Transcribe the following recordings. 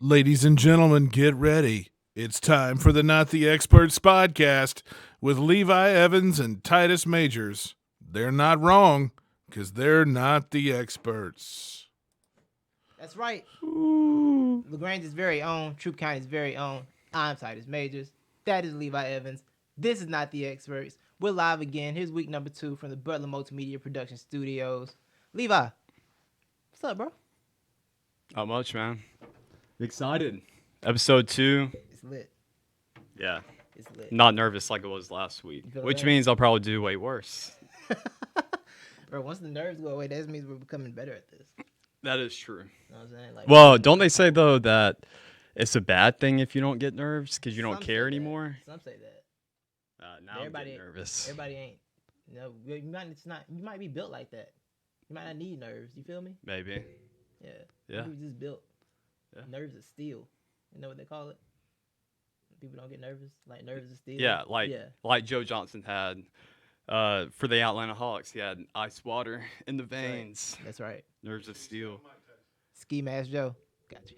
Ladies and gentlemen, get ready. It's time for the Not the Experts podcast with Levi Evans and Titus Majors. They're not wrong because they're not the experts. That's right. LaGrange's very own, Troop County's very own. I'm Titus Majors. That is Levi Evans. This is Not the Experts. We're live again. Here's week number 2 from the Butler Multimedia Production Studios. Levi, what's up, bro? Not much, man. Excited. Episode 2. It's lit. Yeah. It's lit. Not nervous like it was last week, which that? means I'll probably do way worse. Bro, once the nerves go away, that means we're becoming better at this. That is true. You know what I'm saying? Like, Well, don't they say, though, that it's a bad thing if you don't get nerves because you don't some care say that. anymore? Some say that. Now I'm getting nervous. Everybody ain't. You know, you might be built like that. You might not need nerves. You feel me? Maybe. Yeah. Yeah. People just built. Yeah. Nerves of steel. You know what they call it? People don't get nervous. Like nerves of steel. Yeah, like Joe Johnson had for the Atlanta Hawks. He had ice water in the veins. That's right. Nerves of steel. Ski Mask Joe. Got you.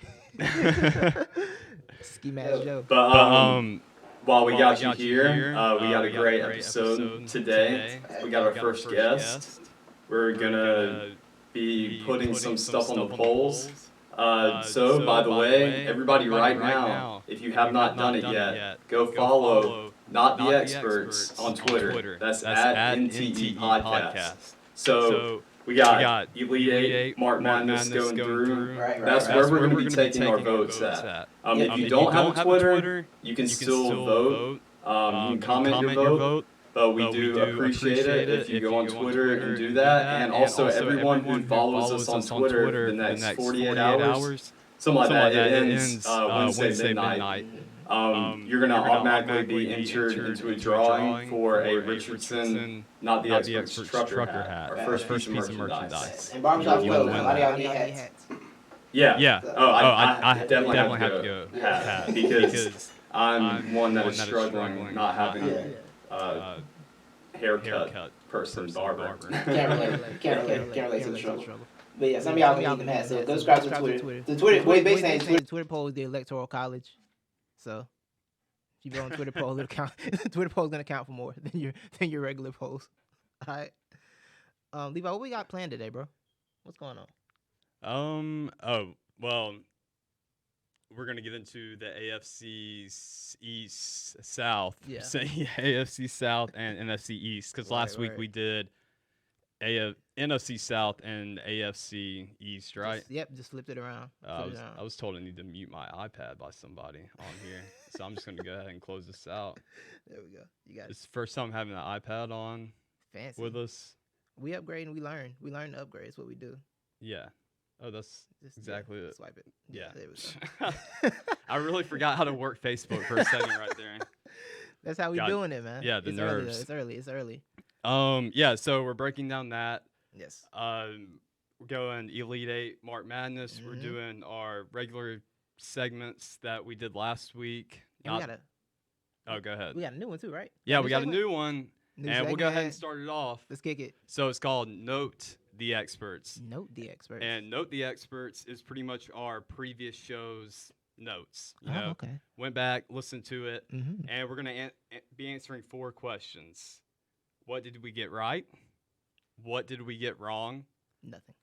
Ski Mask Joe. But while we got you here, we got a great episode today. We got our first guest. We're gonna be putting some stuff on the polls. So, by the way, everybody right now, if you have not done it yet, go follow Not the Experts on Twitter. That's at NTE Podcast. So, We got Elite Eight, March Madness going through. That's where we're going to be taking our votes at. If you don't have a Twitter, you can still vote. You can comment your vote. But we do appreciate it if you go on Twitter and do that. And also everyone who follows us on Twitter for the next 48 hours, something like that. It ends Wednesday midnight. You're going to automatically be entered into a drawing for a Richardson Not the Experts trucker hat, our first piece of merchandise. And barbershop clothes. A lot of y'all need hats. Yeah. I definitely have to go hat because I'm one that is struggling not having haircut person barber. Can't relate to the struggle. But yeah, some of y'all need them hats. So go subscribe to Twitter. The Twitter poll is the Electoral College. So if you go on Twitter poll, it'll count. Twitter poll is gonna count for more than your regular polls. All right. Levi, what we got planned today, bro? What's going on? Well, we're gonna get into the AFC East South. Yeah. AFC South and NFC East, because last week we did NFC South and AFC East, right? Just flipped it around. I was told I need to mute my iPad by somebody on here, so I'm just gonna go ahead and close this out. There we go. You got it. It's the first time having an iPad on Fancy. with us. We upgrade and we learn. We learn to upgrade. It's what we do. Yeah. Oh, that's exactly it. Swipe it. Yeah. There we go. I really forgot how to work Facebook for a second right there. That's how we doing it, man. Yeah, the nerves. It's early. Yeah, so we're breaking down that. Yes. We're going Elite Eight, March Madness. Mm-hmm. We're doing our regular segments that we did last week. And go ahead. We got a new one too, right? Yeah, we got a new one. And we'll go ahead and start it off. Let's kick it. So it's called Note the Experts. Note the Experts. And Note the Experts is pretty much our previous show's notes. You know, okay. Went back, listened to it, Mm-hmm. and we're going to be answering 4 questions. What did we get right? What did we get wrong? Nothing.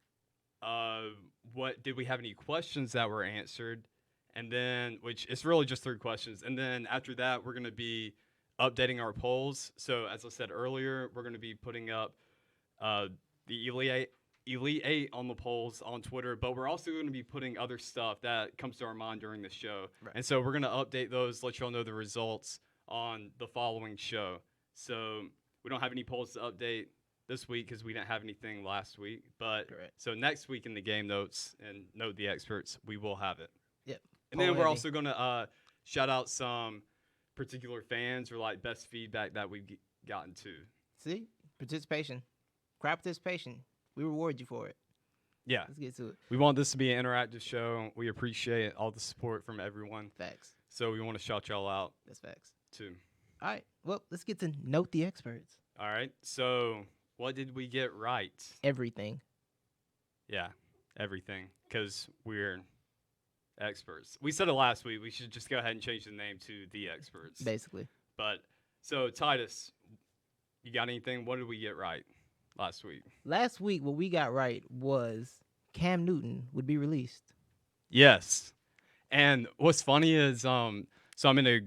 What did we have any questions that were answered? And then, which it's really just 3 questions. And then after that, we're going to be updating our polls. So as I said earlier, we're going to be putting up the Elite Eight on the polls on Twitter, but we're also going to be putting other stuff that comes to our mind during the show. Right. And so we're going to update those, let y'all know the results on the following show. So we don't have any polls to update this week because we didn't have anything last week. But Correct. So next week in the game notes and Note the Experts, we will have it. Yep. And then we're also going to shout out some particular fans or like best feedback that we've gotten to. See? Participation. Crowd participation. We reward you for it. Yeah. Let's get to it. We want this to be an interactive show. We appreciate all the support from everyone. Facts. So we want to shout y'all out. That's facts. Too. All right. Well, let's get to Note the Experts. All right. So what did we get right? Everything. Yeah. Everything. Because we're experts. We said it last week. We should just go ahead and change the name to The Experts. Basically. But so Titus, you got anything? What did we get right last week? Last week, what we got right was Cam Newton would be released. Yes. And what's funny is, so I'm in a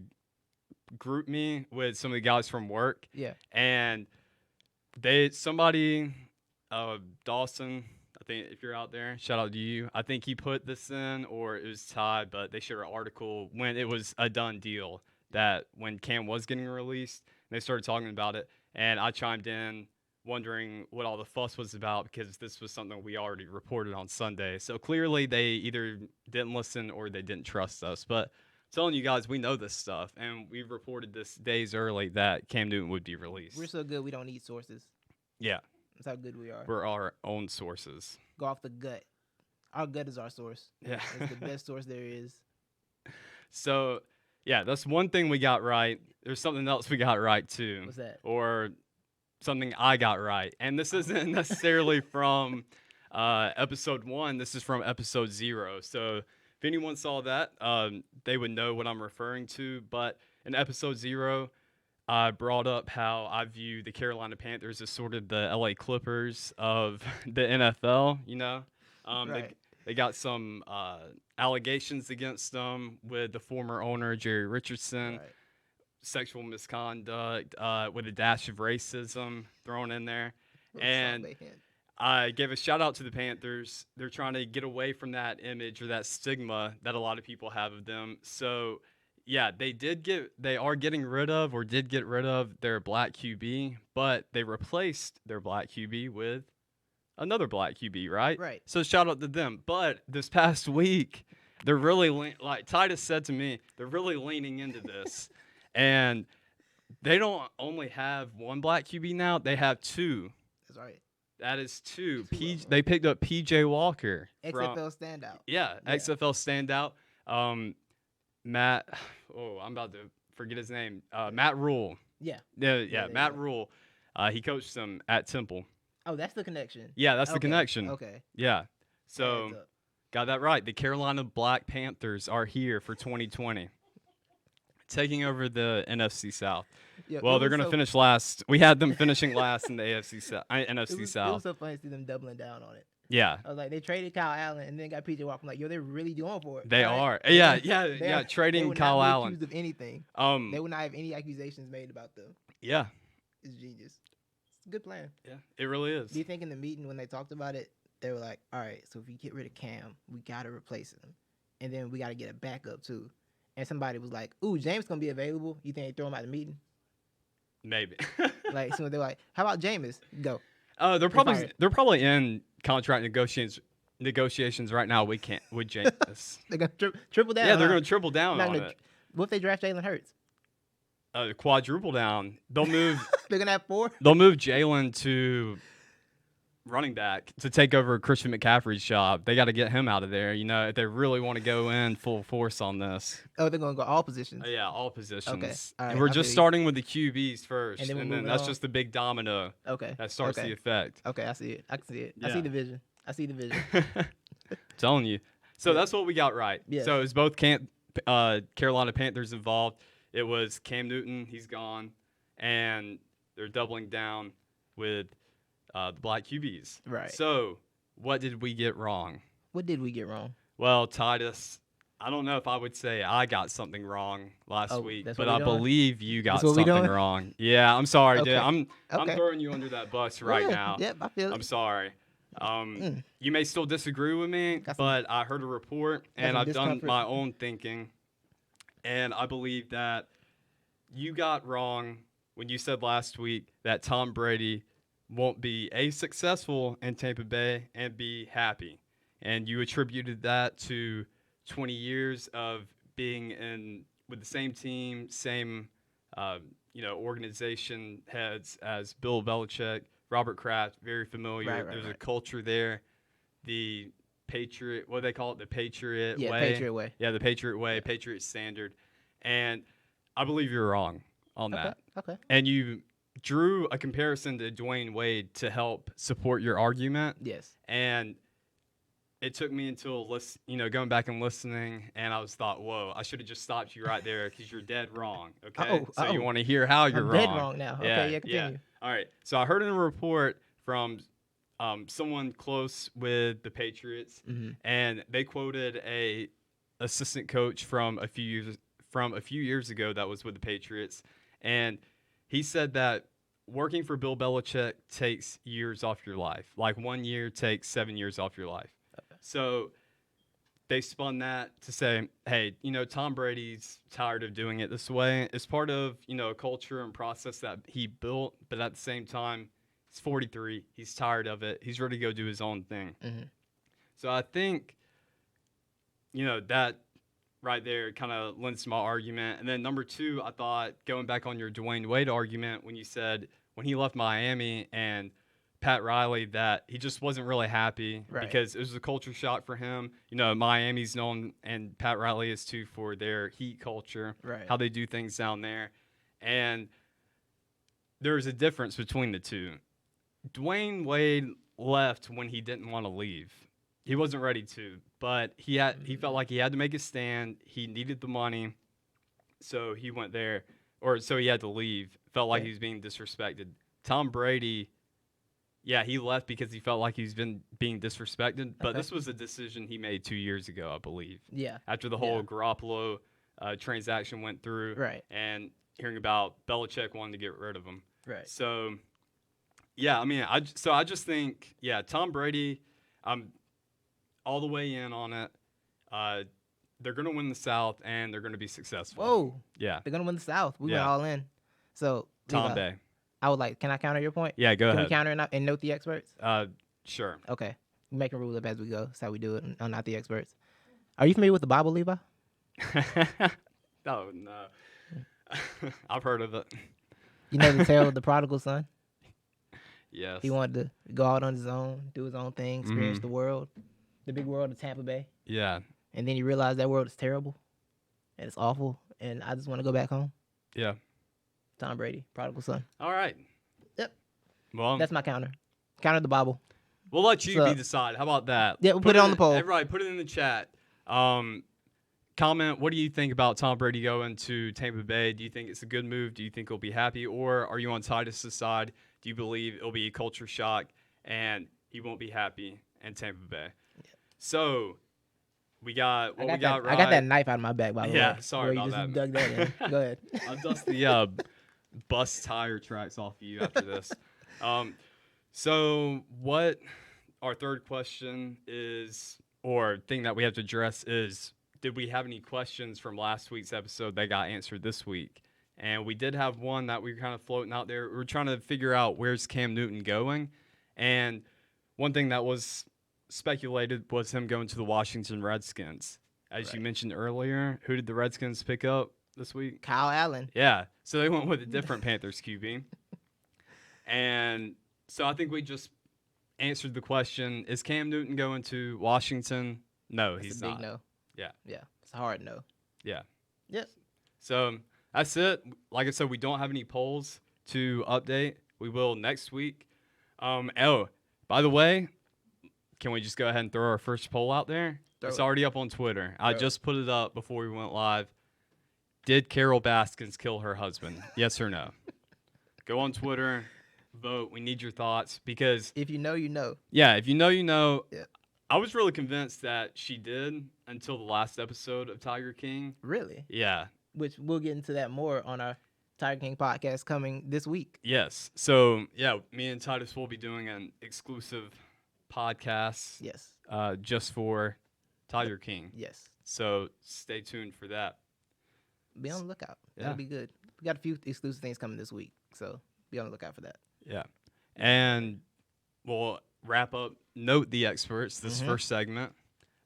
group me with some of the guys from work. Yeah. And Dawson, I think if you're out there, shout out to you. I think he put this in, or it was Ty, but they shared an article when it was a done deal that when Cam was getting released, they started talking about it. And I chimed in wondering what all the fuss was about because this was something we already reported on Sunday. So clearly they either didn't listen or they didn't trust us. But I'm telling you guys, we know this stuff, and we reported this days early that Cam Newton would be released. We're so good we don't need sources. Yeah. That's how good we are. We're our own sources. Go off the gut. Our gut is our source. Yeah. It's the best source there is. So, yeah, that's one thing we got right. There's something else we got right, too. What's that? Or something I got right. And this isn't necessarily from episode 1. This is from episode 0. So if anyone saw that, they would know what I'm referring to. But in episode 0, I brought up how I view the Carolina Panthers as sort of the LA Clippers of the NFL, you know? Right. They got some allegations against them with the former owner, Jerry Richardson. Right. Sexual misconduct with a dash of racism thrown in there. And I gave a shout out to the Panthers. They're trying to get away from that image or that stigma that a lot of people have of them. So, yeah, they are getting rid of or did get rid of their black QB, but they replaced their black QB with another black QB, right? Right. So shout out to them. But this past week, they're really like Titus said to me, they're really leaning into this, and they don't only have one black QB now; they have two. That's right. That is two. Two of them. They picked up PJ Walker. XFL standout. Yeah, XFL standout. Matt. Oh, I'm about to forget his name. Matt Rule. Yeah. Yeah. Matt Rule. He coached them at Temple. Oh, that's the connection. Yeah, that's the connection. Okay. Yeah. So Adds up. got that right. The Carolina Black Panthers are here for 2020, taking over the NFC South. Yeah, Well, it they're was going to so- finish last. We had them finishing last in the NFC NFC It was South. so funny to see them doubling down on it. Yeah, I was like, they traded Kyle Allen and then got PJ Walker. I'm like, yo, they're really going for it. they All are. right? Yeah, They are- trading they would Kyle not be Allen. accused of anything. They would not have any accusations made about them. Yeah, It's genius. It's a good plan. yeah, it really is. Do you think in the meeting when they talked about it, they were like, all right, so if we get rid of Cam, we got to replace him. And then we got to get a backup too. And somebody was like, ooh, James going to be available. You think they throw him out the meeting? Maybe. Like, so they're like, how about Jameis? Go. They're fired. probably in contract negotiations right now. We can't with Jameis. They're going to triple down. Yeah, they're huh? going to triple down Not on gonna- it. What if they draft Jalen Hurts? Quadruple down. They'll move. They're going to have 4? They'll move Jalen to running back to take over Christian McCaffrey's job. They got to get him out of there. You know, if they really want to go in full force on this. Oh, they're going to go all positions. Yeah, all positions. All right, And we're I just feel you. starting with the QBs first, And then we're and then moving that's on. just the big domino Okay. that starts okay. the effect. Okay, I see it. I can see it. I Yeah. see the vision. I see the vision. Telling you. So Yeah. that's what we got right. Yes. So it was both Carolina Panthers involved. It was Cam Newton, he's gone, and they're doubling down with the black QBs. Right. So what did we get wrong? What did we get wrong? Well, Titus, I don't know if I would say I got something wrong last Oh, week, that's but what I we doing? believe you got That's what we something doing? wrong. Yeah, I'm sorry, dude. Okay. I'm Okay. throwing you under that bus right Yeah, now. Yep, I feel it. I'm sorry. You may still disagree with me, Got some- but I heard a report and some I've done discomfort. my own thinking, and I believe that you got wrong when you said last week that Tom Brady won't be successful in Tampa Bay and be happy, and you attributed that to 20 years of being in with the same team, same organization heads as Bill Belichick, Robert Kraft, very familiar. Right, There's a right. culture there. The Patriot, what do they call it? The Patriot Yeah, way. Patriot way. Yeah, the Patriot way, Patriot standard. And I believe you're wrong on Okay. that. Okay. And you drew a comparison to Dwayne Wade to help support your argument. Yes. And it took me until going back and listening, and I thought, whoa, I should have just stopped you right there because you're dead wrong. Okay, so you want to hear how you're I'm wrong? dead wrong now. Okay, yeah, continue. All right. So I heard in a report from someone close with the Patriots, and they quoted a assistant coach from a few years ago that was with the Patriots, and he said that working for Bill Belichick takes years off your life. Like 1 year takes 7 years off your life. So they spun that to say, hey, Tom Brady's tired of doing it this way. It's part of, a culture and process that he built, but at the same time, he's 43. He's tired of it. He's ready to go do his own thing. So I think, that right there kind of lends to my argument. And then number two, I thought going back on your Dwayne Wade argument when you said when he left Miami and Pat Riley that he just wasn't really happy because it was a culture shock for him. Miami's known and Pat Riley is too for their heat culture, how they do things down there. And there's a difference between the two. Dwayne Wade left when he didn't want to leave. He wasn't ready to, but he felt like he had to make a stand. He needed the money, so he went there, or so he had to leave. Felt like he was being disrespected. Tom Brady, he left because he felt like he's been being disrespected, but this was a decision he made 2 years ago, I believe. Yeah. After the whole Garoppolo transaction went through, Right. and hearing about Belichick wanting to get rid of him. Right. So Yeah, I mean, I just think, yeah, Tom Brady, I'm all the way in on it. They're going to win the South, and they're going to be successful. Whoa. Yeah. They're gonna win the South. We went Yeah. all in. So Tom Levi, Bay. I would like. Can I counter your point? Yeah, go Can we ahead. counter and note the experts? Sure. Okay. We make a rule up as we go. That's how we do it on Not the Experts. Are you familiar with the Bible, Levi? Oh, no. I've heard of it. You know the tale of the prodigal son? Yes. He wanted to go out on his own, do his own thing, experience the world, the big world of Tampa Bay. Yeah. And then he realized that world is terrible and it's awful. And I just want to go back home. Yeah. Tom Brady, prodigal son. All right. Yep. Well, That's my counter. Counter the Bible. we'll let you So- be decided. How about that? Yeah, we'll put it on the poll. Everybody, put it in the chat. Comment, what do you think about Tom Brady going to Tampa Bay? Do you think it's a good move? Do you think he'll be happy? Or are you on Titus' side? Do you believe it'll be a culture shock and he won't be happy in Tampa Bay? Yeah. So, we got what we got right. I got that knife out of my back, by the way. Yeah, sorry where you about just that. Dug that in. Go ahead. I'll dust the bus tire tracks off of you after this. So what our third question is, or thing that we have to address is, did we have any questions from last week's episode that got answered this week? And we did have one that we were kind of floating out there. We were trying to figure out where's Cam Newton going. And one thing that was speculated was him going to the Washington Redskins. As you mentioned earlier, who did the Redskins pick up this week? Kyle Allen. Yeah, so they went with a different Panthers QB. And so I think we just answered the question, is Cam Newton going to Washington? No, It's he's a big not. no. Yeah. Yeah. It's a hard no. Yeah. Yep. So that's it. Like I said, we don't have any polls to update. We will next week. Oh, by the way, can we just go ahead and throw our first poll out there? It's already up on Twitter. I just put it up before we went live. Did Carol Baskins kill her husband? Yes or no? Go on Twitter, vote. We need your thoughts because If you know, you know. yeah, if you know, you know. Yeah. I was really convinced that she did until the last episode of Tiger King. Really? Yeah. Which we'll get into that more on our Tiger King podcast coming this week. Yes. So yeah, me and Titus will be doing an exclusive podcast Yes. just for Tiger King. Yes. So stay tuned for that. Be on the lookout. Yeah. That'll be good. We got a few exclusive things coming this week. So be on the lookout for that. Yeah. And we'll wrap up Note the Experts, this first segment.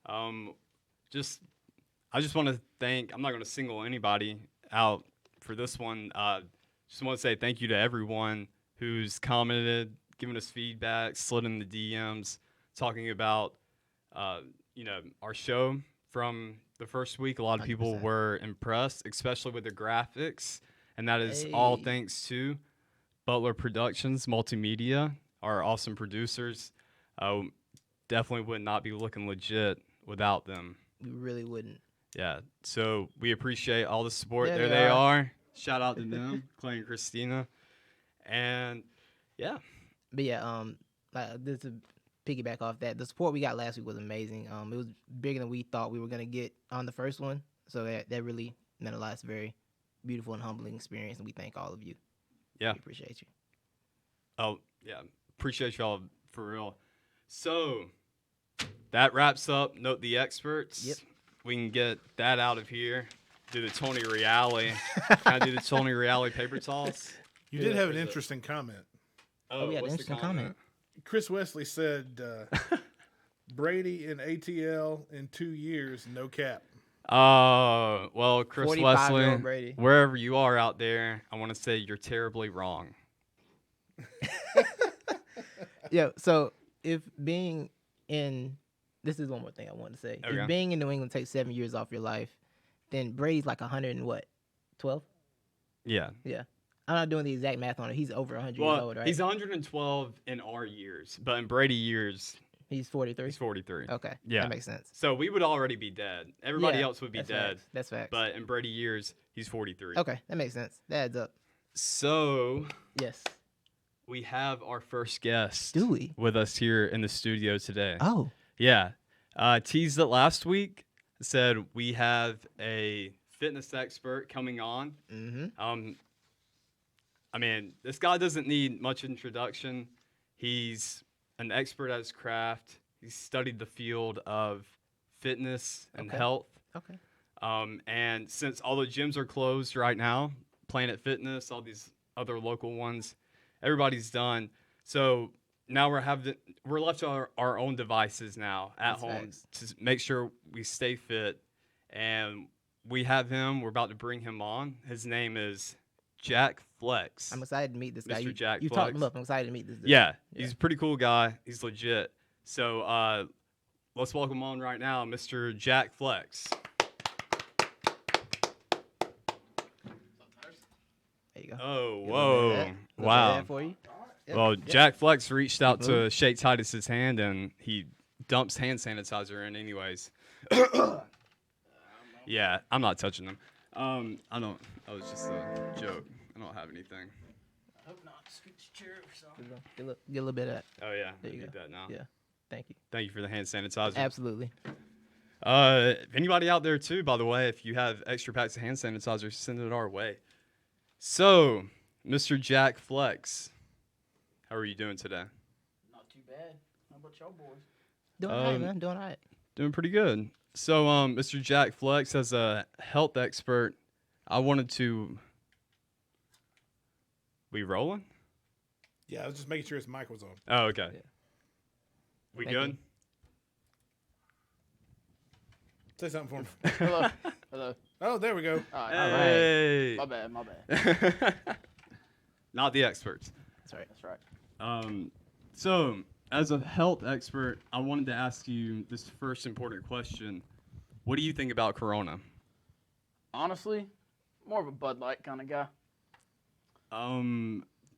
I just want to thank, I'm not going to single anybody out for this one. Just want to say thank you to everyone who's commented, given us feedback, slid in the DMs, talking about, our show from the first week. A lot of people 100%. were impressed, especially with the graphics. And that is all Hey. thanks to Butler Productions Multimedia, our awesome producers. Definitely would not be looking legit without them. We really wouldn't. Yeah, so we appreciate all the support. Yeah, There they they are. are. Shout out to them, Clay and Christina. And yeah, But yeah, just to piggyback off that, the support we got last week was amazing. It was bigger than we thought we were gonna get on the first one. So that really meant a lot. It's a very beautiful and humbling experience, and we thank all of you. Yeah. We appreciate you. oh yeah, appreciate y'all for real. So that wraps up Note the Experts. Yep. We can get that out of here. Do the Tony Reale. Can I do the Tony Reale paper toss? You did have an Is it- interesting comment. Oh, we had an what's the interesting comment. Chris Wesley said Brady in ATL in 2 years, no cap. Well, Chris 45-year-old Wesley, Brady. wherever you are out there, I want to say you're terribly wrong. Yeah. So if being in, this is one more thing I want to say. Okay. If being in New England takes 7 years off your life, then Brady's like 100 and what, 12? Yeah. Yeah. I'm not doing the exact math on it. He's over 100 years Well, old, right? he's 112 in our years, but in Brady years, He's 43. he's 43. Okay. Yeah. That makes sense. So we would already be dead. Everybody Yeah, else would be that's dead. facts. That's facts. But in Brady years, he's 43. Okay, that makes sense. That adds up. So Yes. we have our first guest Do we? with us here in the studio today. Oh. Yeah. Teased it last week. Said we have a fitness expert coming on. Mm-hmm. I mean, this guy doesn't need much introduction. He's an expert at his craft. He's studied the field of fitness and health. Okay. And since all the gyms are closed right now, Planet Fitness, all these other local ones, everybody's done. So now we're left to our own devices now at home to make sure we stay fit. And we have him. We're about to bring him on. His name is Jack Flex. I'm excited to meet this guy. Mr. Jack you Flex. talked him up. I'm excited to meet this dude. Yeah, he's a pretty cool guy. He's legit. So let's welcome on right now, Mr. Jack Flex. There you go. Oh, Get a little bit of whoa. that. A little bit of Wow. that for you. Yep, Well, yep. Jack Flex reached out to shake Titus's hand, and he dumps hand sanitizer in anyways. Yeah, I'm not touching them. I don't. That was just a joke. I don't have anything. I hope not. Scoot the chair or something. Get a little bit of that. Oh yeah, There I you need go. that now. Yeah. Thank you. Thank you for the hand sanitizer. Absolutely. Anybody out there too, by the way, if you have extra packs of hand sanitizer, send it our way. So, Mr. Jack Flex, how are you doing today? Not too bad. How about y'all boys? Doing all right, man. Doing all right. Doing pretty good. So, Mr. Jack Flex, as a health expert, I wanted to. We rolling? Yeah, I was just making sure his mic was on. Oh, okay. Yeah. We Thank good? you. Say something for him. Hello. Hello. Oh, there we go. All right. Hey. My bad. My bad. Not the experts. That's right. That's right. So, as a health expert, I wanted to ask you this first important question. What do you think about Corona? Honestly, more of a Bud Light kind of guy.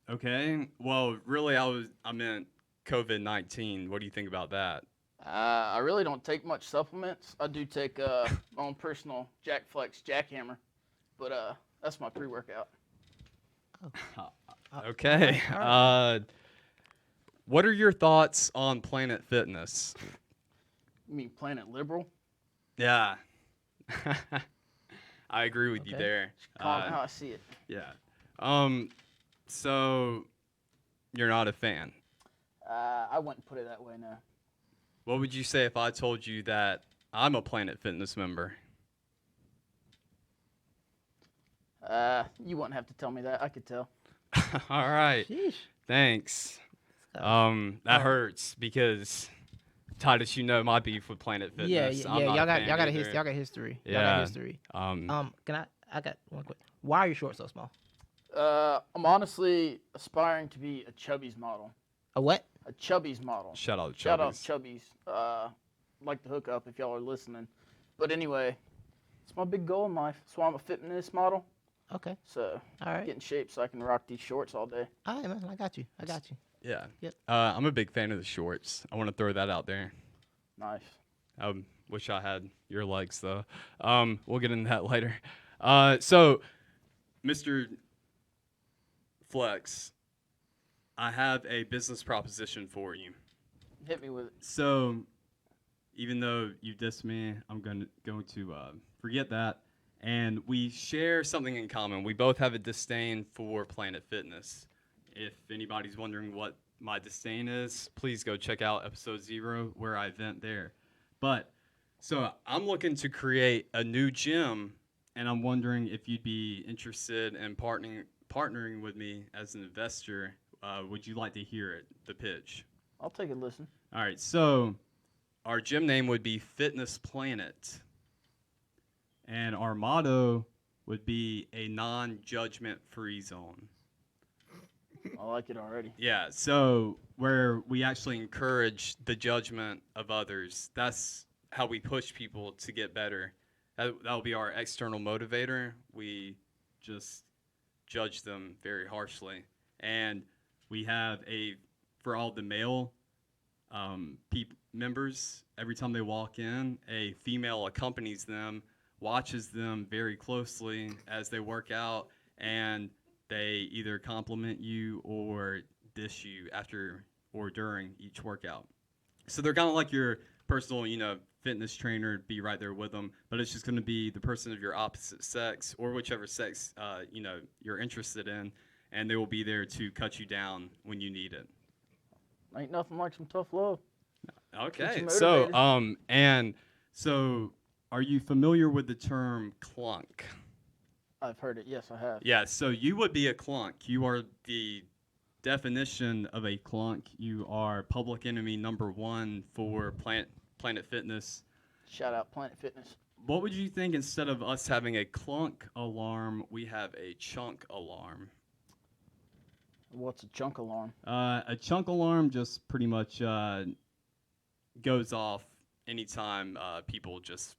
Okay. Well, really, I meant COVID-19. What do you think about that? I really don't take much supplements. I do take my own personal Jack Flex Jackhammer, but that's my pre-workout. Okay. What are your thoughts on Planet Fitness? You mean Planet Liberal? Yeah. I agree with you Okay. there. Call it how I see it. Yeah. So you're not a fan. I wouldn't put it that way, no. What would you say if I told you that I'm a Planet Fitness member? You wouldn't have to tell me that. I could tell. All right. Sheesh. Thanks. That hurts because Titus, you know my beef with Planet Fitness. Yeah. I'm not Y'all a got fan y'all got a either. history. Y'all got history. Y'all Yeah. got history. Can I got one quick. Why are your shorts so small? I'm honestly aspiring to be a Chubby's model. A what? A Chubby's model. Shout out to Shout out Chubbies. Chubby's. Like to hook up if y'all are listening. But anyway, it's my big goal in life. That's why I'm a fitness model. Okay. So All right. get in shape so I can rock these shorts all day. All right, man. I got you. Yeah. Yep. I'm a big fan of the shorts. I want to throw that out there. Nice. Wish I had your legs though. We'll get into that later. So, Mr. Flex, I have a business proposition for you. Hit me with it. So, even though you dissed me, I'm going to forget that. And we share something in common. We both have a disdain for Planet Fitness. If anybody's wondering what my disdain is, please go check out episode 0 where I vent there. But, so I'm looking to create a new gym, and I'm wondering if you'd be interested in partnering with me as an investor. Would you like to hear it, the pitch? I'll take a listen. All right, so our gym name would be Fitness Planet. And our motto would be a non-judgment free zone. I like it already. Yeah, so where we actually encourage the judgment of others. That's how we push people to get better. That'll be our external motivator. We just judge them very harshly. And we have for all the male members, every time they walk in, a female accompanies them, watches them very closely as they work out, and they either compliment you or dish you after or during each workout. So they're kind of like your personal, fitness trainer, be right there with them, but it's just going to be the person of your opposite sex or whichever sex, you're interested in, and they will be there to cut you down when you need it. Ain't nothing like some tough love. Okay. you So, motivated. so are you familiar with the term clunk? I've heard it. Yes, I have. Yeah. So you would be a clunk. You are the definition of a clunk. You are public enemy number 1 for Planet Fitness. Shout out Planet Fitness. What would you think instead of us having a clunk alarm, we have a chunk alarm? What's a chunk alarm? A chunk alarm just pretty much goes off anytime people just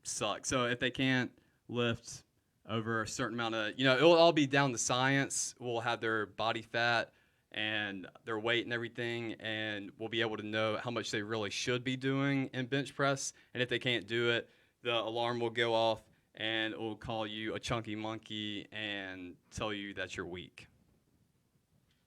suck. So if they can't lift over a certain amount of, it'll all be down to science. We'll have their body fat and their weight and everything, and we'll be able to know how much they really should be doing in bench press. And if they can't do it, the alarm will go off and it will call you a chunky monkey and tell you that you're weak.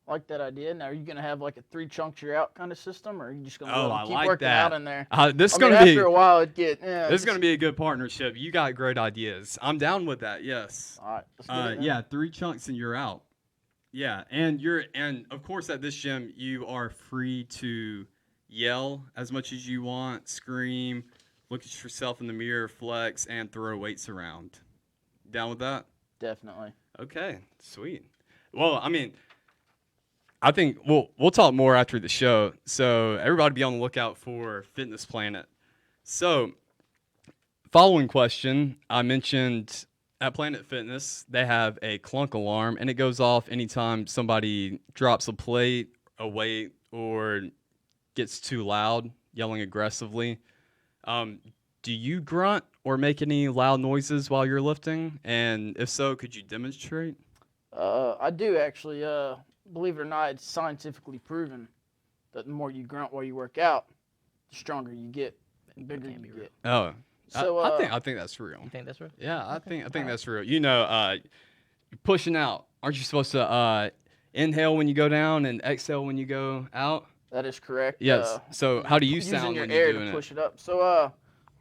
I like that idea. Now, are you gonna have like a 3 chunks you're out kind of system, or are you just gonna Oh, let 'em I keep like working that. out in there? This is I mean, gonna be after a while, it'd get. this is gonna be a good partnership. You got great ideas. I'm down with that. Yes. All right. Let's get it, man. Yeah, 3 chunks and you're out. Yeah, and of course at this gym you are free to yell as much as you want, scream, look at yourself in the mirror, flex, and throw weights around. Down with that? Definitely. Okay, sweet. Well, I mean, I think we'll talk more after the show. So everybody be on the lookout for Fitness Planet. So, following question, I mentioned at Planet Fitness, they have a clunk alarm, and it goes off anytime somebody drops a plate, a weight, or gets too loud, yelling aggressively. Do you grunt or make any loud noises while you're lifting? And if so, could you demonstrate? I do actually. Believe it or not, it's scientifically proven that the more you grunt while you work out, the stronger you get, and bigger you get. Oh, So I think that's real. You think that's right? Yeah, I think that's real. You're pushing out. Aren't you supposed to inhale when you go down and exhale when you go out? that is correct. Yes. So how do you using sound your when air you're doing to it? push it up. So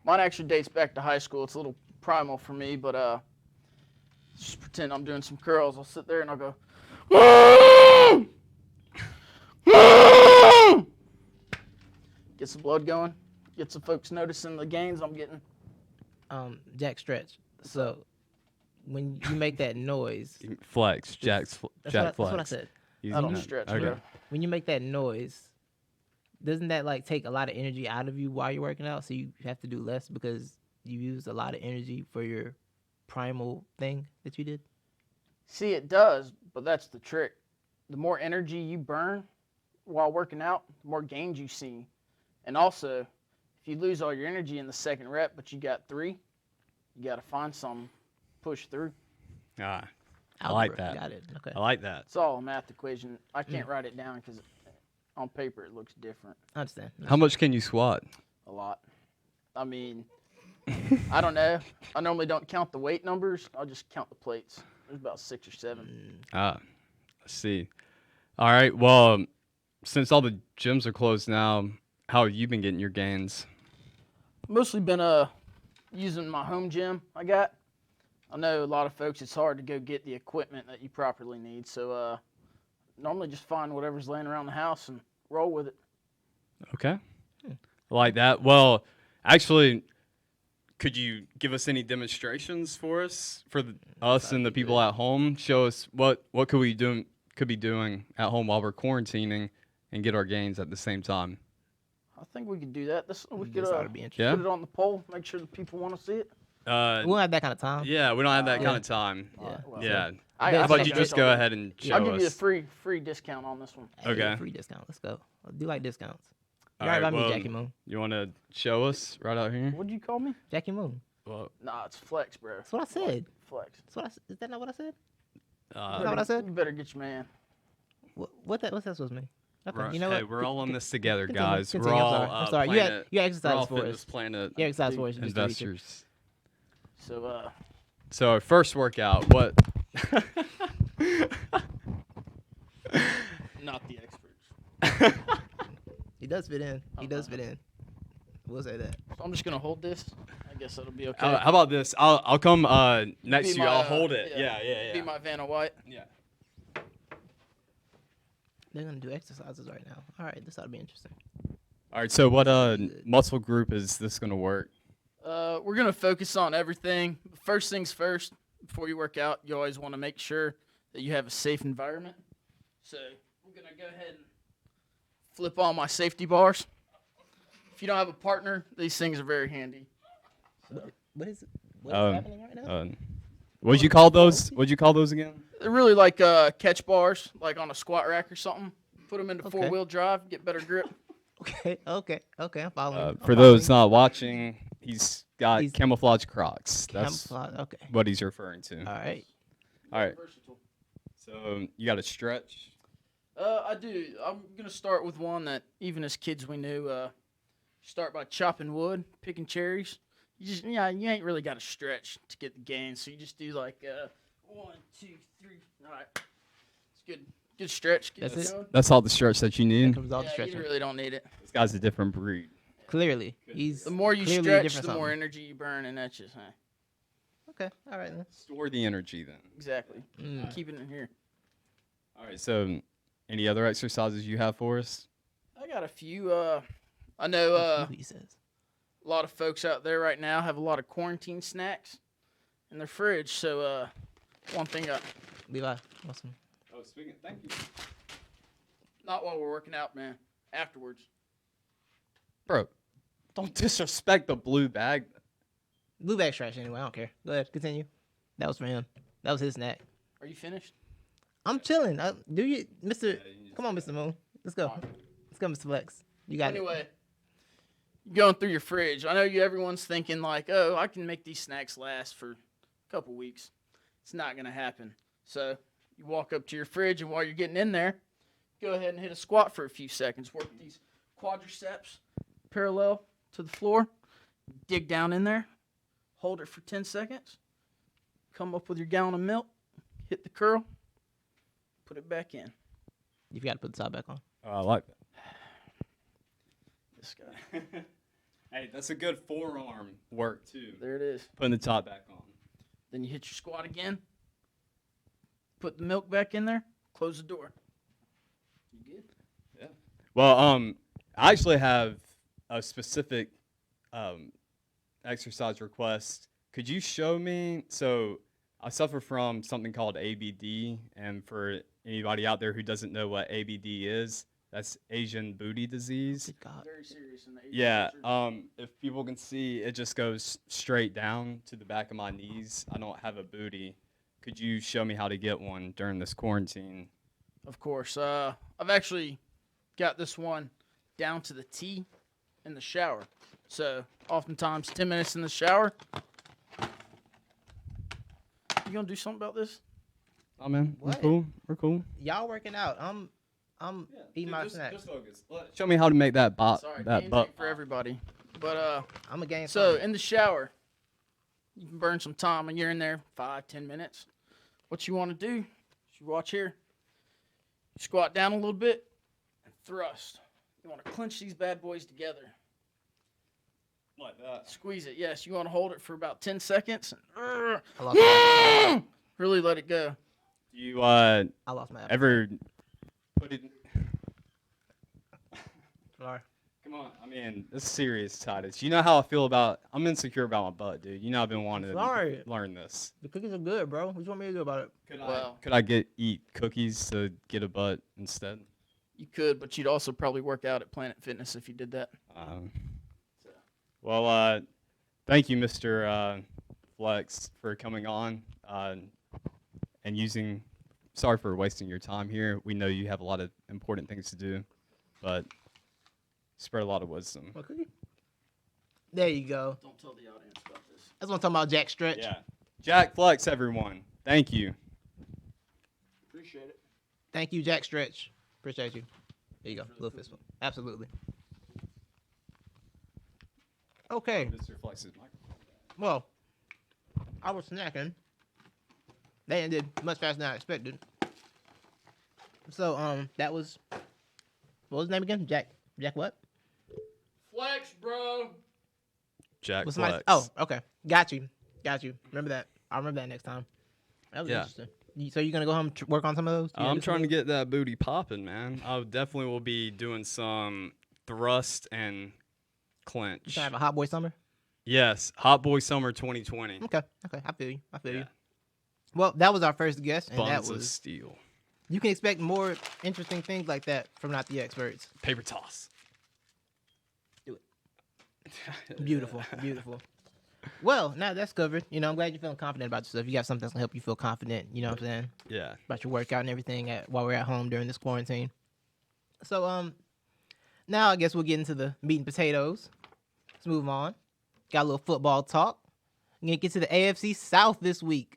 mine actually dates back to high school. It's a little primal for me, but just pretend I'm doing some curls. I'll sit there and I'll go. Get some blood going. Get some folks noticing the gains I'm getting. Jack stretch. So when you make that noise, Flex, that's Jack what Flex. I said. I don't stretch, bro. When you make that noise, doesn't that like take a lot of energy out of you while you're working out? So you have to do less because you use a lot of energy for your primal thing that you did? See, it does, but that's the trick. The more energy you burn while working out, the more gains you see. And also, if you lose all your energy in the second rep, but you got 3, you got to find something, push through. Ah, I like Algebra. that. Got it. Okay. I like that. It's all a math equation. I can't write it down because on paper it looks different. I understand. How much can you squat? A lot. I mean, I don't know. I normally don't count the weight numbers. I'll just count the plates. There's about 6 or 7. Ah, let's see. All right. Well, since all the gyms are closed now, how have you been getting your gains? Mostly been using my home gym I got. I know a lot of folks, it's hard to go get the equipment that you properly need. So normally just find whatever's laying around the house and roll with it. Okay. Like that. Well, actually, could you give us any demonstrations for us, for us and the people at home? Show us what could we be doing at home while we're quarantining and get our gains at the same time. I think we could do that. We could This ought to be interesting. Yeah. put it on the poll, make sure the people want to see it. We don't have that kind of time. Yeah, we don't have that kind of time. Yeah. Well, Yeah. I How about think you that's just go all. ahead and show I'll give you a us? free discount on this one. Hey, Okay. free discount. Let's go. I do like discounts. All You're right right, about me, well, Jackie Moon. You want to show us right out here? What'd you call me? Jackie Moon. Well, Nah, it's flex, bro. That's what I said. Flex. That's what is that not what I said? Is that uh, what I said? You better get your man. What's that supposed to mean? Okay, you know hey, what? we're all in this together, Continue, guys. continue. We're all I'm sorry. You Planet, you we're exercise all for Fitness us. Planet You exercise for us. Just to reach it. investors. So So our first workout, what? not the experts. He does fit in. He does fit in. We'll say that. So I'm just gonna hold this. I guess that'll be okay. How about this? I'll come next Be to you. my, I'll hold it. yeah. Yeah. Be my Vanna White. Yeah. They're gonna do exercises right now. All right, this ought to be interesting. All right, so what muscle group is this going to work? We're gonna focus on everything. First things first. Before you work out, you always want to make sure that you have a safe environment. So I'm gonna go ahead and flip on my safety bars. If you don't have a partner, these things are very handy. What is what's happening right now? What'd you call those? What'd you call those again? They're really like catch bars, like on a squat rack or something. Put them into Okay. 4-wheel drive, get better grip. Okay, I'm following. I'm For following those you. not watching, he's got He's- camouflage Crocs. That's Camouflage, okay. what he's referring to. All right. All right. Versatile. So you got to stretch. I do. I'm gonna start with one that even as kids we knew. Start by chopping wood, picking cherries. You ain't really got to stretch to get the gain, so you just do like 1, 2, 3. All right, it's good. Good stretch. Get That's it? going. That's all the stretch that you Here need. comes all the Yeah, stretching. you really don't need it. This guy's a different breed. Clearly, he's The more you clearly a stretch, different the more something. energy you burn, and that's just Okay, all right then. Store the energy then. exactly. Mm. Keep it in here. All right. So, any other exercises you have for us? I got a few. I know He says. a lot of folks out there right now have a lot of quarantine snacks in their fridge. So one thing, Levi, awesome. Oh, speaking. Thank you, not while we're working out, man. Afterwards. bro. Don't disrespect the blue bag. Blue bag trash anyway. I don't care. Go ahead, continue. That was for him. That was his snack. Are you finished? I'm chilling. Do you, Mr. you Come on, Mr. Moon. Let's go. Alright. Let's go, Mr. Flex. You got Anyway, going through your fridge. I know everyone's thinking like, oh, I can make these snacks last for a couple weeks. It's not gonna happen. So you walk up to your fridge, and while you're getting in there, go ahead and hit a squat for a few seconds. Work these quadriceps parallel to the floor. Dig down in there. Hold it for 10 seconds. Come up with your gallon of milk. Hit the curl. Put it back in. You've got to put the top back on. Oh, I like that. This guy. Hey, that's a good forearm work too. There it is. Putting the top back on. Then you hit your squat again. Put the milk back in there. Close the door. You good? Well, I actually have a specific exercise request. Could you show me? So I suffer from something called ABD, and for anybody out there who doesn't know what ABD is, that's Asian booty disease. Good God. Very serious in the Asian Yeah. culture. If people can see, it just goes straight down to the back of my knees. I don't have a booty. Could you show me how to get one during this quarantine? Of course. I've actually got this one down to the T in the shower. So oftentimes 10 minutes in the shower. You gonna do something about this? Oh man, we're What? cool. We're cool. Y'all working out. I'm eating my snacks. focus. Show me how to make that Sorry, that games butt. ain't for everybody. But I'm a game. so in the shower, you can burn some time when you're in there, 5-10 minutes. What you want to do, you watch here. You squat down a little bit and thrust. You want to clench these bad boys together. Like that. Squeeze it. Yes, you want to hold it for about 10 seconds. And, I lost my really let it go. You I lost my ever put it? Sorry. Come on. I mean, this is serious, Titus. You know how I feel about. I'm insecure about my butt, dude. You know I've been wanting Sorry. to learn this. The cookies are good, bro. What you want me to do about it? Could I eat cookies to get a butt instead? You could, but you'd also probably work out at Planet Fitness if you did that. Well, thank you, Mr. Flex, for coming on and using. Sorry for wasting your time here. We know you have a lot of important things to do, but spread a lot of wisdom. What cookie? There you go. Don't tell the audience about this. That's what I'm talking about, Jack Stretch. Yeah, Jack Flex, everyone. Thank you. Appreciate it. Thank you, Jack Stretch. Appreciate you. There you go. Little fist bump. Absolutely. Okay. Mr. Flex's microphone. Well, I was snacking. They ended much faster than I expected. So, that was, what was his name again? Jack what? Flex, bro. Jack What's Flex. my, oh, okay. Got you. Remember that. I'll remember that next time. That was Yeah. interesting. So you're gonna go home work on some of those? I'm trying to get that booty popping, man. I definitely will be doing some thrust and clinch. You trying to have a hot boy summer? Yes, Hot Boy Summer 2020. Okay. I feel you. Well, that was our first guest, and Buns that of was. steel. You can expect more interesting things like that from Not the Experts. Paper toss. Do it. Beautiful. Well, now that's covered. I'm glad you're feeling confident about yourself. You got something that's gonna help you feel confident. You know what I'm saying? Yeah. About your workout and everything while we're at home during this quarantine. So now I guess we'll get into the meat and potatoes. Let's move on. Got a little football talk. We're gonna get to the AFC South this week.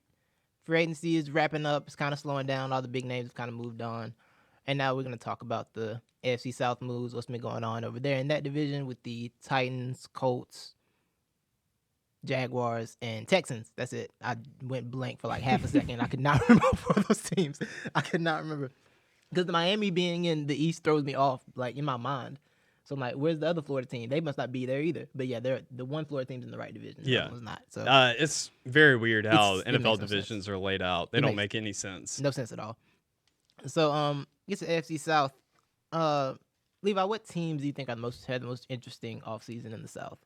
Free agency is wrapping up. It's kind of slowing down. All the big names have kind of moved on. And now we're gonna talk about the AFC South moves, what's been going on over there in that division with the Titans, Colts, Jaguars, and Texans. That's it. I went blank for like half a second. I could not remember for those teams. I could not remember. Because the Miami being in the East throws me off, like, in my mind. So I'm like, where's the other Florida team? They must not be there either. But yeah, they're the one Florida team's in the right division. The other one's not. So It's very weird how it makes NFL no divisions are laid out. They don't make any sense. no sense at all. So get to AFC South. Levi, what teams do you think had the most interesting offseason in the South?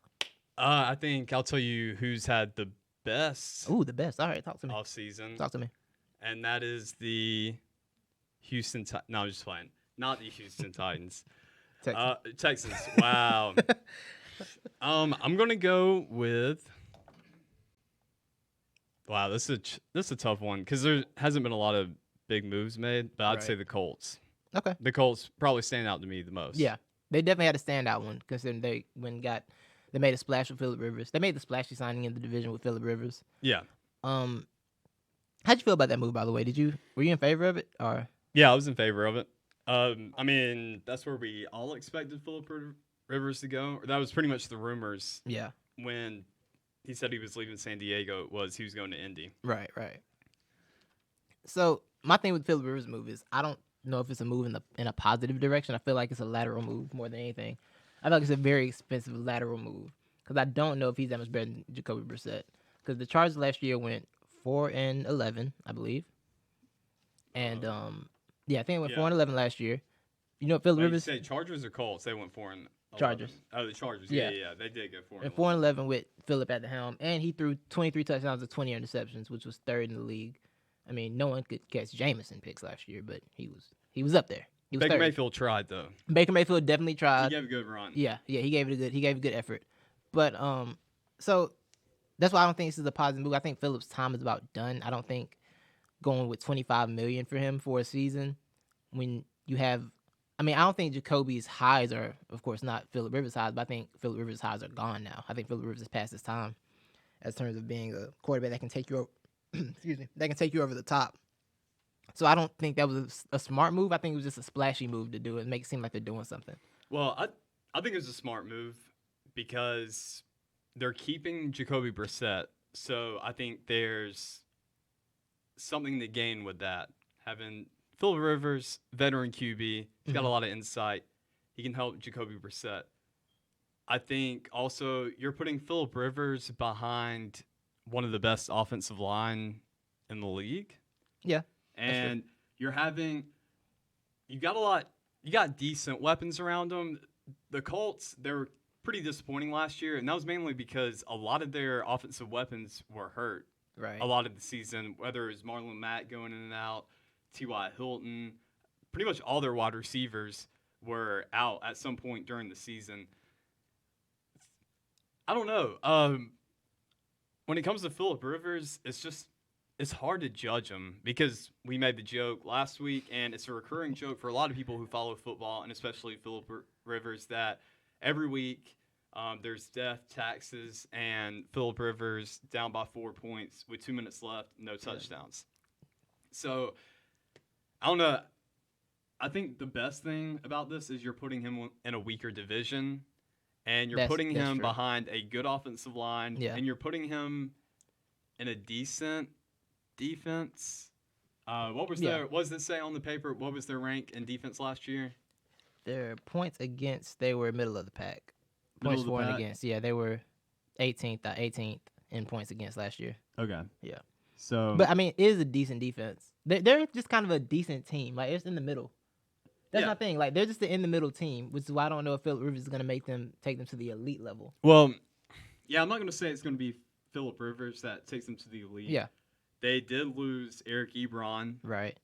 I think I'll tell you who's had the best Ooh, the best. All right, talk to me. offseason. Talk to me. And that is the Houston No, I'm just playing. Not the Houston Titans. Texans. Wow. I'm gonna go with. Wow, this is a tough one because there hasn't been a lot of big moves made, but I'd say the Colts. Okay. The Colts probably stand out to me the most. Yeah, they definitely had a standout one considering they made a splash with Phillip Rivers. They made the splashy signing in the division with Phillip Rivers. Yeah. How'd you feel about that move, by the way? Were you in favor of it or? Yeah, I was in favor of it. I mean, that's where we all expected Phillip Rivers to go. That was pretty much the rumors. Yeah. When he said he was leaving San Diego, he was going to Indy. Right. So my thing with Phillip Rivers' move is I don't know if it's a move in a positive direction. I feel like it's a lateral move more than anything. I feel like it's a very expensive lateral move because I don't know if he's that much better than Jacoby Brissett. Because the Chargers last year went 4-11, I believe, and I think it went 4-11 last year. You know, Phillip Rivers. You say Chargers or Colts? They went 4-11. Chargers. Oh, the Chargers. Yeah. Yeah. They did go 4-11. And 4-11 with Phillip at the helm, and he threw 23 touchdowns and 20 interceptions, which was third in the league. I mean, no one could catch Jameson picks last year, but he was up there. He was Baker third. Mayfield tried though. Baker Mayfield definitely tried. He gave a good run. Yeah, he gave a good effort. But so that's why I don't think this is a positive move. I think Phillip's time is about done. I don't think going with $25 million for him for a season when you have. I mean, I don't think Jacoby's highs are, of course, not Phillip Rivers' highs, but I think Phillip Rivers' highs are gone now. I think Phillip Rivers has passed his time as terms of being a quarterback that can take you over. Excuse me, that can take you over the top. So I don't think that was a smart move. I think it was just a splashy move to do it, make it seem like they're doing something. Well, I think it was a smart move because they're keeping Jacoby Brissett. So I think there's something to gain with that. Having Phillip Rivers, veteran QB, he's got a lot of insight. He can help Jacoby Brissett. I think also you're putting Phillip Rivers behind one of the best offensive line in the league. Yeah. And you got decent weapons around them. The Colts, they were pretty disappointing last year, and that was mainly because a lot of their offensive weapons were hurt. Right. A lot of the season, whether it was Marlon Mack going in and out, T.Y. Hilton, pretty much all their wide receivers were out at some point during the season. I don't know. When it comes to Phillip Rivers, it's hard to judge him because we made the joke last week, and it's a recurring joke for a lot of people who follow football, and especially Phillip Rivers, that every week there's death, taxes, and Phillip Rivers down by 4 points with 2 minutes left, no touchdowns. So, I don't know. I think the best thing about this is you're putting him in a weaker division, and you're putting him behind a good offensive line, and you're putting him in a decent defense. What was does it say on the paper? What was their rank in defense last year? Their points against, they were middle of the pack. Points for and against. Yeah, they were 18th in points against last year. Okay. Yeah. So, But I mean, it is a decent defense. They're just kind of a decent team. Like it's in the middle. That's Yeah. my thing. Like they're just an in the middle team, which is why I don't know if Philip Rivers is gonna take them to the elite level. well, yeah, I'm not going to say it's going to be Phillip Rivers that takes them to the elite. Yeah. They did lose Eric Ebron. Right.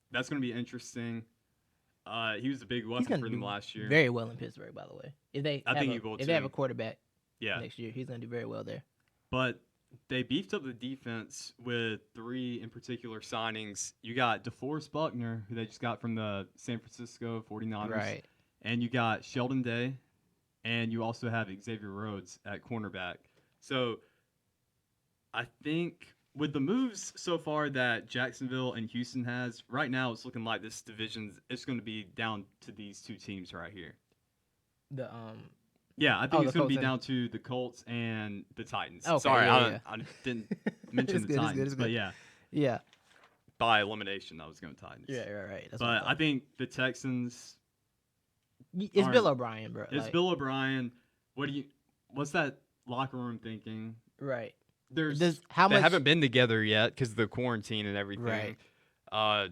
That's going to be interesting. He was a big He's weapon gonna for them do last year. very well in Pittsburgh, by the way. If they I have think a, he will if they have a too. quarterback Yeah. next year, he's gonna do very well there. But they beefed up the defense with 3 in particular signings. You got DeForest Buckner, who they just got from the San Francisco 49ers. Right. And you got Sheldon Day. And you also have Xavier Rhodes at cornerback. So I think with the moves so far that Jacksonville and Houston has, right now it's looking like this division it's going to be down to these 2 teams right here. The Yeah, I think Oh, it's the going to be Colts down to the Colts and the Titans. Okay, Sorry, yeah. I didn't mention It's the good, it's good, Titans, it's but good. yeah, yeah. by elimination, I was going Titans. Right. That's But I think the Texans. it's aren't- Bill O'Brien, bro. It's like, Bill O'Brien. What's that locker room thinking? Right. There's How they much? haven't been together yet because of the quarantine and everything. Right.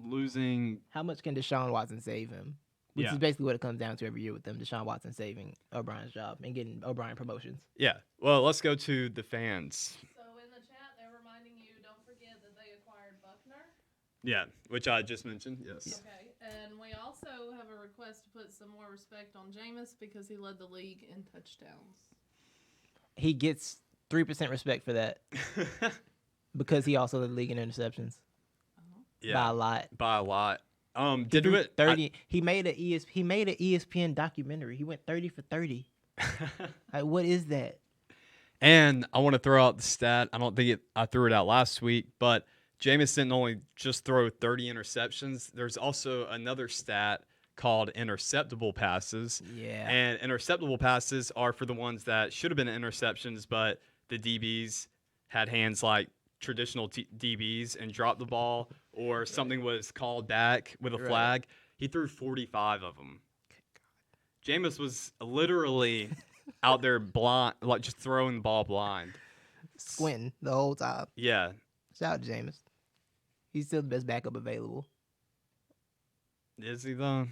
Losing. How much can Deshaun Watson save him? Which Yeah. is basically what it comes down to every year with them. Deshaun Watson saving O'Brien's job and getting O'Brien promotions. Yeah. Well, let's go to the fans. So in the chat, they're reminding you, don't forget that they acquired Buckner. Yeah, which I just mentioned. Yes. Okay, and we also have a request to put some more respect on Jameis because he led the league in touchdowns. He gets 3% respect for that because he also led the league in interceptions by Yeah. a lot. By a lot. He Did threw it 30. He made an ESPN documentary. He went 30 for 30. Like, what is that? And I want to throw out the stat. I don't think I threw it out last week, but Jameis didn't only just throw 30 interceptions. There's also another stat called interceptable passes. Yeah. And interceptable passes are for the ones that should have been interceptions, but the DBs had hands like traditional DBs and dropped the ball, or something was called back with a Right. flag. He threw 45 of them. Jameis was literally out there blind, like just throwing the ball blind. Squinting the whole time. Yeah. Shout out to Jameis. He's still the best backup available. Is he though?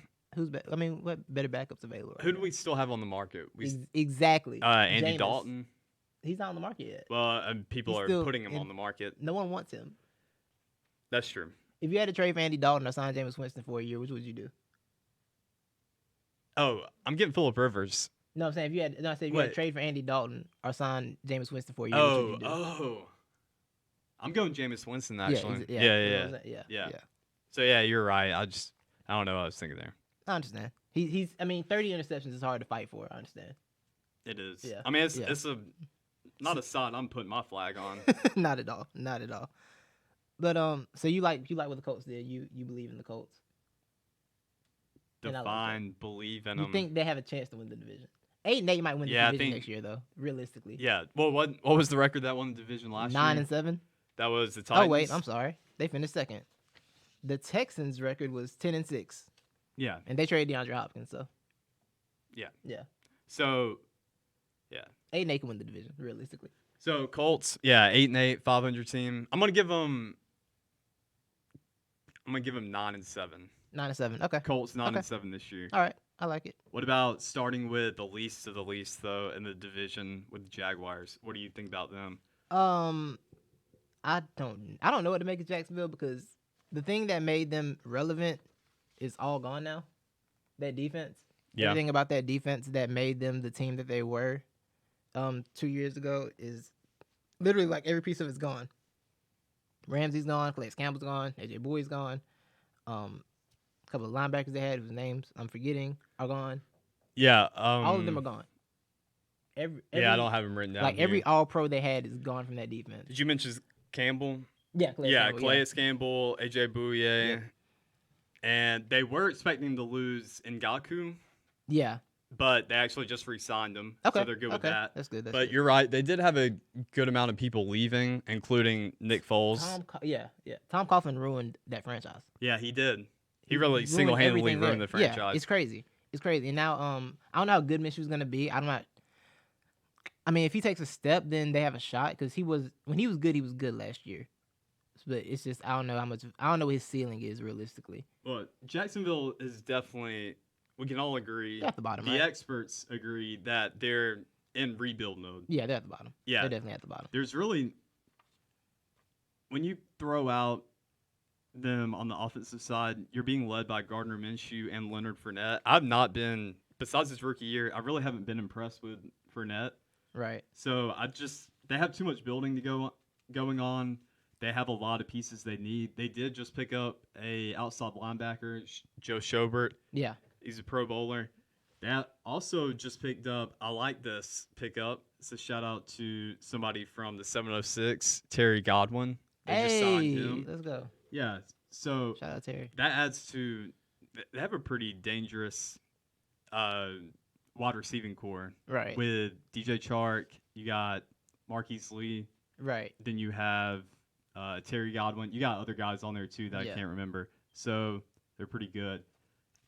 I mean, what better backups available? Right Who do now? we still have on the market? Exactly. Andy Jameis. Dalton. He's not on the market yet. Well, people He's are still putting him in- on the market. No one wants him. That's true. If you had to trade for Andy Dalton or sign Jameis Winston for a year, which would you do? Oh, I'm getting Phillip Rivers. No, I'm saying if you had to Wait. trade for Andy Dalton or sign Jameis Winston for a year, which would you do? Oh. I'm going Jameis Winston Yeah, actually. yeah, Yeah. that's what I'm saying. Yeah. yeah. So yeah, you're right. I don't know what I was thinking there. I understand. He's. I mean, 30 interceptions is hard to fight for. I understand. It is. Yeah, I mean, it's yeah. it's not a side I'm putting my flag on. Not at all. Not at all. But so you like what the Colts did? You believe in the Colts? And I like that. Define, believe in You them. think they have a chance to win the division? 8-8 might win the Yeah, I division think- next year, though. Realistically, Yeah. Well, what was the record that won the division last year? 9-7. That was the Titans. Oh wait, I'm sorry. They finished second. The Texans' record was 10-6, Yeah. and they traded DeAndre Hopkins. So Yeah. yeah, So, yeah. 8-8 can win the division. Realistically, So Colts, yeah, 8-8, 500 team. I'm gonna give them 9-7. 9-7. Okay, Colts 9-7 this year. all right, I like it. What about starting with the least of the least though in the division with the Jaguars? What do you think about them? I don't know what to make of Jacksonville because the thing that made them relevant is all gone now. That defense. Yeah. Everything about that defense that made them the team that they were 2 years ago is literally like every piece of it's gone. Ramsey's gone, Calais Campbell's gone, AJ Boyd's gone. A couple of linebackers they had whose names I'm forgetting are gone. Yeah. All of them are gone. Every Yeah, I don't have them written down. like every here. all pro they had is gone from that defense. Did you mention Campbell? Yeah, Calais Campbell, Calais Campbell, AJ Bouye. Yeah. And they were expecting to lose Ngakoue, Yeah. but they actually just re-signed him. Okay. So they're good with okay. that. That's good. That's But good. you're right. They did have a good amount of people leaving, including Nick Foles. Yeah. Tom Coughlin ruined that franchise. Yeah, he did. He really ruined single-handedly everything ruined the there. Yeah, franchise. it's crazy. It's crazy. And now, I don't know how good Minshew's gonna be. I mean, if he takes a step, then they have a shot because when he was good last year. but it's just I don't know what his ceiling is realistically. Look, Jacksonville is definitely. We can all agree. They're at the bottom, The right? experts agree that they're in rebuild mode. Yeah, they're at the bottom. Yeah. They're definitely at the bottom. There's really, when you throw out them on the offensive side, you're being led by Gardner Minshew and Leonard Fournette. I've not been, besides his rookie year, I really haven't been impressed with Fournette. Right. So they have too much building to going on. They have a lot of pieces they need. They did just pick up a outside linebacker, Joe Schobert. Yeah. He's a Pro Bowler. That also just picked up. I like this pickup. It's a shout out to somebody from the 706, Terry Godwin. They just signed Hey, him. let's go. Yeah. So Shout out Terry. that adds to. They have a pretty dangerous wide receiving core Right. with DJ Chark. You got Marquise Lee. Right. Then you have Terry Godwin. You got other guys on there too that Yeah. I can't remember. So they're pretty good.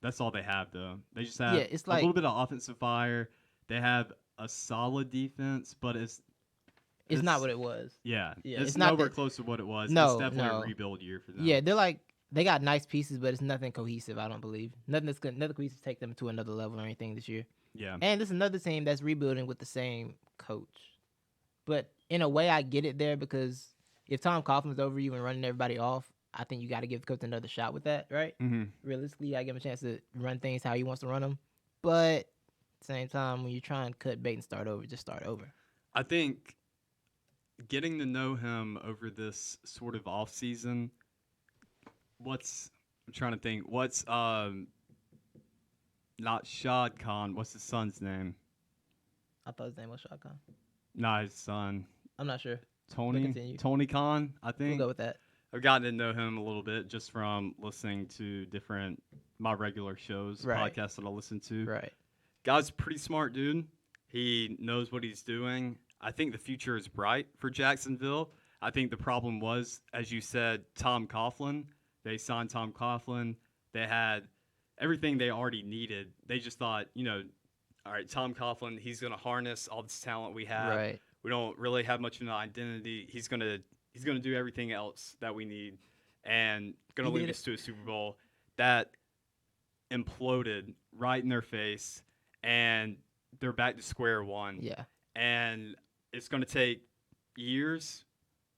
That's all they have though. They just have It's a like- little bit of offensive fire. They have a solid defense, but It's not what it was. yeah, Yeah, it's it's not nowhere that- close to what it was. No, it's definitely no. a rebuild year for them. Yeah, they got nice pieces, but it's nothing cohesive. I don't believe nothing cohesive to take them to another level or anything this year. yeah. And this is another team that's rebuilding with the same coach. But in a way, I get it there because if Tom Coughlin's over you and running everybody off, I think you got to give the coach another shot with that, right? Mm-hmm. Realistically, I give him a chance to run things how he wants to run them. But at the same time, when you try and cut bait and start over, just start over. I think getting to know him over this sort of off season. I'm trying to think. What's not Shad Khan? What's his son's name? I thought his name was Shad Khan. Not his son. I'm not sure. Tony continue. Khan, I We'll think. go with that. I've gotten to know him a little bit just from listening to my regular shows, Right. podcasts that I listen to. Right. Guy's a pretty smart dude. He knows what he's doing. I think the future is bright for Jacksonville. I think the problem was, as you said, Tom Coughlin. They signed Tom Coughlin. They had everything they already needed. They just thought, all right, Tom Coughlin, he's going to harness all this talent we have. Right. We don't really have much of an identity. He's gonna do everything else that we need, and gonna He lead did us to a Super Bowl. That imploded right in their face, and they're back to square one. Yeah. And it's gonna take years,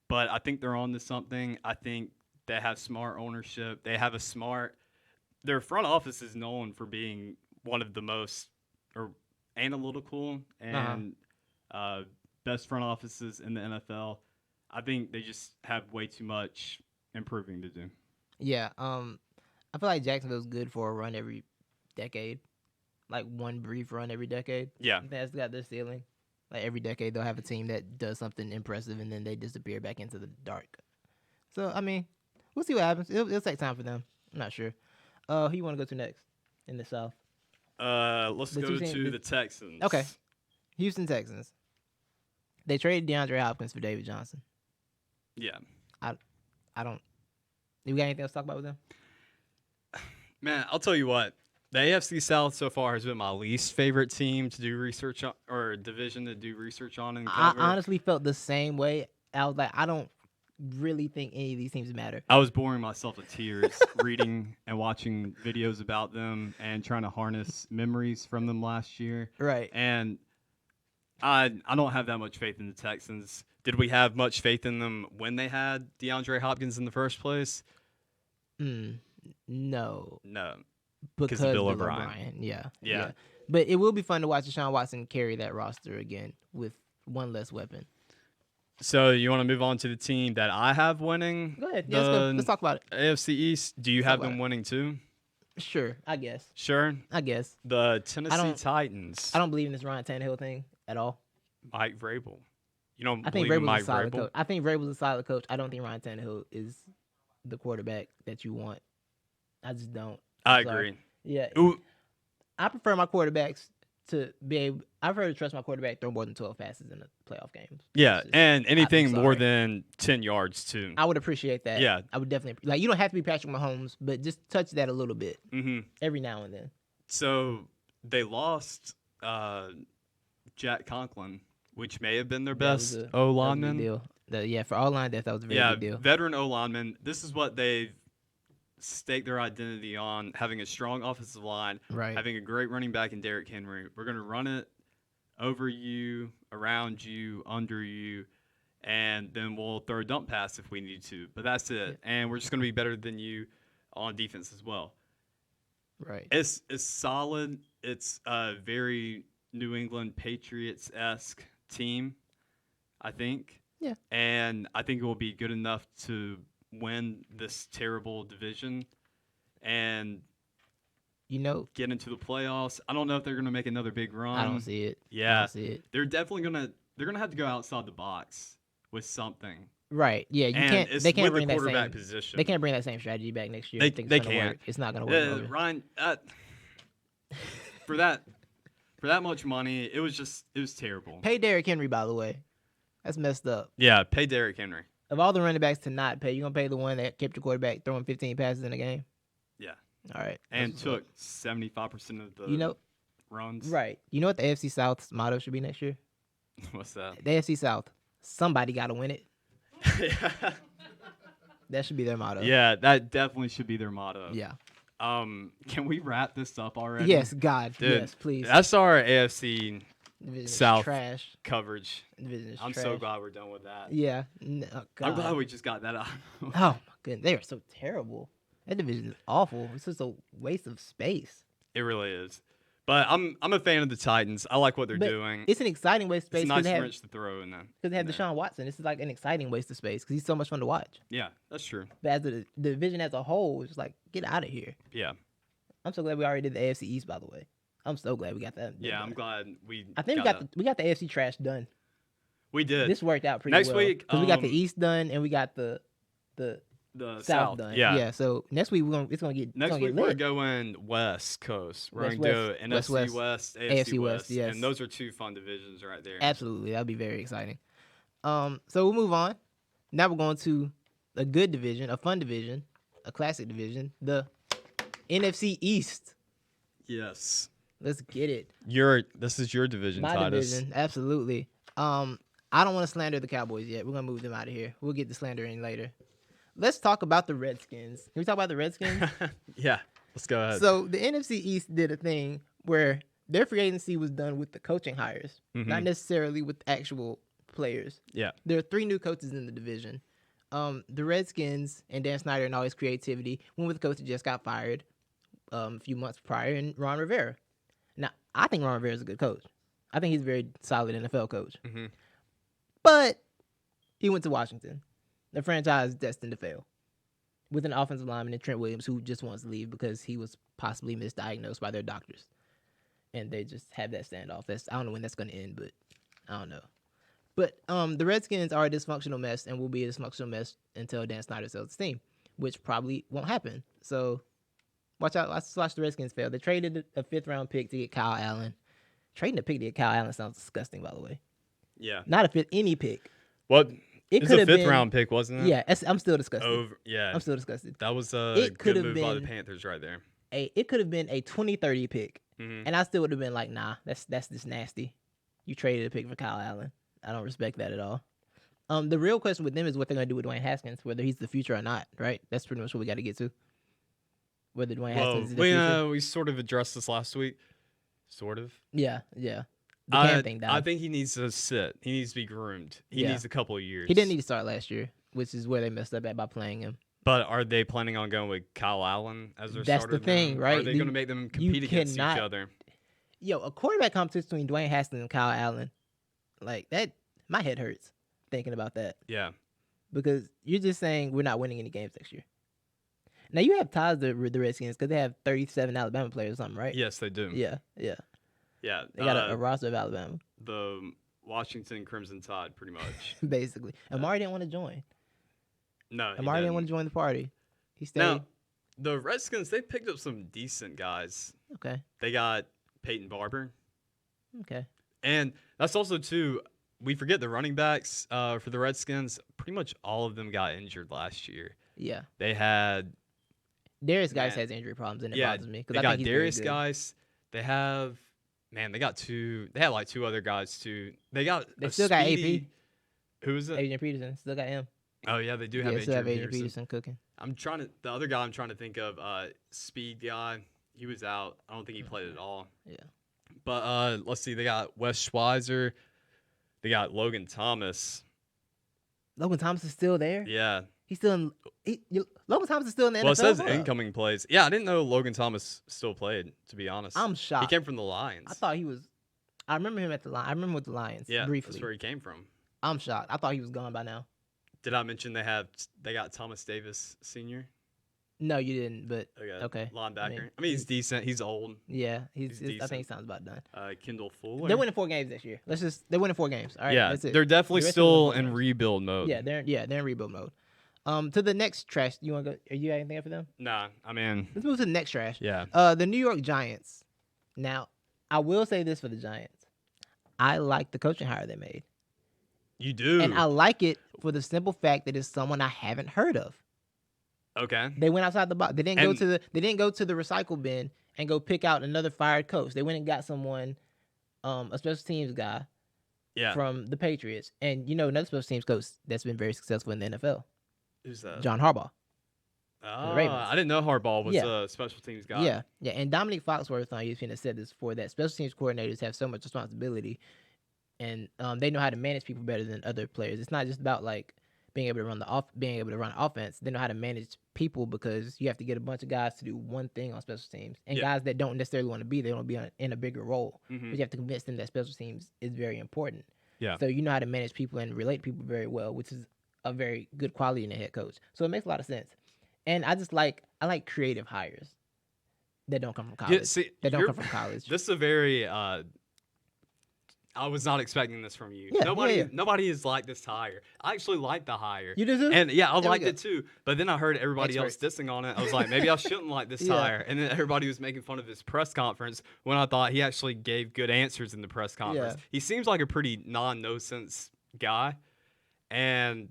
but I think they're on to something. I think they have smart ownership. They have their front office is known for being one of the most analytical and best front offices in the NFL. I think they just have way too much improving to do. Yeah. I feel like Jacksonville's good for a run every decade, like one brief run every decade. Yeah. I think that's got their ceiling. Like every decade, they'll have a team that does something impressive and then they disappear back into the dark. So I mean, we'll see what happens. It'll take time for them. I'm not sure. Who you want to go to next in the South? Let's The go two teams- to the Texans. Okay. Houston Texans. They traded DeAndre Hopkins for David Johnson. Yeah. I don't. You got anything else to talk about with them? Man, I'll tell you what. The AFC South so far has been my least favorite team to do research on, or division to do research on and I cover. honestly felt the same way. I was like, I don't really think any of these teams matter. I was boring myself to tears reading and watching videos about them and trying to harness memories from them last year. Right. And I don't have that much faith in the Texans. Did we have much faith in them when they had DeAndre Hopkins in the first place? No. No. Because of Bill Bill O'Brien. Yeah. But it will be fun to watch Deshaun Watson carry that roster again with one less weapon. So you want to move on to the team that I have winning? Go ahead. Yeah, let's go. Let's talk about it. AFC East. Do you Let's have talk them about winning too? Sure, I guess. Sure. I guess. The Tennessee don't- Titans. I don't believe in this Ryan Tannehill thing at all. Mike Vrabel. You don't I think believe in Vrabel's Mike a solid Vrabel? coach. I think Vrabel's a solid coach. I don't think Ryan Tannehill is the quarterback that you want. I just don't. I I'm sorry. agree. Yeah. Ooh, I prefer my quarterbacks to be able. I prefer to trust my quarterback throw more than 12 passes in the playoff games. yeah, It's just- and anything more sorry. than 10 yards too. I would appreciate that. Yeah. I would definitely like. You don't have to be Patrick Mahomes, but just touch that a little bit Mm-hmm. every now and then. So they lost Jack Conklin, which may have been their That was best a- O That was a big lineman. deal. For all line depth, that was a very Yeah, big deal. veteran O linemen. This is what they've staked their identity on: having a strong offensive line, Right. having a great running back in Derrick Henry. We're gonna run it over you, around you, under you, and then we'll throw a dump pass if we need to. But that's it. And we're just gonna be better than you on defense as well. Right. It's solid. It's a very New England Patriots-esque team, I think. Yeah. And I think it will be good enough to win this terrible division and get into the playoffs. I don't know if they're going to make another big run. I don't see it. I Yeah. don't see it. They're definitely going to have to go outside the box with something. Right. Yeah. You And can't. it's They can't with bring the that quarterback same. position. They can't bring that same strategy back next year. They- I think they it's gonna can't. work. It's not gonna work. over. Ryan, for that much money, it was terrible. Pay Derrick Henry, by the way. That's messed up. Yeah, pay Derrick Henry. Of all the running backs to not pay, you're gonna pay the one that kept your quarterback throwing 15 passes in a game. Yeah. All right. And That's what's took 75% of the runs. up. Right. You know what the AFC South's motto should be next year? What's that? The AFC South. Somebody got to win it. yeah. That should be their motto. Yeah, that definitely should be their motto. Yeah. Can we wrap this up already? Yes, God. Dude, Yes, please. That's our AFC Division is South trash. coverage. Division is I'm trash. so glad we're done with that. Yeah. Oh, I'm glad God. we just got that out. Oh my goodness, they are so terrible. That division is awful. It's just a waste of space. It really is. But I'm a fan of the Titans. I like what they're But doing. It's an exciting waste of space It's a because nice they have, wrench to throw in there. they have there. Deshaun Watson. This is like an exciting waste of space because he's so much fun to watch. Yeah, that's true. But as the division as a whole, it's just like get out of here. Yeah. I'm so glad we already did the AFC East. By the way, I'm so glad we got that. Yeah, done. I'm glad we I think got we got the AFC trash done. we did. This worked out pretty Next well. week, because we got the East done and we got the the South done. Yeah. So next week it's gonna get Next it's gonna week get we're lit. going West Coast. We're West, going to go West, NFC West, AFC West, yes. and those are two fun divisions right there. Absolutely, that'll be very exciting. So we'll move on. Now we're going to a good division, a fun division, a classic division, the NFC East. Yes. Let's get it. This is your division, My Titus. division, absolutely. I don't want to slander the Cowboys yet. We're gonna move them out of here. We'll get the slander in later. Let's talk about the Redskins. Can we talk about the Redskins? Yeah. Let's go ahead. So the NFC East did a thing where their free agency was done with the coaching hires, not necessarily with actual players. Yeah. There are 3 new coaches in the division. The Redskins and Dan Snyder and all his creativity went with the coach who just got fired a few months prior, and Ron Rivera. Now, I think Ron Rivera is a good coach. I think he's a very solid NFL coach. Mhm. But he went to Washington. The franchise is destined to fail. With an offensive lineman in Trent Williams who just wants to leave because he was possibly misdiagnosed by their doctors. And they just have that standoff. I don't know when that's going to end, but I don't know. But the Redskins are a dysfunctional mess and will be a dysfunctional mess until Dan Snyder sells the team, which probably won't happen. So watch out. Let's watch the Redskins fail. They traded a 5th-round pick to get Kyle Allen. Trading a pick to get Kyle Allen sounds disgusting, by the way. Yeah. Not a fifth, any pick. What? It It's could a have fifth been round pick, wasn't it? Yeah, I'm still disgusted. Yeah. I'm still disgusted. That was a It could good have move by the been Panthers right there. It could have been a 2030 pick, Mhm. and I still would have been like, nah, that's just nasty. You traded a pick for Kyle Allen. I don't respect that at all. The real question with them is what they're gonna do with Dwayne Haskins, whether he's the future or not. Right? That's pretty much what we got to get to. Whether Dwayne Well, Haskins is the future. we sort of addressed this last week. Sort of. Yeah. The Cam thing died. I think he needs to sit. He needs to be groomed. He Yeah. needs a couple of years. He didn't need to start last year, which is where they messed up at by playing him. But are they planning on going with Kyle Allen as their That's starter? the thing, now? right? Are they going to make them You compete against each cannot- other? Yo, a quarterback competition between Dwayne Haskins and Kyle Allen, like that, my head hurts thinking about that. Yeah. Because you're just saying we're not winning any games next year. Now you have ties to the Redskins because they have 37 Alabama players or something, right? Yes, they do. Yeah. Yeah. They got a roster of Alabama, The Washington Crimson Tide, pretty much. basically. Amari didn't want to join. No, he Amari didn't didn't. want to join the party. He stayed. Now, the Redskins, they picked up some decent guys. Okay. They got Peyton Barber. Okay. And that's also, too, we forget the running backs for the Redskins. Pretty much all of them got injured last year. Yeah. They had, Darius Guice Man. has injury problems, and it yeah, bothers me because they I got think he's very Darius good. Guice. They have, man, they had like 2 other guys, too. They got They a still got AP. speedy- Who is it? Adrian Peterson. Still got him. Oh yeah, they do have Still have Adrian Adrian Peterson. Peterson cooking. The other guy I'm trying to think of, speed guy. He was out. I don't think he played at all. Yeah. But let's see. They got Wes Schweizer. They got Logan Thomas. Logan Thomas is still there. Yeah. He's still in. Logan Thomas is still in the NFL. Well, it says Hold up. incoming plays. Yeah, I didn't know Logan Thomas still played. To be honest, I'm shocked. He came from the Lions. I thought he was. I remember him at the line. I remember with the Lions. Yeah, briefly. that's where he came from. I'm shocked. I thought he was gone by now. Did I mention they got Thomas Davis Sr.? No, you didn't. But Okay. okay. Linebacker. I mean, he's decent. He's old. Yeah, He's I think decent. he sounds about done. Kendall Fuller. They're winning 4 games this year. They're winning 4 games. All right. yeah, that's it. they're definitely The rest of them still are in games. rebuild mode. Yeah, they're in rebuild mode. To the next trash. You want to go? Are you got anything up for them? Nah, I mean, Let's move to the next trash. yeah. The New York Giants. Now, I will say this for the Giants. I like the coaching hire they made. You do. And I like it for the simple fact that it's someone I haven't heard of. Okay. They went outside the box. They didn't And- go to the recycle bin and go pick out another fired coach. They went and got someone, a special teams guy Yeah. from the Patriots. And another special teams coach that's been very successful in the NFL, Who's that? John Harbaugh. Oh, Ravens. I didn't know Harbaugh was Yeah. a special teams guy. Yeah. And Dominic Foxworth on ESPN has said this before, that special teams coordinators have so much responsibility, and they know how to manage people better than other players. It's not just about like being able to run offense. They know how to manage people because you have to get a bunch of guys to do one thing on special teams, and Yeah. guys that don't necessarily want to be there, want to be in a bigger role. Mhm. But you have to convince them that special teams is very important. Yeah. So you know how to manage people and relate to people very well, which is a very good quality in a head coach. So it makes a lot of sense. And I like creative hires that don't come from college. Yeah, see, that don't you're- come from college. This is a very. I was not expecting this from you. Yeah, Nobody is like this hire. I actually like the hire. You do too? And yeah, I There we liked go. it too. But then I heard everybody else dissing on it. I was like, maybe I shouldn't like this Yeah. hire. And then everybody was making fun of his press conference when I thought he actually gave good answers in the press conference. Yeah. He seems like a pretty no sense guy, and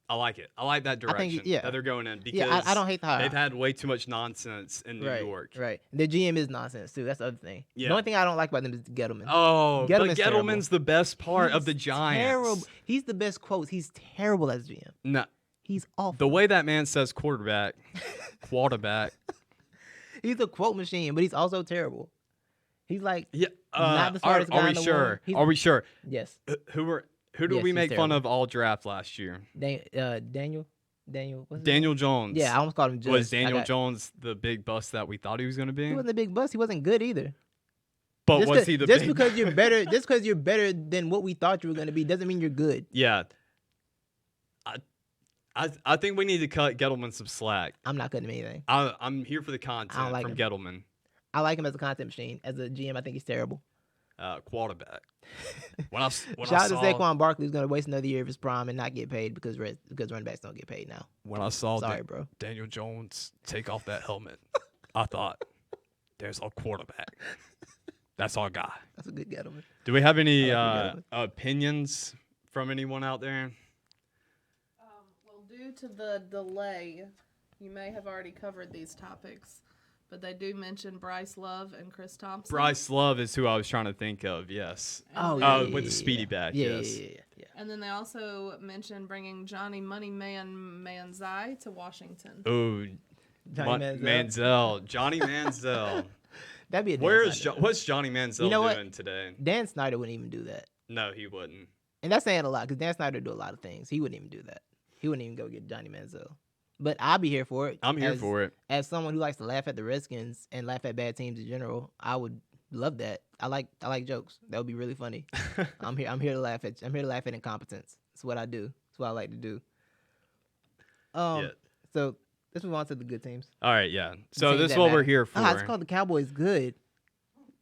I like it. I like that I think, direction yeah. that they're going in because Yeah, I don't hate the hire. they've had way too much nonsense in New right, York. Right. The GM is nonsense too. That's the other thing. Yeah. The only thing I don't like about them is Gettleman. Oh, but Gettleman's terrible. Gettleman's the best part of the He's Giants. Terrible. He's the best quotes. He's terrible as GM. No, He's awful. the way that man says quarterback. He's a quote machine, but he's also terrible. He's like, Yeah. Not the are, smartest guy are we in the sure? world. He's- Are we sure? yes, Who did Yes, we he's make fun terrible. of all draft last year? Daniel, what's his Daniel Jones. name? Yeah, I almost called him. Judge. Was Daniel I got- Jones the big bust that we thought he was going to be? He wasn't a big bust. He wasn't good either. But Just was 'cause- he the just big because you're better? Just because you're better than what we thought you were going to be doesn't mean you're good. Yeah. I think we need to cut Gettleman some slack. I'm not cutting him anything. I'm here for the content like from him. Gettleman. I like him as a content machine. As a GM, I think he's terrible. Quarterback. When I Shout out to Saquon Barkley, who's going to waste another year of his prime and not get paid because running backs don't get paid now. when I saw Sorry, bro. Daniel Jones take off that helmet, I thought, there's our quarterback. That's our guy. That's a good Gettleman. Do we have any I like opinions from anyone out there? Well, due to the delay, you may have already covered these topics, but they do mention Bryce Love and Chris Thompson. Bryce Love is who I was trying to think of. Yes. Oh, And- yeah, with the speedy back, Yeah, yes. yeah. And then they also mentioned bringing Johnny Moneyman Manziel to Washington. Oh, Johnny Manziel. Manziel. Johnny Manziel. That'd be a What's Johnny Manziel You know what? doing today? Dan Snyder wouldn't even do that. No, he wouldn't. And that's saying a lot because Dan Snyder do a lot of things. He wouldn't even do that. He wouldn't even go get Johnny Manziel. But I'll be here for it. I'm here for it. As someone who likes to laugh at the Redskins and laugh at bad teams in general, I would love that. I like jokes. That would be really funny. I'm here to laugh at incompetence. That's what I do. That's what I like to do. Yeah. So let's move on to the good teams. All right, yeah. So Teams this is that what we're matter. here for. It's called the Cowboys good.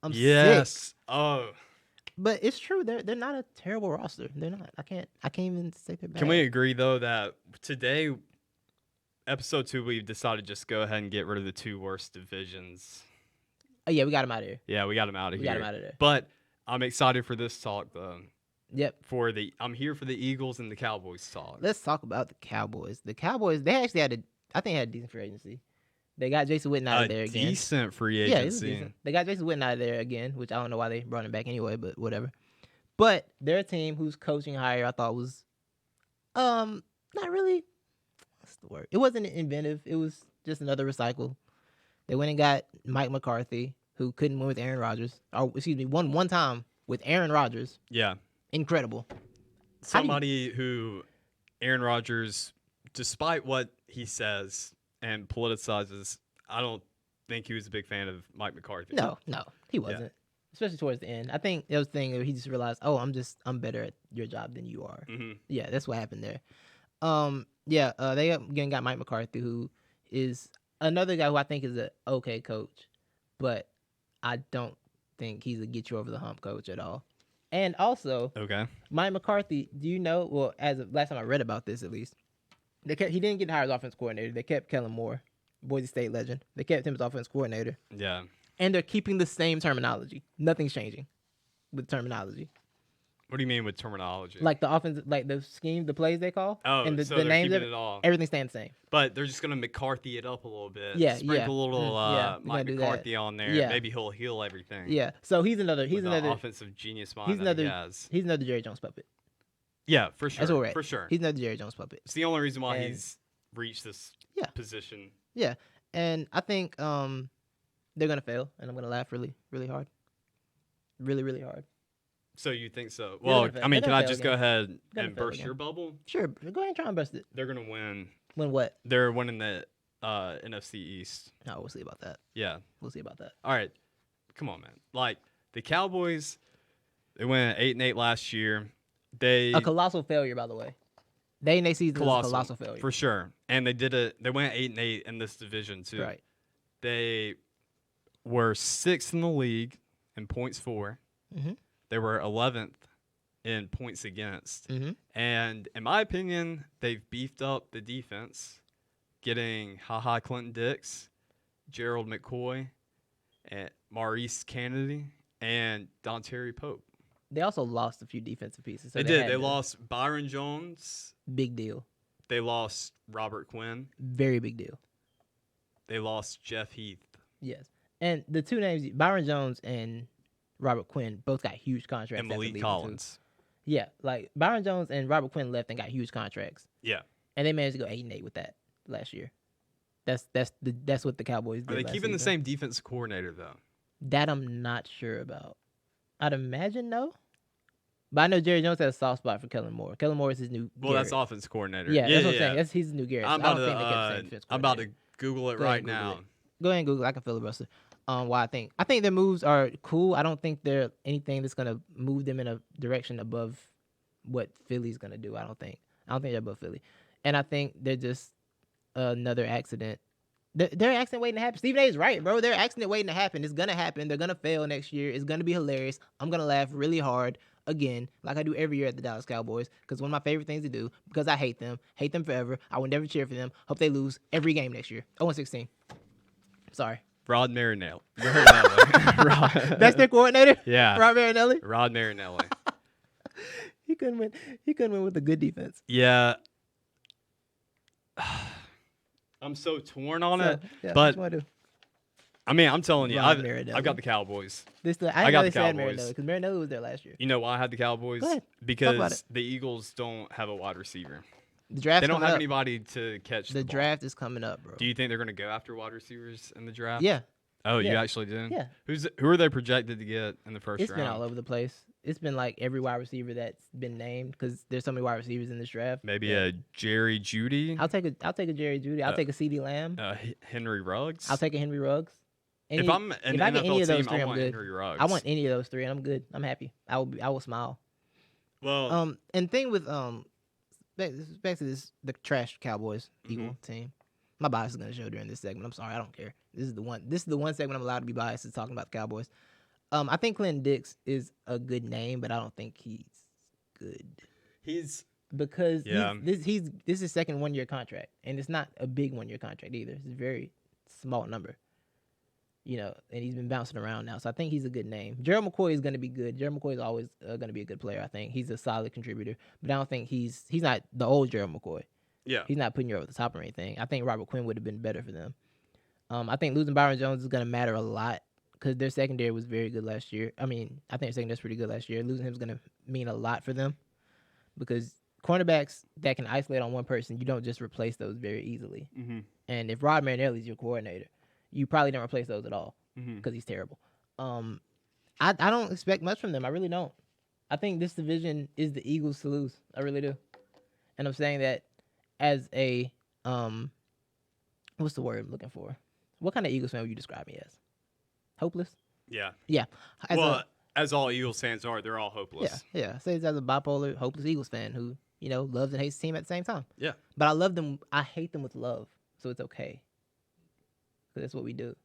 I'm sick. yes. Oh. But it's true. They're not a terrible roster. They're not. I can't even say they're bad. Can we agree though that today, episode 2, we've decided to just go ahead and get rid of the 2 worst divisions. Oh yeah, we got them out of here. Yeah, we got them out of We here. got them out of there. But I'm excited for this talk though. Yep. I'm here for the Eagles and the Cowboys talk. Let's talk about the Cowboys. The Cowboys, they actually I think had a decent free agency. They got Jason Witten out of there again. Decent free Yeah, it was agency. decent. They got Jason Witten out of there again, which I don't know why they brought him back anyway, but whatever. But their team, whose coaching hire I thought was Not really. What's the word? It wasn't inventive. It was just another recycle. They went and got Mike McCarthy, who couldn't win with Aaron Rodgers. Or excuse me, won one time with Aaron Rodgers. Yeah. Incredible. Somebody who Aaron Rodgers, despite what he says and politicizes, I don't think he was a big fan of Mike McCarthy. No, he wasn't. Especially towards the end. I think it was the thing where he just realized, oh, I'm better at your job than you are. Mm-hmm. Yeah, that's what happened there. They again got Mike McCarthy, who is another guy who I think is an okay coach, but I don't think he's a get you over the hump coach at all. And also, Okay. Mike McCarthy, do you know? Well, as of last time I read about this, at least, he didn't get hired as offense coordinator. They kept Kellen Moore, Boise State legend. They kept him as offense coordinator, Yeah. and they're keeping the same terminology. Nothing's changing with terminology. What do you mean with terminology? Like the offense, like the scheme, the plays they call, Oh, and so the they're names, keeping it all. everything staying the same. But they're just gonna McCarthy it up a little bit. Yeah, Sprinkle yeah. a little We're Mike gonna do that. McCarthy on there. Yeah. Maybe he'll heal everything. Yeah, so he's With another the offensive genius mind he's that he another has. he's another Jerry Jones puppet. Yeah, for sure. That's where we're at. For sure. He's another Jerry Jones puppet. It's the only reason why And- he's reached this Yeah. position. Yeah, and I think they're gonna fail, and I'm gonna laugh really, really hard, really, really hard. So you think so? They're Well, gonna fail. I mean, They're can gonna I fail just go again. ahead Gonna and fail burst again. your bubble? Sure, go ahead and try and bust it. They're gonna win. Win what? They're winning the NFC East. No, we'll see about that. Yeah. We'll see about that. All right. Come on, man. Like the Cowboys, they went 8-8 last year. They A colossal failure, by the way. They in their season was a colossal failure. for sure, and they did it. They went 8-8 in this division too. Right. They were 6th in the league in points for. Mhm. They were 11th in points against. Mm-hmm. And in my opinion, they've beefed up the defense, getting HaHa Clinton Dix, Gerald McCoy, and Maurice Kennedy, and Don Terry Pope. They also lost a few defensive pieces. So They did. had They to- lost Byron Jones. Big deal. They lost Robert Quinn. Very big deal. They lost Jeff Heath. Yes. And the two names, Byron Jones and Robert Quinn, both got huge contracts. And after Malik leaving, too. Collins. Yeah, like Byron Jones and Robert Quinn left and got huge contracts, Yeah. and they managed to go 8-8 with that last year. That's what the Cowboys did. Are they last keeping the season. same defensive coordinator, though? That I'm not sure about. I'd imagine no, but I know Jerry Jones has a soft spot for Kellen Moore. Kellen Moore is his new. Well, that's Garrett. offense coordinator. Yeah, that's what I'm saying. That's his new Garrett. I'm I about don't think they kept the to same defense I'm about coordinator. to Google it Go ahead right and Google now. it. Go ahead and Google. I can filibuster. Why I think their moves are cool. I don't think they're anything that's gonna move them in a direction above what Philly's gonna do. I don't think they're above Philly, and I think they're just another accident. They're an accident waiting to happen. Stephen A is right, bro. They're an accident waiting to happen. It's gonna happen. They're gonna fail next year. It's gonna be hilarious. I'm gonna laugh really hard again, like I do every year at the Dallas Cowboys, because one of my favorite things to do. Because I hate them forever. I will never cheer for them. Hope they lose every game next year. 0-16. Sorry. Rod Marinelli. That's their coordinator? Yeah. Rob Marinelli? Rod Marinelli. He couldn't win. He couldn't win with a good defense. Yeah. I'm so torn on it. Yeah, but what you wanna do? I mean, I'm telling you, Rod I've Marinelli. got the Cowboys. I got didn't know the they said Cowboys. Marinelli, because Marinelli was there last year. You know why I had the Cowboys? Go ahead. Talk about Because it. the Eagles don't have a wide receiver. The draft. They don't have anybody to catch The ball. draft is coming up, bro. Do you think they're going to go after wide receivers in the draft? Yeah, Oh, you Yeah. actually did? yeah. Who are they projected to get in the first It's round? been all over the place. It's been like every wide receiver that's been named, because there's so many wide receivers in this draft. Maybe Yeah. a Jerry Judy, I'll take a Jerry Judy. I'll take a CeeDee Lamb. Henry Ruggs. I'll take a Henry Ruggs. If I'm an if I get NFL any of those team, three, I I'm want good. Henry Ruggs. I want any of those three, and I'm good. I'm happy. I will smile. Well, And thing with back to this the trash Cowboys Eagle team. My bias is gonna show during this segment. I'm sorry, I don't care. This is the one segment I'm allowed to be biased is talking about the Cowboys. I think Clinton Dix is a good name, but I don't think he's good he's because Yeah. this is his second 1-year contract, and it's not a big 1-year contract either. It's a very small number. You know, and he's been bouncing around now. So I think he's a good name. Gerald McCoy is going to be good. Gerald McCoy is always going to be a good player, I think. He's a solid contributor. But I don't think he's not the old Gerald McCoy. yeah. He's not putting you over the top or anything. I think Robert Quinn would have been better for them. I think losing Byron Jones is going to matter a lot because their secondary was very good last year. I mean, I think their secondary was pretty good last year. Losing him is going to mean a lot for them because cornerbacks that can isolate on one person, you don't just replace those very easily. Mm-hmm. And if Rod Marinelli's your coordinator, you probably don't replace those at all Mm-hmm. because he's terrible. I don't expect much from them. I really don't. I think this division is the Eagles to lose. I really do. And I'm saying that as a what's the word I'm looking for? What kind of Eagles fan would you describe me as? Hopeless? Yeah. Yeah. As all Eagles fans are, they're all hopeless. Yeah. Say it's as a bipolar, hopeless Eagles fan who, loves and hates the team at the same time. Yeah. But I love them. I hate them with love. So it's okay. Because that's what we do.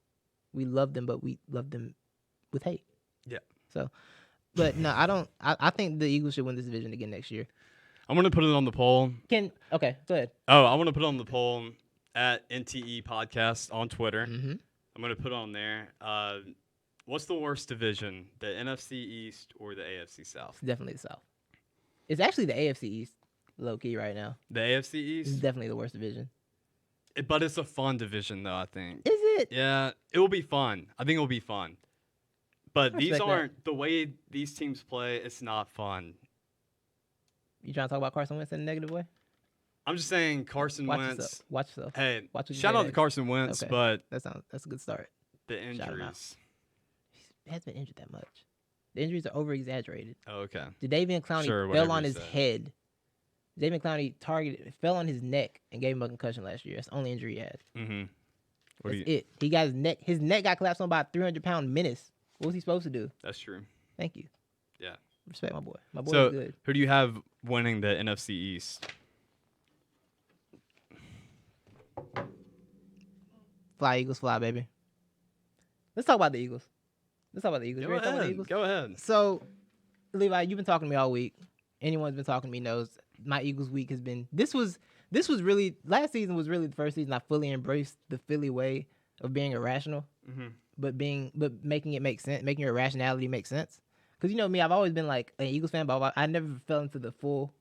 We love them, but we love them with hate. Yeah. So, but no, I don't. I think the Eagles should win this division again next year. I'm going to put it on the poll. Okay, go ahead. Oh, I want to put it on the poll at NTE Podcast on Twitter. Mm-hmm. I'm going to put it on there. What's the worst division, the NFC East or the AFC South? It's definitely the South. It's actually the AFC East, low key right now. The AFC It's East? definitely the worst division. But it's a fun division, though, I think. Is it? Yeah, it will be fun. I think it will be fun. But I these respect that. aren't, the way these teams play, it's not fun. You trying to talk about Carson Wentz in a negative way? I'm just saying Carson Watch Wentz. yourself. Watch yourself. Hey, Watch what you shout say out to next. Carson Wentz, Okay. but That's a good start. the Shout him out. injuries. He hasn't been injured that much. The injuries are over exaggerated. Oh, okay. Jadavian Clowney Sure, fell whatever on you his say. head. Jadavian Clowney fell on his neck and gave him a concussion last year. That's the only injury he had. Mm-hmm. What do That's you? it. He got his neck. His neck got collapsed on by a 300-pound menace. What was he supposed to do? That's true. Thank you. Yeah. Respect my boy. My boy So, is good. who do you have winning the NFC East? Fly Eagles, fly baby. Let's talk about the Eagles. You Go ready to talk about the ahead. Eagles? Go ahead. So, Levi, you've been talking to me all week. Anyone who's been talking to me knows my Eagles week has been. This was really last season was really the first season I fully embraced the Philly way of being irrational, Mm-hmm. but making it make sense, making your irrationality make sense. Because me, I've always been like an Eagles fan, but I never fell into the full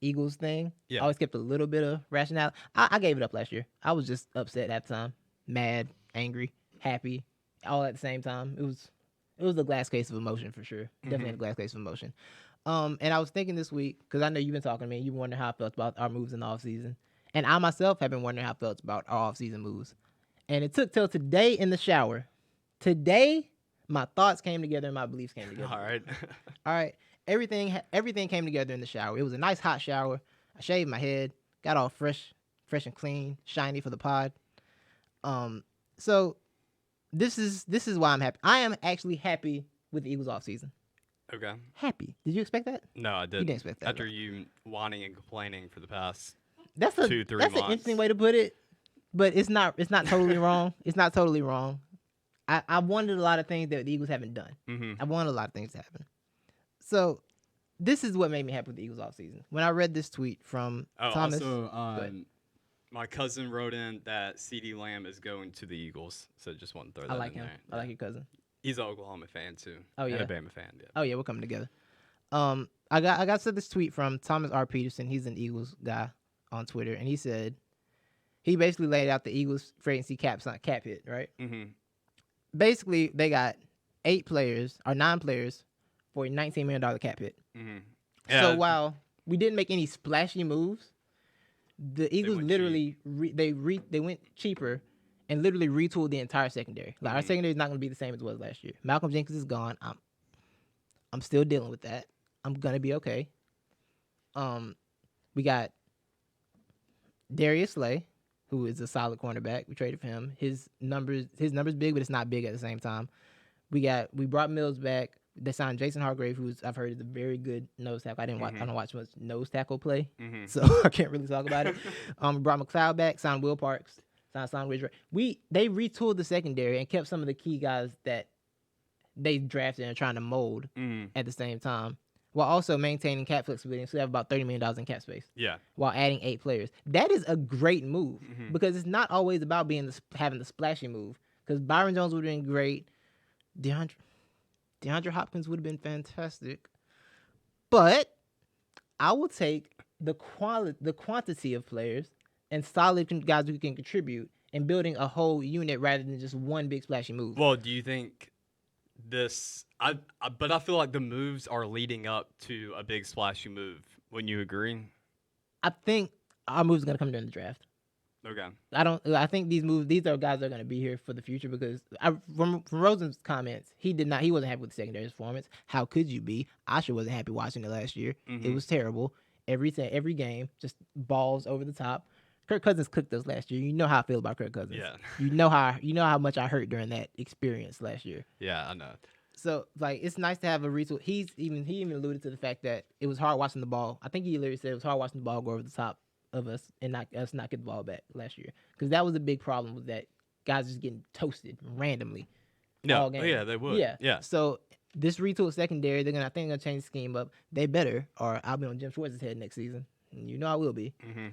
Eagles thing. Yeah. I always kept a little bit of rationality. I gave it up last year. I was just upset at the time, mad, angry, happy, all at the same time. It was a glass case of emotion for sure. Definitely a glass case of emotion. And I was thinking this week, because I know you've been talking to me, and you've been wondering how I felt about our moves in the offseason. And I myself have been wondering how I felt about our offseason moves. And it took till today in the shower. Today, my thoughts came together and my beliefs came together. All right. All right. Everything came together in the shower. It was a nice hot shower. I shaved my head, got all fresh and clean, shiny for the pod. So this is why I'm happy. I am actually happy with the Eagles offseason. Okay. Happy. Did you expect that? No, I didn't. didn't expect that, After right? you whining and complaining for the past. That's 2-3 an months. interesting way to put it, but it's not totally wrong. It's not totally wrong. I wanted a lot of things that the Eagles haven't done. Mm-hmm. I wanted a lot of things to happen. So this is what made me happy with the Eagles offseason. When I read this tweet from Thomas. Also, ahead. my cousin wrote in that CeeDee Lamb is going to the Eagles, so just want to throw that I like in him. there. I like your cousin. He's an Oklahoma fan too. Oh, yeah? And a Bama fan. Yeah. Oh yeah, we're coming together. I got sent this tweet from Thomas R. Peterson. He's an Eagles guy on Twitter, and he said he basically laid out the Eagles free agency cap hit, right? Mm-hmm. Basically, they got 9 players for a $19 million cap hit. Mm-hmm. So while we didn't make any splashy moves, the Eagles went literally they went cheaper and literally retooled the entire secondary. Like our secondary is not going to be the same as it was last year. Malcolm Jenkins is gone. I'm still dealing with that. I'm gonna be okay. We got Darius Slay, who is a solid cornerback. We traded for him. His numbers big, but it's not big at the same time. We brought Mills back. They signed Jason Hargrave, who's I've heard is a very good nose tackle. I don't watch much nose tackle play, so I can't really talk about it. We brought McLeod back, signed Will Parks, signed Ridge. They retooled the secondary and kept some of the key guys that they drafted and trying to mold at the same time, while also maintaining cap flexibility. So they have about $30 million in cap space. Yeah. While adding 8 players, that is a great move because it's not always about having the splashy move. Because Byron Jones would have been great, DeAndre Hopkins would have been fantastic, but I will take the quantity of players and solid guys who can contribute and building a whole unit rather than just one big splashy move. Well, do you think this? But I feel like the moves are leading up to a big splashy move. Wouldn't you agree? I think our moves are gonna come during the draft. Okay. I think these moves, these are guys that are going to be here for the future because from Rosen's comments, he wasn't happy with the secondary performance. How could you be? Asha wasn't happy watching it last year. Mm-hmm. It was terrible. Every game, just balls over the top. Kirk Cousins cooked us last year. You know how I feel about Kirk Cousins. Yeah. You know how much I hurt during that experience last year. Yeah, I know. So like it's nice to have a retool. He even alluded to the fact that it was hard watching the ball. I think he literally said it was hard watching the ball go over the top of us and not get the ball back last year, because that was a big problem, was that guys just getting toasted randomly. No, all game. yeah, they would. Yeah. So this retool secondary, I think they're gonna change the scheme up. They better, or I'll be on Jim Schwartz's head next season. And you know I will be. Mm-hmm.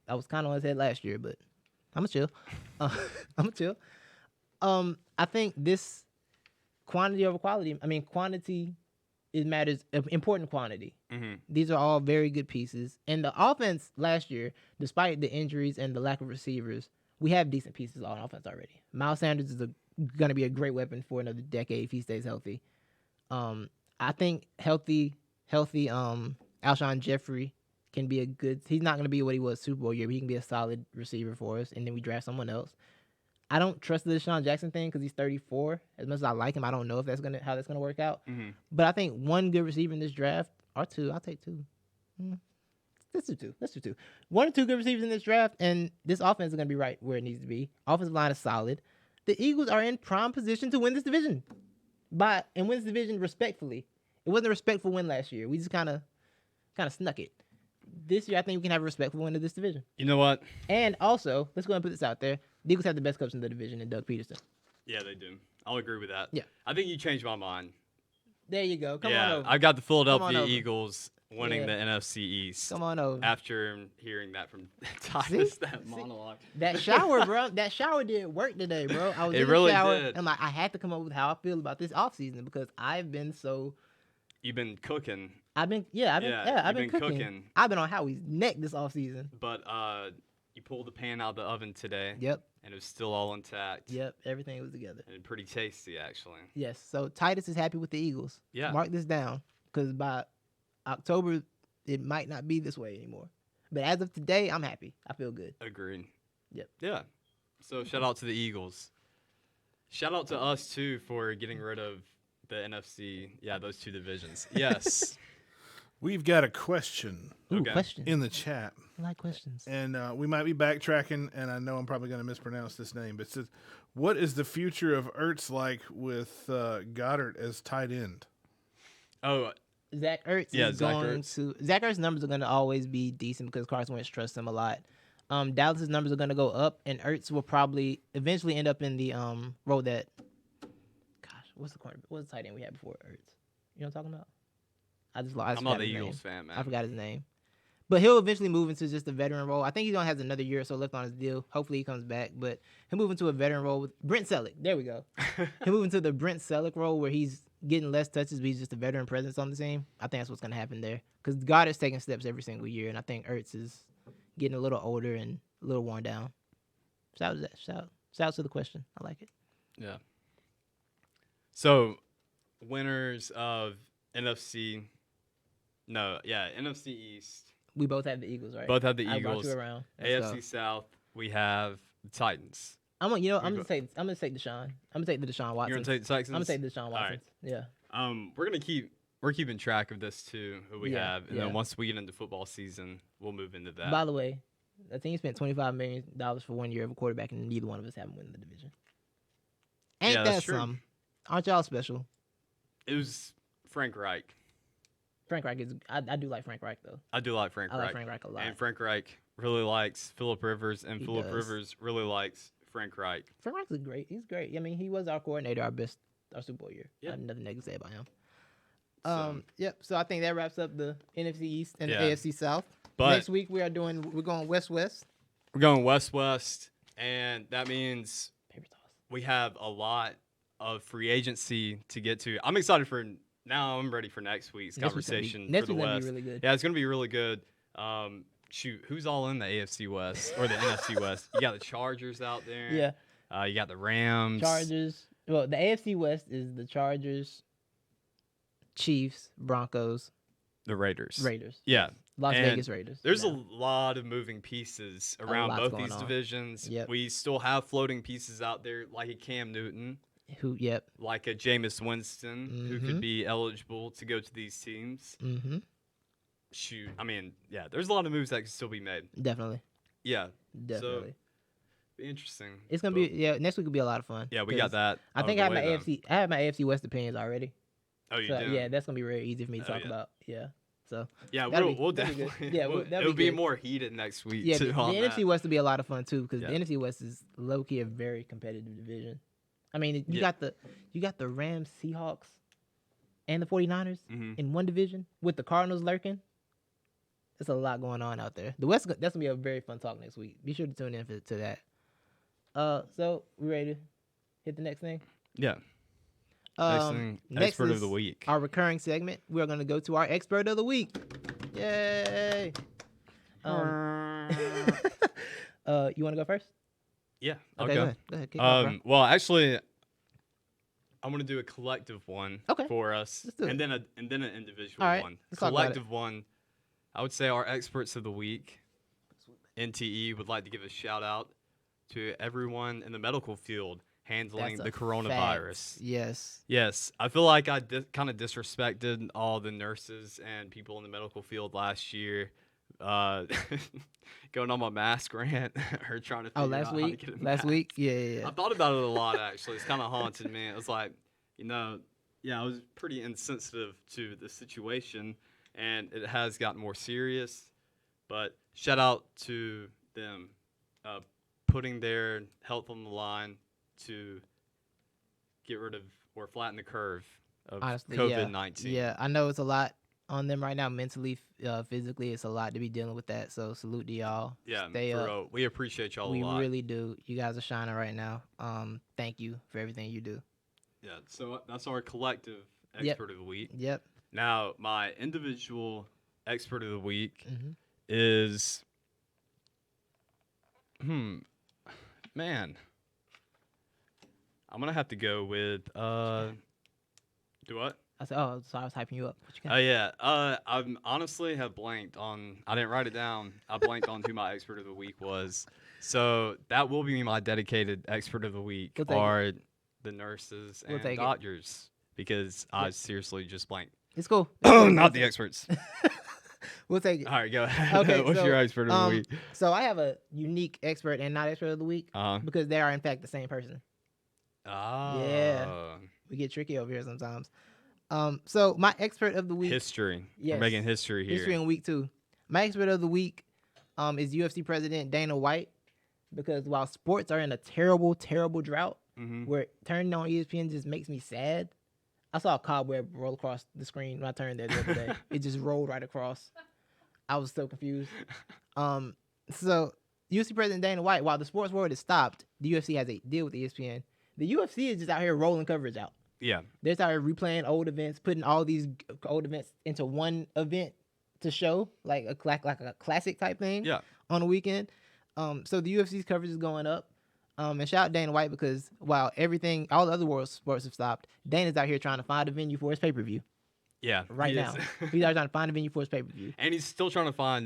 I was kind of on his head last year, but I'm gonna chill. I think this quantity over quality. I mean, quantity. It matters. Important quantity. Mm-hmm. These are all very good pieces. And the offense last year, despite the injuries and the lack of receivers, we have decent pieces on offense already. Miles Sanders is going to be a great weapon for another decade if he stays healthy. I think healthy Alshon Jeffrey can be a good. He's not going to be what he was Super Bowl year, but he can be a solid receiver for us. And then we draft someone else. I don't trust the Deshaun Jackson thing because he's 34. As much as I like him, I don't know if how that's gonna work out. Mm-hmm. But I think one good receiver in this draft, or two, I'll take two. Let's do two. 1 or 2 good receivers in this draft, and this offense is gonna be right where it needs to be. Offensive line is solid. The Eagles are in prime position to win this division, and win this division respectfully. It wasn't a respectful win last year. We just kind of snuck it. This year, I think we can have a respectful win of this division. You know what? And also, let's go and put this out there. The Eagles have the best coach in the division in Doug Peterson. Yeah, they do. I'll agree with that. Yeah. I think you changed my mind. There you go. Come on over. I got the Philadelphia over. Eagles winning the NFC East. Come on over. After hearing that from Titus, that monologue. That shower, bro. That shower did work today, bro. I was It in really the shower, did. and like I had to come up with how I feel about this offseason because I've been so. You've been cooking, I've been cooking. I've been on Howie's neck this offseason. but you pulled the pan out of the oven today. Yep. And it was still all intact. Yep. Everything was together. And pretty tasty, actually. Yes. So Titus is happy with the Eagles. Yeah. Mark this down because by October it might not be this way anymore. But as of today, I'm happy. I feel good. Agreed. Yep. Yeah. So shout out to the Eagles. Shout out to us too for getting rid of the NFC. Yeah, those 2 divisions. Yes. We've got a question Ooh, Okay. question. in the chat, I like questions. and we might be backtracking, and I know I'm probably going to mispronounce this name, but it says, what is the future of Ertz like with Goddard as tight end? Oh, Zach Ertz Yeah, is Zach going Ertz. to. Zach Ertz's numbers are going to always be decent because Carson Wentz trusts him a lot. Dallas's numbers are going to go up, and Ertz will probably eventually end up in the role that. Gosh, what's the tight end we had before Ertz? You know what I'm talking about? I I'm forgot not a his name. Eagles fan, man. I forgot his name. But he'll eventually move into just a veteran role. I think he only has another year or so left on his deal. Hopefully he comes back. But he'll move into a veteran role with Brent Selleck. There we go. He'll move into the Brent Selleck role where he's getting less touches, but he's just a veteran presence on the team. I think that's what's going to happen there. Because Goddard's taking steps every single year, and I think Ertz is getting a little older and a little worn down. Shout out to the question. I like it. Yeah. So, winners of NFC East. We both have the Eagles, right? Both have the I brought Eagles. you around. Let's AFC go. South, we have the Titans. I'm gonna go- take Deshaun. I'm gonna take the Deshaun Watson. You're gonna take the Titans. I'm gonna take Deshaun All Watson. right. Yeah. We're keeping track of this too, who we Yeah, have, and yeah. then once we get into football season, we'll move into that. By the way, I think he spent $25 million for 1 year of a quarterback, and neither one of us haven't won the division. Ain't Yeah, that that's true. some? Aren't y'all special? It was Frank Reich. Frank Reich is. I do like Frank Reich though. I do like Frank I Reich. like Frank Reich a lot. And Frank Reich really likes Phillip Rivers, and He Phillip does. Rivers really likes Frank Reich. Frank Reich is great. He's great. I mean, he was our coordinator, our Super Bowl year. Yeah. I have nothing negative to say about him. So- Yep. So I think that wraps up the NFC East and Yeah. the AFC South. But Next week we're going West. we're going West, and that means Paper toss. we have a lot of free agency to get to. I'm excited for now. I'm ready for next week's conversation Next for the week's gonna West. be really good. Yeah, it's gonna be really good. Shoot, who's all in the AFC West or the NFC West? You got the Chargers out there. Yeah. You got the Rams. Chargers. Well, the AFC West is the Chargers, Chiefs, Broncos, The Raiders. Raiders. Yeah. Las And Vegas Raiders. There's Yeah. a lot of moving pieces around lot's both going these on. divisions. Yep. We still have floating pieces out there like a Cam Newton, Yep. like a Jameis Winston, who could be eligible to go to these teams. Mm-hmm. Shoot, I mean, yeah, there's a lot of moves that can still be made. Definitely. Yeah, Definitely. be interesting. It's gonna be next week will be a lot of fun. Yeah, we 'cause got that. I out think of I the have my way, though. AFC. I have my AFC West opinions already. Oh, you So do? yeah, that's gonna be very easy for me to Oh, talk yeah. about. Yeah. So Yeah, that'll we'll that'll be good. definitely. Yeah, we'll- that'll it'll be be good. more heated next week yeah, too. the on NFC that. West will be a lot of fun too because Yeah. the NFC West is low key a very competitive division. I mean, you Yeah. got the Rams, Seahawks, and the 49ers Mhm. in one division with the Cardinals lurking. There's a lot going on out there. The West, that's gonna be a very fun talk next week. Be sure to tune in to that. So we ready to hit the next thing? Yeah. Next thing, expert of is the week. Our recurring segment. We're gonna go to our expert of the week. Yay! You want to go first? Yeah. Okay, Okay. go ahead. Go ahead. Kick it off, bro. Well, actually, I'm gonna do a collective one Okay. for us, Let's do it. and then an individual All right, one. let's talk about it. Collective one. I would say our experts of the week. NTE would like to give a shout out to everyone in the medical field handling That's the a coronavirus. fact. Yes. Yes, I feel like I kind of disrespected all the nurses and people in the medical field last year, going on my mask rant or trying to figure Oh, out last how to week. get a Last mask. week. Yeah. I thought about it a lot actually. It's kind of haunted me. It was like, I was pretty insensitive to the situation, and it has gotten more serious. But shout out to them, putting their health on the line to get rid of or flatten the curve of Honestly, COVID-19. Yeah, I know it's a lot on them right now, mentally, physically. It's a lot to be dealing with that. So salute to y'all. Yeah, Stay for up. real. We appreciate y'all We a lot. really do. You guys are shining right now. Thank you for everything you do. Yeah, so that's our collective Yep. expert of the week. Yep. Now, my individual expert of the week Mhm. is, man, I'm gonna have to go with do what? I said, oh, so I was hyping you up. What you Oh got? yeah, I honestly have blanked on. I didn't write it down. I blanked on who my expert of the week was. So that will be my dedicated expert of the week. We'll take it. Are the nurses We'll and take it. doctors because I Yep. seriously just blanked. It's cool. Not the experts. We'll take it. All right, go ahead. Okay, What's so, your expert of the week? So I have a unique expert and not expert of the week Uh-huh. because they are in fact the same person. Ah. We get tricky over here sometimes. So my expert of the week, History. Yes. We're making history here. history in week 2. My expert of the week, is UFC president Dana White, because while sports are in a terrible, terrible drought, Mhm. where turning on ESPN just makes me sad. I saw a cobweb roll across the screen when I turned there the other day. It just rolled right across. I was so confused. So UFC president Dana White, while the sports world is stopped, the UFC has a deal with ESPN. The UFC is just out here rolling coverage out. Yeah. They're out here replaying old events, putting all these old events into one event to show, like a classic type thing. Yeah. On the weekend. So the UFC's coverage is going up. And shout out Dana White because while all the other world sports have stopped, Dana's out here trying to find a venue for his pay-per-view Yeah. right he now. is. He's out trying to find a venue for his pay-per-view. And he's still trying to find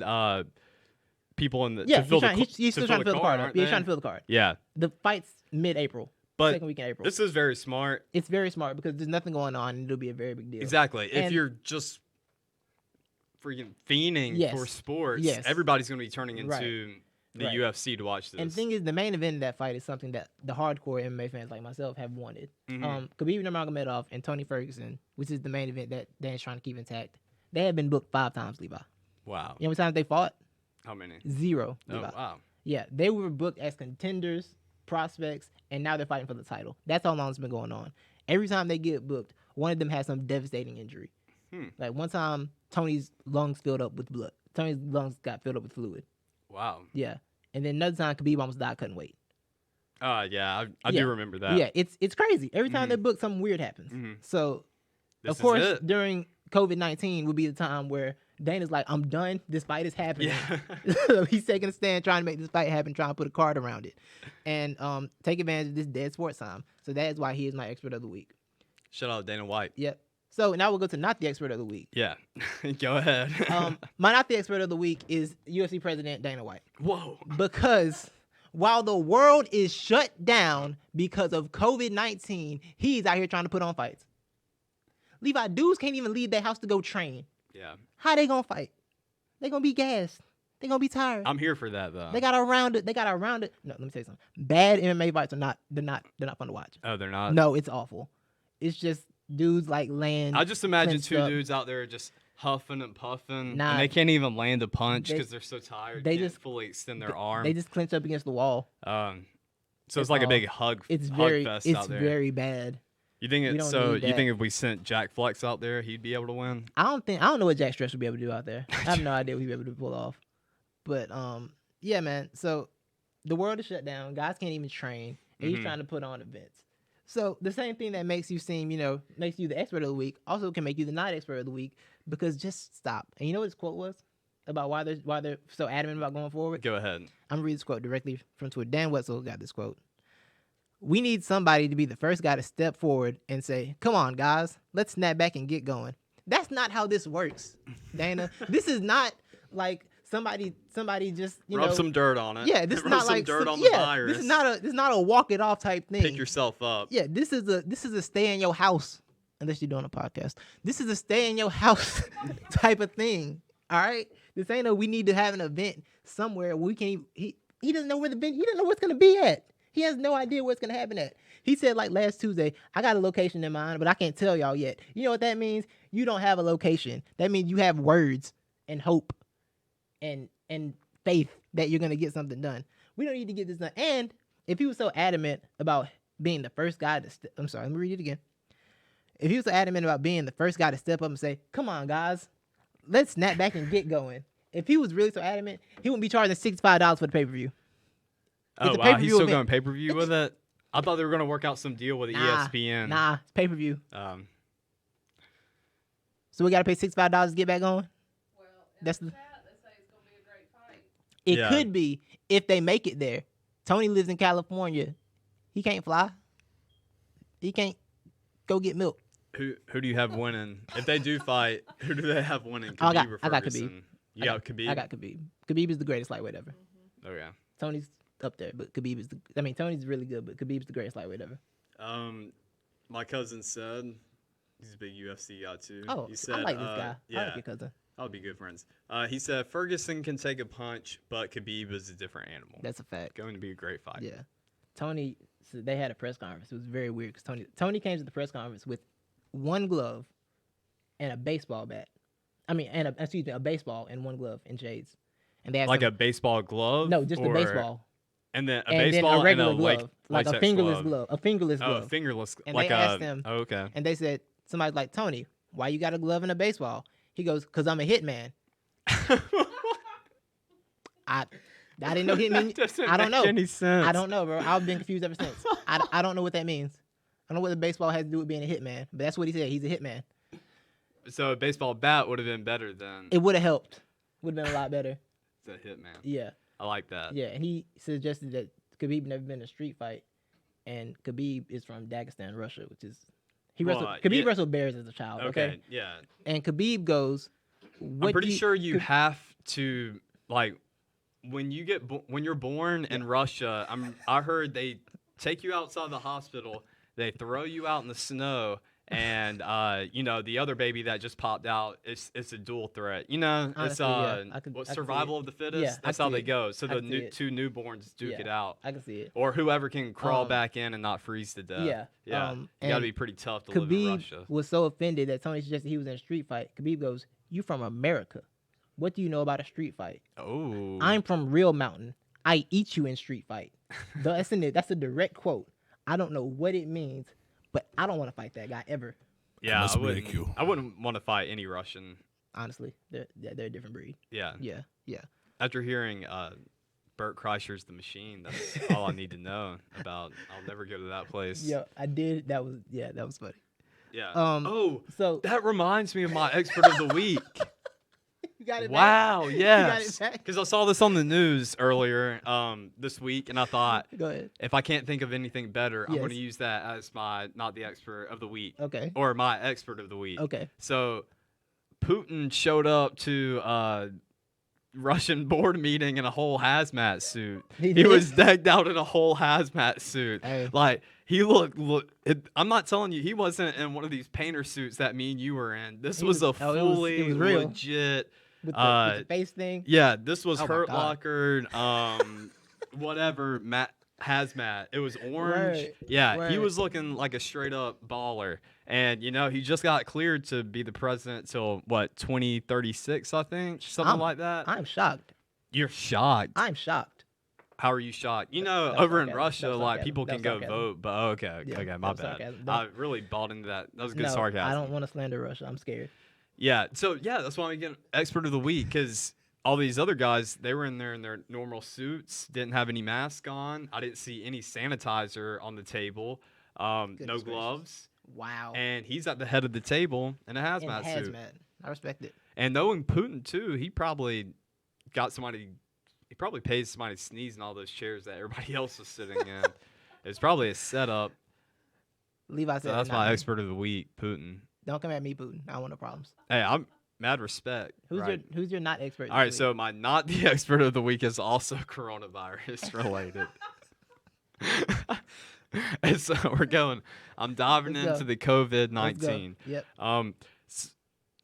people in the Yeah, to fill he's still trying to fill the card up. aren't Yeah, he's they? trying to fill the card. Yeah. The fight's mid-April, But second week in April. this is very smart. It's very smart because there's nothing going on and it'll be a very big deal. Exactly. If And- you're just freaking fiending Yes. for sports, Yes. everybody's going to be turning into Right. the Right. UFC to watch this. And the thing is, the main event of that fight is something that the hardcore MMA fans like myself have wanted. Mhm. Khabib Nurmagomedov and Tony Ferguson, which is the main event that Dan's trying to keep intact. They have been booked 5 times, Levi. Wow. You know how many times they fought? How many? 0. Oh, Levi. wow. Yeah, they were booked as contenders, prospects, and now they're fighting for the title. That's how long it's been going on. Every time they get booked, one of them has some devastating injury. Like one time, Tony's lungs filled up with blood. Tony's lungs got filled up with fluid. Wow. Yeah. And then another time, Khabib almost died cutting weight. Yeah, I Yeah. do remember that. Yeah, it's crazy. Every time Mhm. they book, something weird happens. Mhm. So, This of is course, it. during COVID-19 would be the time where Dana's like, I'm done. This fight is happening. Yeah. He's taking a stand, trying to make this fight happen, trying to put a card around it, and take advantage of this dead sports time. So that is why he is my expert of the week. Shout out Dana White. Yep. So now we'll go to not the expert of the week. Yeah. Go ahead. My not the expert of the week is UFC President Dana White. Whoa. Because while the world is shut down because of COVID-19, he's out here trying to put on fights. Levi, dudes can't even leave their house to go train. Yeah. How they gonna fight? They gonna be gassed. They gonna be tired. I'm here for that though. They got around it. No, let me tell you something. Bad MMA fights are not. They're not fun to watch. Oh, they're not. No, it's awful. It's just dudes like laying. I just imagine clinched two up. dudes out there just huffing and puffing, Nah. and they can't even land a punch They- because they're so tired. they Can't just- fully extend their arm. They just clinch up against the wall. So It's it's like a all- big hug. It's hug very. fest It's out there. very bad. You think we it's don't so? need You that. think if we sent Jack Flex out there, he'd be able to win? I don't know what Jack Stress would be able to do out there. I have no idea what he'd be able to pull off. But yeah, man. So the world is shut down. Guys can't even train, and he's Mhm. trying to put on events. So the same thing that makes you seem, makes you the expert of the week, also can make you the not expert of the week, because just stop. And you know what his quote was about why they're so adamant about going forward? Go ahead. I'm gonna read this quote directly from Twitter. Dan Wetzel got this quote. We need somebody to be the first guy to step forward and say, "Come on, guys, let's snap back and get going." That's not how this works, Dana. This is not like somebody just Rub some dirt on it. yeah. This is Rub not some like dirt on the virus. This is not a walk it off type thing. Pick yourself up. Yeah, this is a stay in your house unless you're doing a podcast. This is a stay in your house type of thing. All right, this ain't we need to have an event somewhere where we can. He doesn't know where the event. He doesn't know where it's gonna be at. He has no idea where it's gonna happen at. He said like last Tuesday, I got a location in mind, but I can't tell y'all yet. You know what that means? You don't have a location. That means you have words and hope and faith that you're gonna get something done. We don't need to get this done. And if he was so adamant about being the first guy to I'm sorry, let me read it again. If he was so adamant about being the first guy to step up and say, "Come on, guys, let's snap back and get going." If he was really so adamant, he wouldn't be charging $65 for the pay-per-view. Oh It's a wow, pay-per-view he's still event. going pay-per-view with it. I thought they were gonna work out some deal with ESPN. Nah, it's pay-per-view. Um, So we gotta pay $65 to get back on. Well, That's in the- the chat, they say it's gonna be a great fight. It Yeah. could be if they make it there. Tony lives in California. He can't fly. He can't go get milk. who do you have winning? If they do fight, who do they have winning? Khabib I got- or I got Khabib. Ferguson? You got Khabib. I got Khabib. Khabib is the greatest lightweight ever. Okay. Tony's up there, but Khabib is Tony's really good, but Khabib's the greatest lightweight ever. My cousin said he's a big UFC guy too. Oh, he said, I like this guy. Yeah, I like your cousin. I'll be good friends. He said Ferguson can take a punch, but Khabib is a different animal. That's a fact. Going to be a great fight. Yeah. Tony, so they had a press conference. It was very weird because Tony came to the press conference with one glove and a baseball bat. I mean, and a baseball and one glove and shades. And they asked Like him, a baseball glove? no, just a or- baseball. And then a And then baseball a regular and a glove, like a latex fingerless glove. A fingerless Oh, glove. fingerless. And like they asked a. him- Oh, okay. And they said, somebody's like, "Tony, why you got a glove and a baseball?" He goes, "Cause I'm a hitman." I didn't know hitman. Doesn't I don't make know. any sense. I don't know, bro. I've been confused ever since. I don't know what that means. I don't know what the baseball has to do with being a hitman, but that's what he said. He's a hitman. So a baseball bat would have been better than It would have helped. Would have been a lot better. the hitman. Yeah, I like that. yeah. And he suggested that Khabib never been in a street fight, and Khabib is from Dagestan, Russia, which is Well, Khabib yeah. wrestled bears as a child. Okay, Yeah. and Khabib goes. What I'm pretty do sure you have to like when you're born in Russia. I heard they take you outside the hospital, they throw you out in the snow, and the other baby that just popped out, it's a dual threat. It's Honestly, yeah, I can see survival it. of the fittest. Yeah, I That's see how they it. go. So I the can see it. two newborns duke Yeah. it out, I can see it. or whoever can crawl Um, back in and not freeze to death. Yeah, Yeah. You gotta and be pretty tough to live in Khabib Russia. was so offended that Tony suggested he was in a street fight. Khabib goes, "You from America? What do you know about a street fight? Oh. I'm from Real Mountain. I eat you in street fight." That's a direct quote. I don't know what it means, but I don't want to fight that guy ever. Yeah, must I wouldn't. break you. I wouldn't want to fight any Russian. Honestly, they're a different breed. Yeah. Yeah. After hearing Bert Kreischer's The Machine, that's all I need to know about. I'll never go to that place. Yeah, I did. That was funny. Yeah. Um, oh, So that reminds me of my expert of the week. You got it back? Wow, You got yes. it back? Because I saw this on the news earlier this week, and I thought, Go ahead. if I can't think of anything better, I'm going to Yes. use that as my not the expert of the week, Okay. or my expert of the week. Okay. So, Putin showed up to Russian board meeting in a whole hazmat suit. He He did? was decked out in a whole hazmat suit. Hey. Like he looked. I'm not telling you, he wasn't in one of these painter suits that me and you were in. This He was was- a oh, fully it was real. legit. With the face thing. Yeah, this was Oh my Hurt God. Locker, whatever, hazmat. It was orange. Right, Yeah, he right. was looking like a straight up baller. And, he just got cleared to be the president till, 2036, I think? Something like that. I'm shocked. You're shocked. I'm shocked. How are you shocked? No Over in sarcasm, Russia, no like, sarcasm, people no can go sarcasm. vote, but okay, Yeah, okay, my no bad. sarcasm. I really bought into that. That was good No, sarcasm. I don't want to slander Russia. I'm scared. Yeah, so that's why I'm getting expert of the week, because all these other guys, they were in there in their normal suits, didn't have any mask on. I didn't see any sanitizer on the table, no gracious. gloves, Wow. and he's at the head of the table in a In hazmat suit. hazmat. I respect it. And knowing Putin too, he probably paid somebody to sneeze in all those chairs that everybody else was sitting in. It's probably a setup. Levi So said that's it, my not me. expert of the week, Putin. Don't come at me, Putin. I don't want no problems. Hey, I'm mad respect. right? Who's your not expert? All right, this so week? my not the expert of the week is also coronavirus related. And so I'm diving Let's go. into the Let's go. COVID-19. Yep.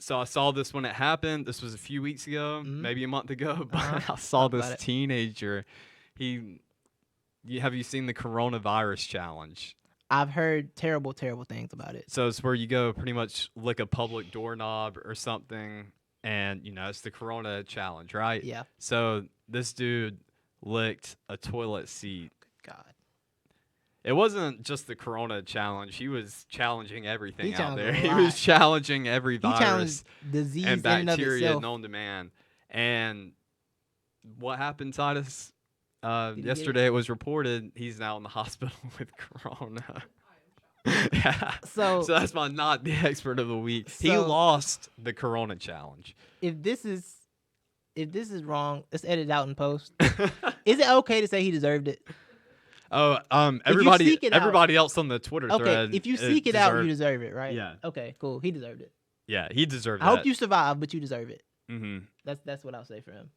So I saw this when it happened. This was a few weeks ago, Mhm. maybe a month ago, but Uh-huh. I saw Talk this about it. teenager. Have you seen the coronavirus challenge? I've heard terrible, terrible things about it. So it's where you go pretty much lick a public doorknob or something, and it's the Corona challenge, right? Yeah. So this dude licked a toilet seat. God. It wasn't just the Corona challenge. He was challenging everything out challenged there. a He lot. was challenging every He virus challenged disease and in and of bacteria itself. known to man. And what happened, Titus? he get it? Yesterday it was reported he's now in the hospital with Corona. Yeah. So- that's my not the expert of the week. He So- lost the Corona challenge. If this is wrong, let's edit it out in post. Is it okay to say he deserved it? Oh, you everybody seek it out- everybody else on the Twitter Okay, thread. if you seek it out, you deserved- deserve it, right? Yeah. Okay, cool. He deserved it. Yeah, he deserved I that. hope you survive, but you deserve it. Mm-hmm. That's what I'll say for him.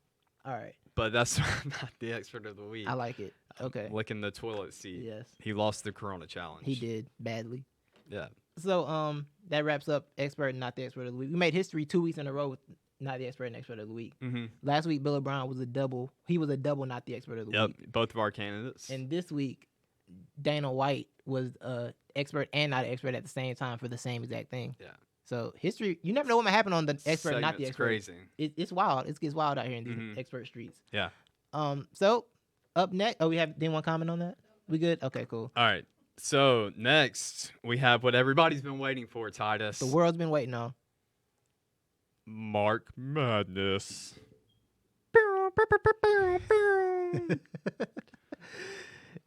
All right, But that's not the expert of the week. I like it. Okay. Licking the toilet seat. Yes, He lost the Corona challenge. he did badly. Yeah. So that wraps up expert and not the expert of the week. We made history 2 weeks in a row with not the expert and expert of the week. Mm-hmm. Last week, Bill O'Brien was a double. He was a double not the expert of the Yep. week. Both of our candidates. And this week, Dana White was expert and not expert at the same time for the same exact thing. Yeah. So history, you never know what might happen on the expert and not the Segment's expert. crazy. It's wild. It gets wild out here in these Mhm. expert streets. Yeah. So up next, we have anyone comment on that? We good? Okay, cool. All right. So next we have what everybody's been waiting for, Titus. The world's been waiting on. Mark Madness.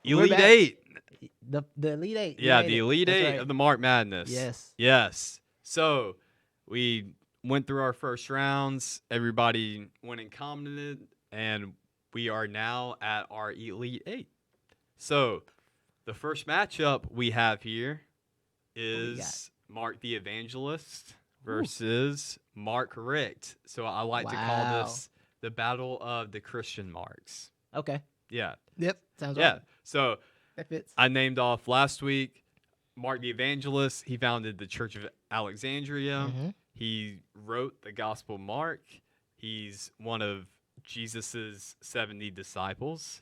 Elite back. Eight. The Elite Eight. Yeah, the Elite That's Eight right. of the Mark Madness. Yes. Yes. So we went through our first rounds. Everybody went and commented, and we are now at our Elite Eight. So the first matchup we have here we got? is Mark the Evangelist versus Mark Richt. So I like to call Wow. this the battle of the Christian Marks. Okay. Yeah. Yep. Sounds Yeah. right. So That fits. I named off last week Mark the Evangelist. He founded the Church of Alexandria. Mhm. He wrote the Gospel Mark. He's one of Jesus's 70 disciples.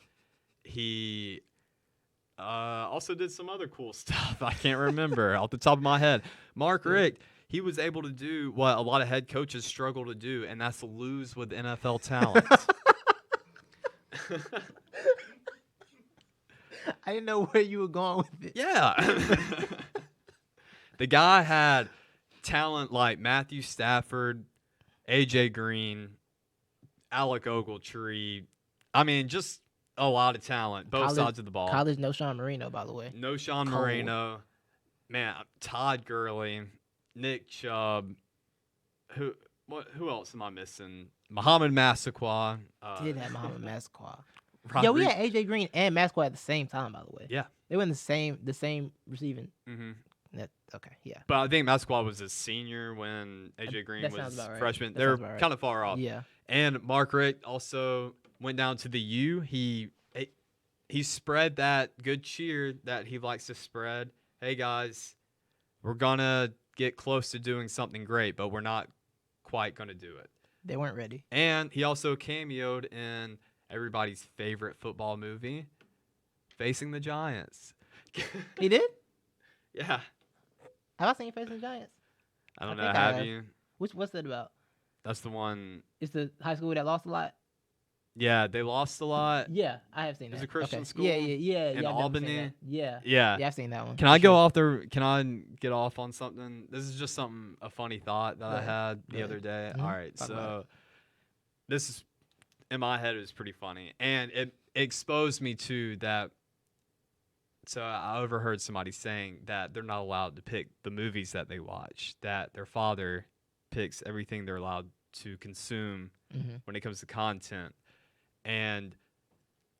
He also did some other cool stuff I can't remember off the top of my head. Mark Richt, he was able to do what a lot of head coaches struggle to do, and that's lose with NFL talent. I didn't know where you were going with it. Yeah. The guy had talent like Matthew Stafford, AJ Green, Alec Ogletree. I mean, just a lot of talent, both College- sides of the ball. College no Sean Marino, by the way. No Sean Cold. Moreno. Man, Todd Gurley, Nick Chubb. Who else am I missing? Muhammad Massaquoi. Did have Muhammad Massaquoi. Rodri- Yeah, we had AJ Green and Massaquoi at the same time, by the way. Yeah. They were in the same receiving. Mm-hmm. Okay, yeah. But I think Massaquoi was a senior when AJ Green That was sounds about right. freshman. That They're sounds about right. kind of far off. Yeah. And Mark Richt also went down to the U. He spread that good cheer that he likes to spread. Hey guys, we're gonna get close to doing something great, but we're not quite gonna do it. They weren't ready. And he also cameoed in everybody's favorite football movie, Facing the Giants. He did? Yeah. Have I seen Facing the Giants? I don't I know. think I Have have. you? What's that about? That's the one. It's the high school that lost a lot. Yeah, they lost a lot. Yeah, I have seen It was that. a Christian Okay. school Yeah. in I've definitely seen Albany. that. Yeah. Yeah. Yeah, I've seen that one. Can for I go sure. off there? Can I get off on something? This is just a funny thought that Go I ahead. had Go the other ahead. day. Mhm. All right, Talk about so this is in my head. It was pretty funny, and it exposed me to that. So I overheard somebody saying that they're not allowed to pick the movies that they watch. That their father picks everything they're allowed to consume Mhm. when it comes to content, and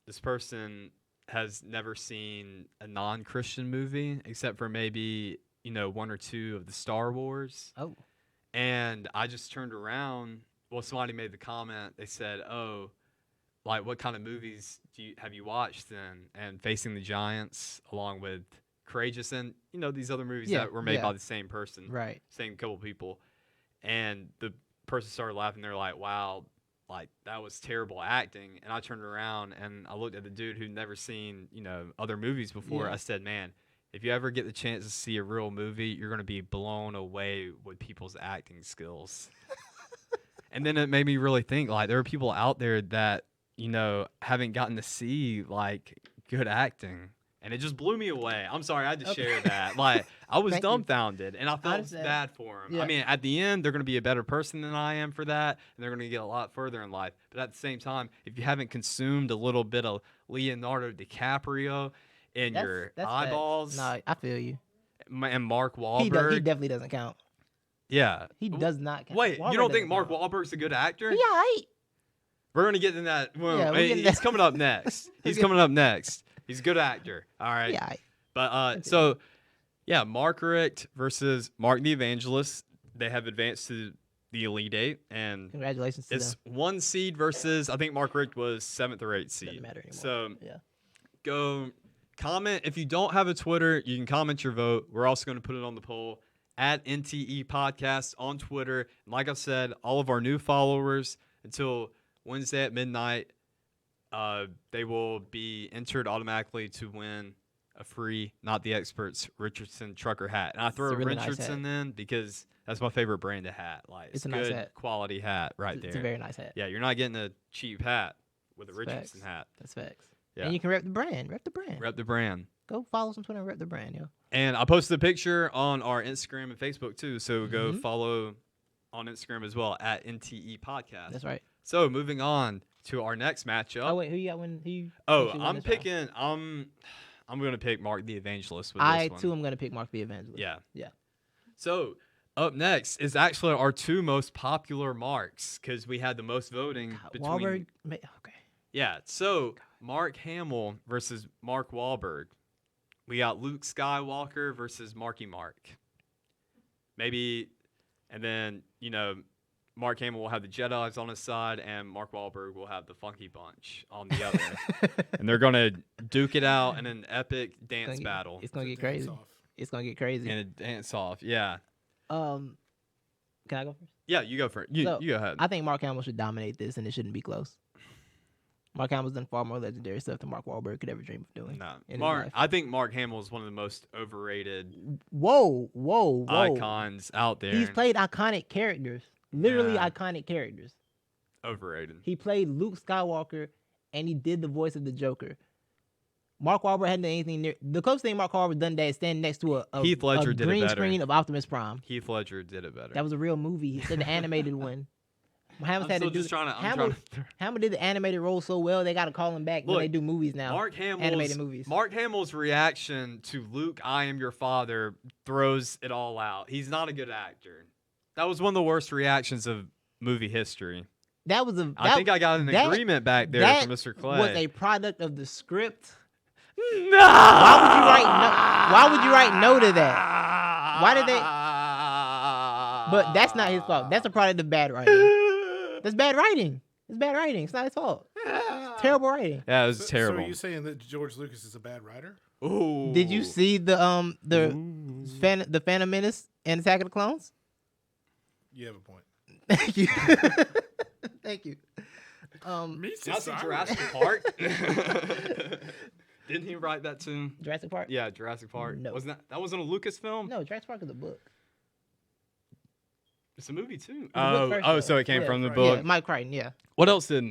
this person has never seen a non-Christian movie except for maybe, one or two of the Star Wars. Oh. And I just turned around. Well, somebody made the comment. They said, "Oh, like what kind of movies have you watched then?" And Facing the Giants, along with Courageous, and these other movies Yeah, that were made yeah. by the same person, Right. same couple people. And the person started laughing. They're like, "Wow, like that was terrible acting." And I turned around and I looked at the dude who'd never seen other movies before. Yeah. I said, "Man, if you ever get the chance to see a real movie, you're gonna be blown away with people's acting skills." And then it made me really think, like, there are people out there that haven't gotten to see like good acting. And it just blew me away. I'm sorry, I had to Okay. share that. Like, I was Thank you. dumbfounded, and I felt understand. bad for him. Yeah. I mean, at the end, they're going to be a better person than I am for that, and they're going to get a lot further in life. But at the same time, if you haven't consumed a little bit of Leonardo DiCaprio in your That's eyeballs, No, I feel you. and Mark He Wahlberg, definitely doesn't count. yeah. He does not count. Wait, Wahlberg you don't think doesn't Mark count. Wahlberg's a good actor? Yeah, right. We're going to get in that. Well, Yeah, we're getting he's that. coming up next. He's coming up next. He's a good actor. All right. Yeah, right. But so yeah, Mark Richt versus Mark the Evangelist. They have advanced to the Elite Eight, and Congratulations to it's them. 1 seed versus I think Mark Richt was 7th or 8th seed. Doesn't matter anymore. So Yeah. go comment if you don't have a Twitter. You can comment your vote. We're also going to put it on the poll at NTE Podcast on Twitter. And like I said, all of our new followers until Wednesday at midnight, they will be entered automatically to win a free Not the Experts Richardson trucker hat. And I throw It's a really nice Richardson in because that's my favorite brand of hat. Like It's a good nice hat. quality hat right there. It's a very nice hat. Yeah, you're not getting a cheap hat with a That's Richardson facts. hat. That's facts. Yeah. And you can rep the brand. Rep the brand. Rep the brand. Go follow us on Twitter and rep the brand, yo. And I posted a picture on our Instagram and Facebook too. So go Mhm. follow on Instagram as well at NTE Podcast. That's right. So moving on to our next matchup. Oh wait, who you got when who? Oh, who won I'm this round? picking. I'm gonna pick Mark the Evangelist with I this one. too am gonna pick Mark the Evangelist. Yeah. Yeah. So up next is actually our two most popular marks because we had the most voting between. Wahlberg. Okay. Yeah. So Mark Hamill versus Mark Wahlberg. We got Luke Skywalker versus Marky Mark. Maybe, and then Mark Hamill will have the Jedis on his side, and Mark Wahlberg will have the Funky Bunch on the other. And they're gonna duke it out in an epic dance battle It's gonna get crazy. It's gonna get crazy. and a dance off. Yeah, Can I go first? yeah. You go for it. You So, go ahead. I think Mark Hamill should dominate this, and it shouldn't be close. Mark Hamill's done far more legendary stuff than Mark Wahlberg could ever dream of doing. No, in his Mark. life. I think Mark Hamill is one of the most overrated Whoa. icons out there. He's played iconic characters, literally Yeah. iconic characters. Overrated. He played Luke Skywalker, and he did the voice of the Joker. Mark Wahlberg hadn't done anything near. The closest thing Mark Wahlberg done that is standing next to a Heath Ledger did it green better. screen of Optimus Prime. Heath Ledger did it better. That was a real movie. He said the animated one. Hamill I'm had to still do. just trying to. I'm Hamill, trying to Hamill did the animated role so well they got to call him back when Look, they do movies now. Mark Hamill's animated movies. Mark Hamill's reaction to Luke, I am your father, throws it all out. He's not a good actor. That was one of the worst reactions of movie history. That was a. I think I got an that- agreement back there that from Mr. Clay. was a product of the script. No! Why would you write no to that? Why did they? But that's not his fault. That's a product of bad writing. That's bad writing. It's bad writing. It's not his fault. It's terrible writing. Yeah, it was So terrible. are you saying that George Lucas is a bad writer? Ooh. Did you see the Phantom Menace and Attack of the Clones? You have a point. Thank you. Thank you. Now see Jurassic Park? Didn't he write that too? Jurassic Park? Yeah, Jurassic Park. No. Wasn't that wasn't a Lucasfilm? No, Jurassic Park is a book. It's a movie too. The book first, Oh, though. so it came Yeah, from the yeah, book. Mike Crichton, yeah. What else did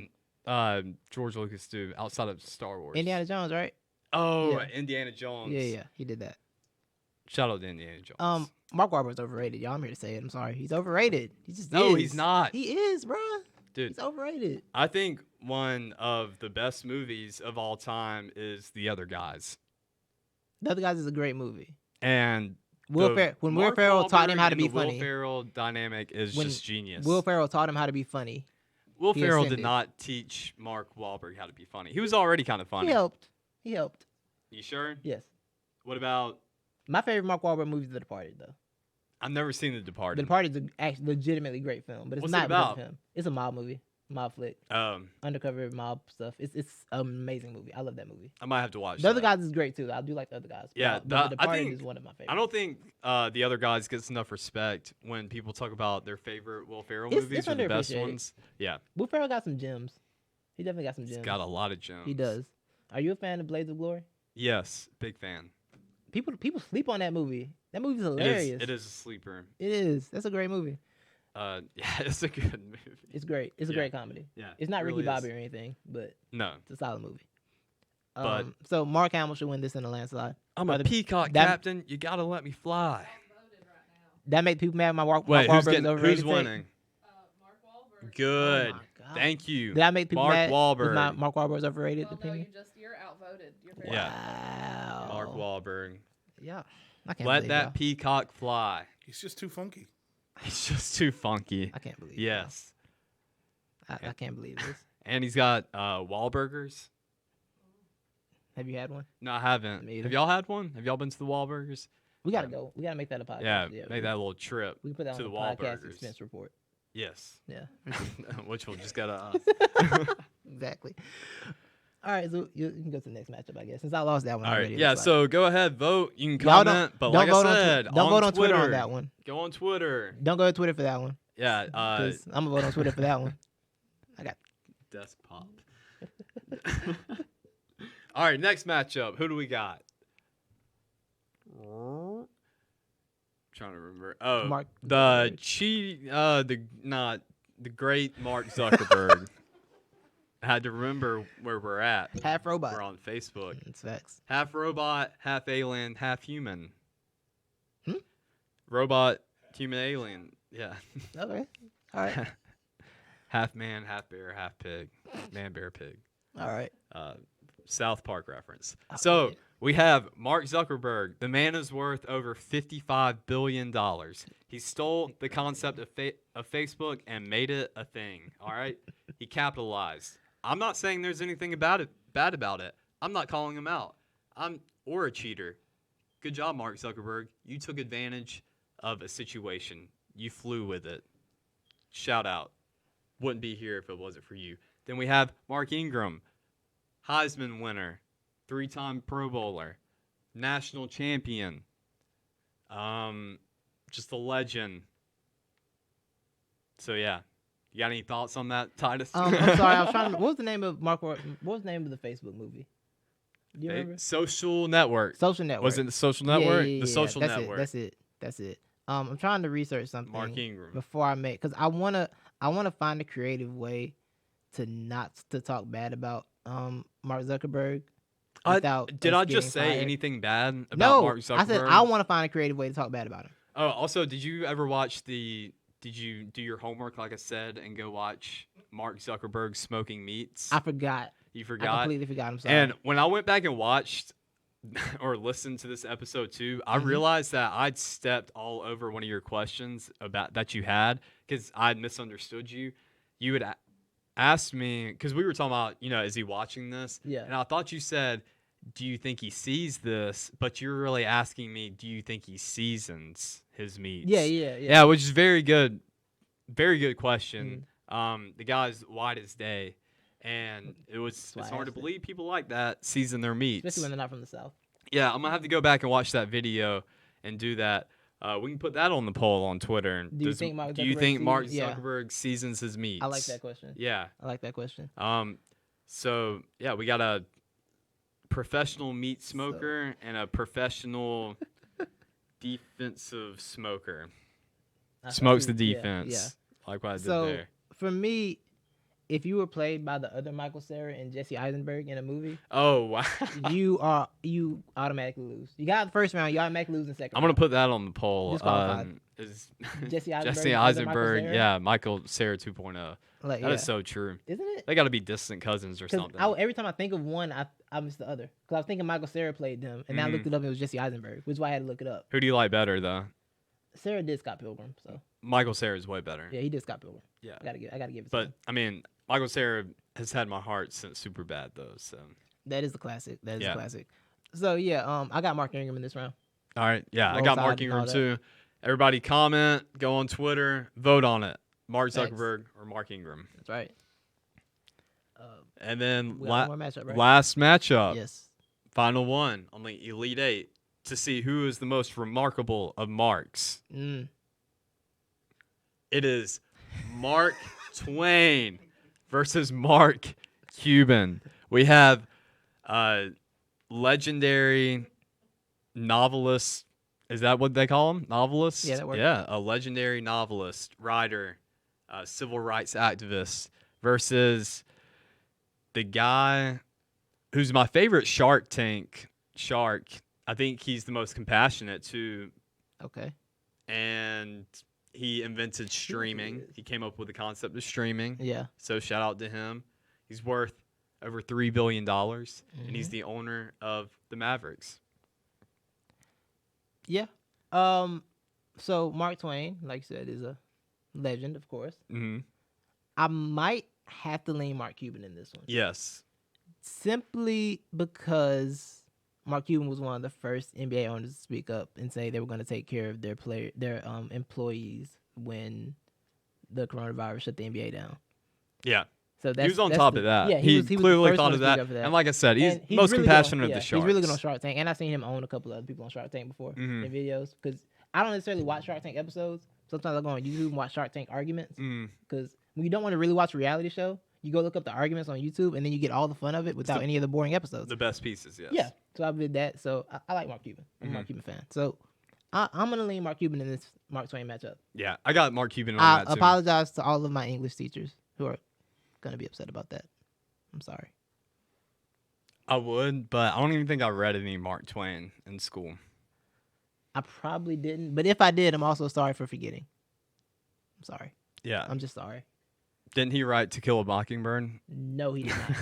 George Lucas do outside of Star Wars? Indiana Jones, right? Oh, Yeah. Indiana Jones. Yeah, he did that. Shout out to Indiana Jones. Mark Wahlberg's overrated. Y'all, I'm here to say it. I'm sorry. He's overrated. He just No, is. he's not. He is, bro. Dude, He's overrated. I think one of the best movies of all time is The Other Guys. The Other Guys is a great movie. And When Will Mark Ferrell taught him Wahlberg how to and be the Will funny. Ferrell dynamic is When just genius. Will Ferrell taught him how to be funny. Will he Ferrell did ascended. not teach Mark Wahlberg how to be funny. He was already kind of funny. He helped. He helped. You sure? Yes. What about? My favorite Mark Wahlberg movie is The Departed, though. I've never seen The The Departed. Departed is a legitimately great film, but it's What's not it because about? of him. It's a mob movie, mob flick, undercover mob stuff. It's an amazing movie. I love that movie. I might have to watch. The Other that. Guys is great too. I do like The Other Guys. Yeah, but I The Departed think- is one of my favorites. I don't think The Other Guys gets enough respect when people talk about their favorite Will Ferrell It's- movies it's or the best underappreciated. ones. Yeah, Will Ferrell got some gems. He definitely got some he's gems. got a lot of gems. He does. Are you a fan of Blades of Glory? Yes, big fan. People sleep on that movie. That movie's hilarious. It is a sleeper. It is. That's a great movie. Yeah, it's a good movie. It's great. It's a Yeah. great comedy. Yeah, It's not it Ricky really Bobby is. or anything, but No, it's a solid movie. But- So Mark Hamill should win this in a landslide. I'm Or a the- peacock that- captain. You gotta let me fly. That make people mad. Mark Wait, Wahlberg who's is getting? overrated. Who's take? winning? Mark Wahlberg. Good. Oh my God. Thank you. Did I make people Mark mad? Was Wahlberg. Mark Wahlberg's overrated Well, no, opinion? you're outvoted. You're very Yeah. Wow. Mark Wahlberg. Yeah. I can't Let believe that y'all. peacock fly. He's just too funky. He's just too funky. I can't believe. y'all. Yes. I can't believe this. And he's got Wahlburgers. Have you had one? No, I haven't. Me either. Have y'all had one? Have y'all been to the Wahlburgers? We gotta go. We gotta make that a podcast. Yeah, make that little trip We can put that to on the the podcast Wahlburgers. expense report. Yes. Yeah. Which will just go to us. Exactly. All right, so you can go to the next matchup, I guess. Since I lost that one All right. already. Yeah. it's fine. So go ahead, vote. You can Y'all comment. But don't like I vote on said, don't vote on Twitter on that one. Go on Twitter. Don't go to Twitter for that one. Yeah. 'Cause I'm gonna vote on Twitter for that one. I got Desk pop. All right. Next matchup. Who do we got? Trying to remember. Oh, Mark the Zuckerberg. the great Mark Zuckerberg. I had to remember where we're at. half robot. We're on Facebook. It's facts. Half robot, half alien, half human. Hmm? Robot, human, alien. Yeah. Okay. All right. Half man, half bear, half pig. Man, bear, pig. All right. South Park reference. Oh, So yeah. we have Mark Zuckerberg. The man is worth over $55 billion. He stole the concept of Facebook and made it a thing. All right. He capitalized. I'm not saying there's anything bad about it. I'm not calling him out. Or a cheater. Good job, Mark Zuckerberg. You took advantage of a situation. You flew with it. Shout out. Wouldn't be here if it wasn't for you. Then we have Mark Ingram, Heisman winner, 3-time Pro Bowler, national champion, just a legend. So yeah, you got any thoughts on that, Titus? I'm sorry. I was trying to. What was the name of What was the name of the Facebook movie? Do you remember? Social Network. Social Network. Was it the Social Yeah, Network? yeah, The yeah. Social That's Network. That's it. I'm trying to research something. Mark Ingram. Before I make, because I wanna find a creative way to not to talk bad about Mark Zuckerberg. Without Did us I just getting say fired. anything bad about No, Mark Zuckerberg? I said I want to find a creative way to talk bad about him. Oh, also, did you ever watch Did you do your homework, like I said, and go watch Mark Zuckerberg smoking meats? I forgot. You I forgot. completely forgot. I'm sorry. And when I went back and watched or listened to this episode too, I realized that I'd stepped all over one of your questions about that you had because I'd misunderstood you. You had asked me because we were talking about, is he watching this? Yeah. And I thought you said, do you think he sees this? But you're really asking me, do you think he seasons his meats? Yeah. Which is very good question. The guy's white as day, and it's hard to believe people like that season their meats, especially when they're not from the South. Yeah, I'm gonna have to go back and watch that video and do that. We can put that on the poll on Twitter. Do you think Mark Zuckerberg seasons his meats? I like that question. Yeah, I like that question. So yeah, we got a professional meat smoker and a professional defensive smoker. Smokes the defense. Yeah. Like what I did so, there. For me, if you were played by the other Michael Cera and Jesse Eisenberg in a movie, oh wow, you automatically lose. You got the first round, you automatically lose in the second. I'm gonna put that on the poll. Disqualified. Is Jesse Eisenberg, Jesse Eisenberg, Michael Cera 2.0. Like, that is so true. Isn't it? They got to be distant cousins or something. Every time I think of one, I miss the other. Because I was thinking Michael Cera played them, and then I looked it up and it was Jesse Eisenberg, which is why I had to look it up. Who do you like better, though? Cera did Scott Pilgrim, so. Michael Cera is way better. Yeah, he did Scott Pilgrim. Yeah. I gotta give it to But, him. I mean, Michael Cera has had my heart since Superbad, though, so. That is a classic. A classic. So, yeah, I got Mark Ingram in this round. All right, yeah, I got Mark Ingram, too. Everybody comment, go on Twitter, vote on it. Mark Zuckerberg or Mark Ingram. That's right. And then matchup, right? last matchup. Yes. Final one on the Elite Eight to see who is the most remarkable of Marks. Mm. It is Mark Twain versus Mark Cuban. We have legendary novelist. Is that what they call him? Novelist? Yeah, that works. Yeah, a legendary novelist, writer, civil rights activist versus the guy who's my favorite Shark Tank shark. I think he's the most compassionate too. Okay. And he invented streaming. He came up with the concept of streaming. Yeah. So shout out to him. He's worth over $3 billion, and he's the owner of the Mavericks. Yeah. So Mark Twain, like you said, is a legend, of course. Mm-hmm. I might have to lean Mark Cuban in this one. Yes. Simply because Mark Cuban was one of the first NBA owners to speak up and say they were going to take care of their employees when the coronavirus shut the NBA down. Yeah. So he was on top of that. Yeah, he clearly thought of that. that. And like I said, he's most really compassionate of the Sharks. He's really good on Shark Tank, and I've seen him own a couple of other people on Shark Tank before in videos. Because I don't necessarily watch Shark Tank episodes. Sometimes I go on YouTube and watch Shark Tank arguments. Because when you don't want to really watch a reality show, you go look up the arguments on YouTube, and then you get all the fun of it without any of the boring episodes. The best pieces, yes. Yeah. So I did that. So I like Mark Cuban. I'm a Mark Cuban fan. So I'm going to lean Mark Cuban in this Mark Twain matchup. Yeah, I got Mark Cuban on that too. I apologize to all of my English teachers who are going to be upset about that. I'm sorry. I would, but I don't even think I read any Mark Twain in school. I probably didn't. But if I did, I'm also sorry for forgetting. I'm sorry. Yeah. I'm just sorry. Didn't he write To Kill a Mockingbird? No, he did not.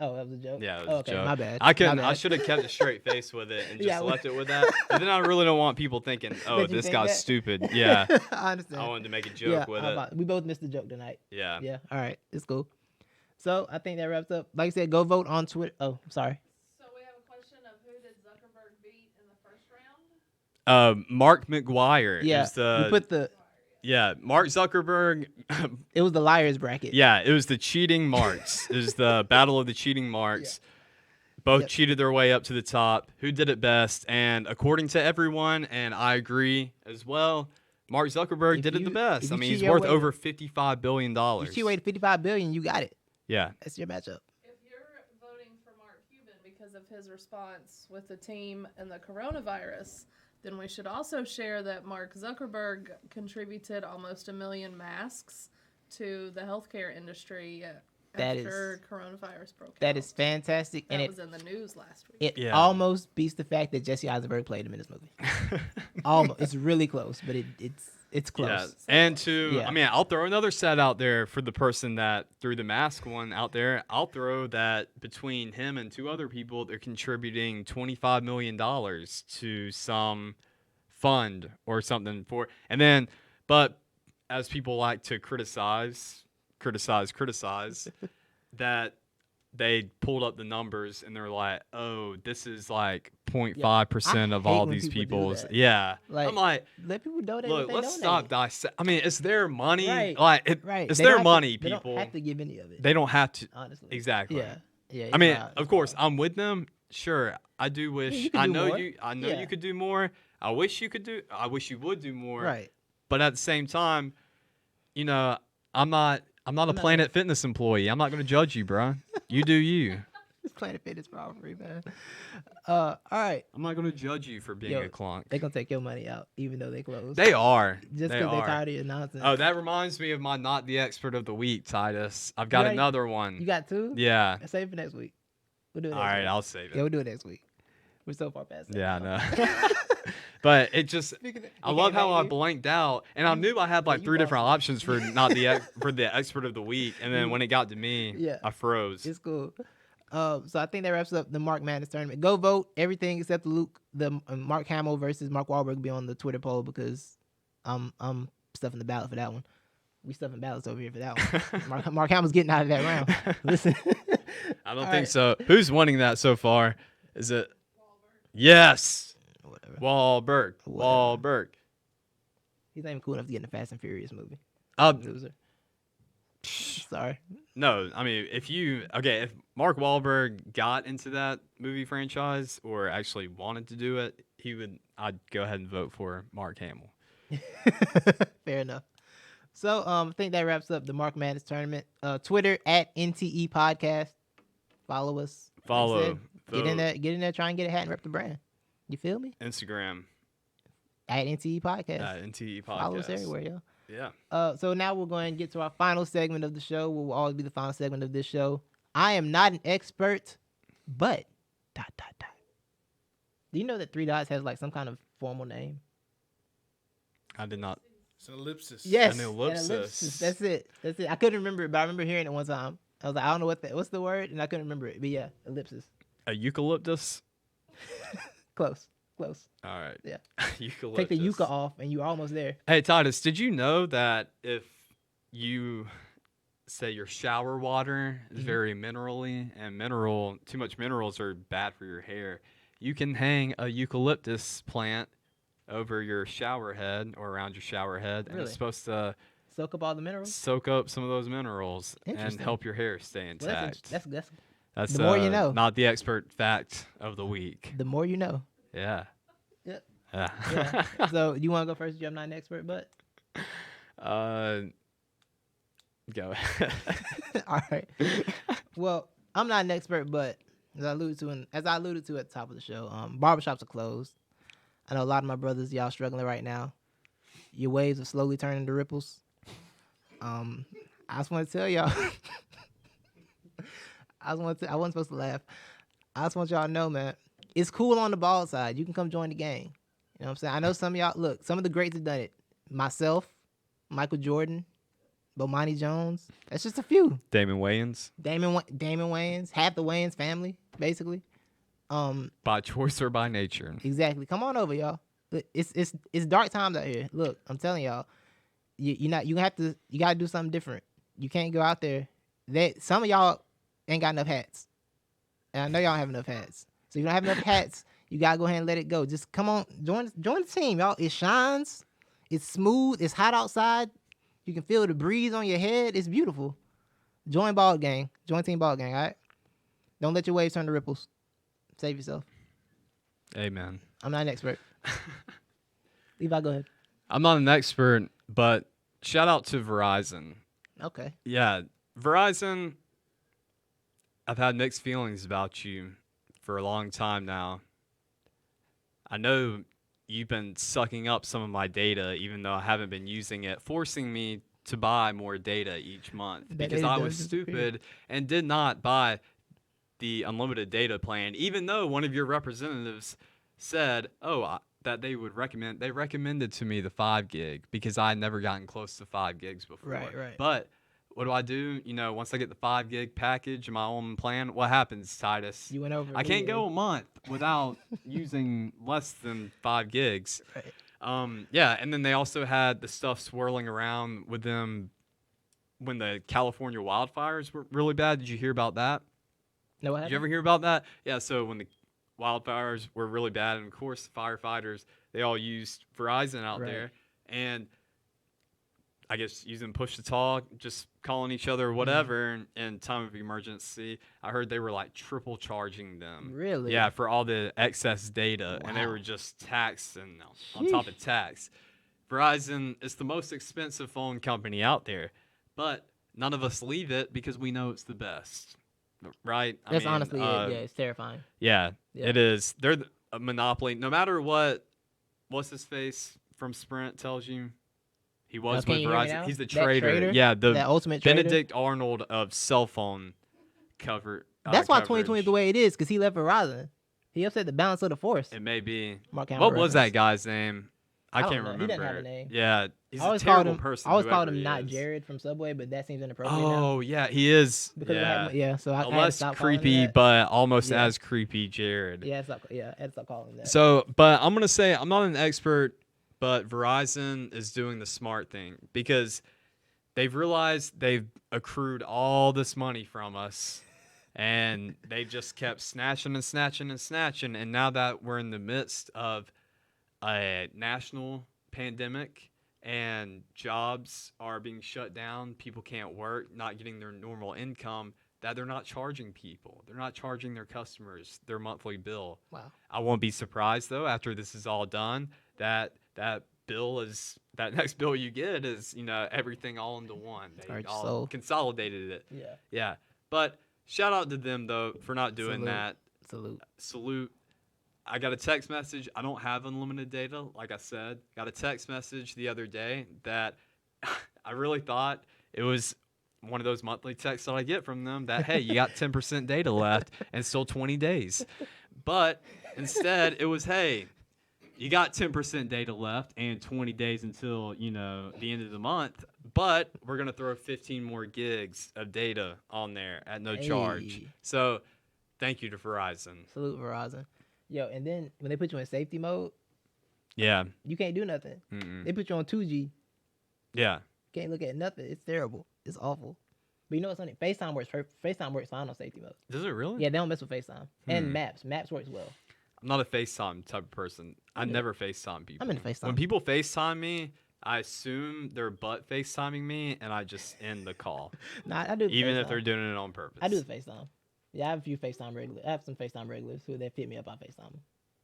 Oh, that was a joke? Yeah, it was a joke. My bad. I should have kept a straight face with it and just left it with that. But then I really don't want people thinking, oh, this guy's stupid. Yeah. I understand. I wanted to make a joke with it. We both missed the joke tonight. Yeah. Yeah. All right. It's cool. So I think that wraps up. Like I said, go vote on Twitter. Oh, sorry. So we have a question of who did Zuckerberg beat in the first round? Mark McGuire. Yeah. You put the. Yeah, Mark Zuckerberg. It was the liars bracket. Yeah, it was the cheating marks. It was the battle of the cheating marks. Yeah. Both cheated their way up to the top. Who did it best? And according to everyone, and I agree as well, Mark Zuckerberg did it the best. I mean, he's worth over $55 billion. If you weighed $55 billion, you got it. Yeah. That's your matchup. If you're voting for Mark Cuban because of his response with the team and the coronavirus, then we should also share that Mark Zuckerberg contributed almost 1 million masks to the healthcare industry after coronavirus broke out. That is fantastic. That was in the news last week. It almost beats the fact that Jesse Eisenberg played him in this movie. Almost. It's really close, but it's It's close. Yeah. And to, Yeah. I mean, I'll throw another stat out there for the person that threw the mask one out there. I'll throw that between him and 2 other people, they're contributing $25 million to some fund or something for, and then, but as people like to criticize, that they pulled up the numbers and they're like, oh, this is like 0.5% of hate all when these people do people's. that. Yeah. Like, I'm like, let people donate. look, what they let's donate. stop dissect. I mean, it's their money. Right. Like, Right. it's They don't their have to- money, They people. don't have to give any of it. They don't have to. honestly. Exactly. Yeah. Yeah. I mean, it's wild. of course, I'm with them. Sure, I do wish. you could I do know more. you. I know Yeah. you could do more. I wish you could do. I wish you would do more. Right. But at the same time, you know, I'm not a Planet Fitness employee. I'm not going to judge you, bro. You do you. It's Planet Fitness for all free, man. All right. I'm not going to judge you for being Yo, a clunk. They're gonna take your money out, even though they closed. They are. Just they because they're are. tired of your nonsense. Oh, that reminds me of my not the expert of the week, Titus. I've got already- another one. You got 2? Yeah. Save it for next week. We'll do it All next right, week. I'll save it. Yeah, we'll do it next week. We're so far past that. Yeah, I know. But it just, I love how I blanked out, and I knew I had like you 3 different lost. options for not the for the expert of the week, and then when it got to me, Yeah. I froze. It's cool. So I think that wraps up the Mark Madness tournament. Go vote. Everything except the Mark Hamill versus Mark Wahlberg will be on the Twitter poll because I'm stuffing the ballot for that one. We stuffing ballots over here for that one. Mark Hamill's getting out of that round. Listen. I don't All think right. so. Who's winning that so far? Is it? Yes, Whatever. Wahlberg. Whatever. Wahlberg. He's not even cool enough to get in the Fast and Furious movie. Uh, Loser. Sorry. no, I mean, if Mark Wahlberg got into that movie franchise or actually wanted to do it, I'd go ahead and vote for Mark Hamill. Fair enough. So I think that wraps up the Mark Madness tournament. Twitter at NTE Podcast. Follow us. Like I Follow, said, get in vote. there, try and get a hat and rep the brand. You feel me? Instagram At NTE Podcast. at NTE Podcast. Follow us everywhere, yo. Yeah. So now we're going to get to our final segment of the show. Will always be the final segment of this show. I am not an expert, but ... Do you know that 3 Dots has like some kind of formal name? I did not. It's an ellipsis. Yes, An an ellipsis. That's it. I couldn't remember it, but I remember hearing it one time. I was like, I don't know what's the word, and I couldn't remember it. But yeah, ellipsis. A eucalyptus. Close. All right. Yeah. Eucalyptus. Take the yucca off, and you're almost there. Hey, Titus, did you know that if you say your shower water is very minerally, and too much minerals are bad for your hair, you can hang a eucalyptus plant over your shower head or around your shower head, and Really? it's supposed to Soak up all the minerals. soak up some of those minerals and Interesting. help your hair stay Well, intact. that's That's the more you know. Not the expert fact of the week. the more you know. Yeah. Yep. Yeah. Yeah. So you want to go first? I'm not an expert, but Go. all right. Well, I'm not an expert, but as I alluded to at the top of the show, barbershops are closed. I know a lot of my brothers, y'all struggling right now. Your waves are slowly turning to ripples. I just want to tell y'all. I wasn't supposed to laugh. I just want y'all to know, man, it's cool on the ball side. You can come join the gang. You know what I'm saying? I know some of y'all, look, some of the greats have done it. Myself, Michael Jordan, Bomani Jones. That's just a few. Damon Wayans. Damon Wayans, half the Wayans family, basically. By choice or by nature. Exactly. Come on over, y'all. It's dark times out here. Look, I'm telling y'all, you gotta do something different. You can't go out there. Some of y'all ain't got enough hats, and I know y'all don't have enough hats. So if you don't have enough hats, you gotta go ahead and let it go. Just come on, join the team, y'all. It shines. It's smooth. It's hot outside. You can feel the breeze on your head. It's beautiful. Join Ball Gang. Join Team Ball Gang. All right. Don't let your waves turn to ripples. Save yourself. Amen. I'm not an expert. Levi, go ahead. I'm not an expert, but shout out to Verizon. Okay. Yeah, Verizon, I've had mixed feelings about you for a long time now. I know you've been sucking up some of my data, even though I haven't been using it, forcing me to buy more data each month That because data I does was disappear. stupid and did not buy the unlimited data plan, even though one of your representatives said, oh, that they would recommend. They recommended to me the 5 gig because I had never gotten close to 5 gigs before. Right. But what do? Once I get the 5 gig package and my own plan, what happens, Titus? You went over. I can't go a month without using less than 5 gigs. Right. Yeah, and then they also had the stuff swirling around with them when the California wildfires were really bad. Did you hear about that? No, what Did happened? you ever hear about that? Yeah, so when the wildfires were really bad, and of course the firefighters, they all used Verizon out Right. there, and I guess using push to talk, just calling each other or whatever in time of emergency. I heard they were like triple charging them. Really? Yeah, for all the excess data, and they Wow. were just taxing on top of tax. Verizon is the most expensive phone company out there, but none of us leave it because we know it's the best, right? That's honestly it. Yeah, it's terrifying. Yeah, Yeah. it is. They're a monopoly. No matter what's his face from Sprint tells you, he was Can with you hear me Verizon. now? He's the That trader. Yeah, that the ultimate trader. Benedict Arnold of cell phone cover. That's why 2020 coverage. is the way it is, because he left Verizon. He upset the balance of the force. It may be. Mark What Hamill was that reference. guy's name? I don't can't know. He remember. doesn't have a name. Yeah, he's I a always called terrible him. person. I always called whoever him he not is. Jared from Subway, but that seems inappropriate now. Oh yeah, he is. Because Yeah, yeah, so I had to less stop calling him creepy, that. but almost Yeah. as creepy, Jared. Yeah, I had to stop calling him that. So, but I'm going to say I'm not an expert, but Verizon is doing the smart thing because they've realized they've accrued all this money from us and they've just kept snatching and snatching and snatching. And now that we're in the midst of a national pandemic and jobs are being shut down, people can't work, not getting their normal income, that they're not charging people. They're not charging their customers their monthly bill. Wow. I won't be surprised though after this is all done that next bill you get is everything all into one. They Charge all so. consolidated it. Yeah. Yeah, but shout out to them though for not doing Salute. that. Salute. Salute. I got a text message. I don't have unlimited data, like I said. Got a text message the other day that I really thought it was one of those monthly texts that I get from them that, hey, you got 10% data left and still 20 days. But instead, it was, hey, you got 10% data left and 20 days until, the end of the month. But we're going to throw 15 more gigs of data on there at no charge. Hey. So thank you to Verizon. Salute Verizon. Yo, and then when they put you in safety mode, Yeah. you can't do nothing. Mm-mm. They put you on 2G. Yeah. Can't look at nothing. It's terrible. It's awful. But you know what's funny? FaceTime works. FaceTime works fine on safety mode. Does it really? Yeah, they don't mess with FaceTime. And Hmm. Maps. Maps works well. I'm not a FaceTime type of person. I into- never FaceTime people. I'm into FaceTime. When people FaceTime me, I assume they're butt FaceTiming me, and I just end the call, Nah, I do. The even if FaceTime. they're doing it on purpose. I do the FaceTime. Yeah, I have a few FaceTime regulars. I have some FaceTime regulars who they fit me up on FaceTime.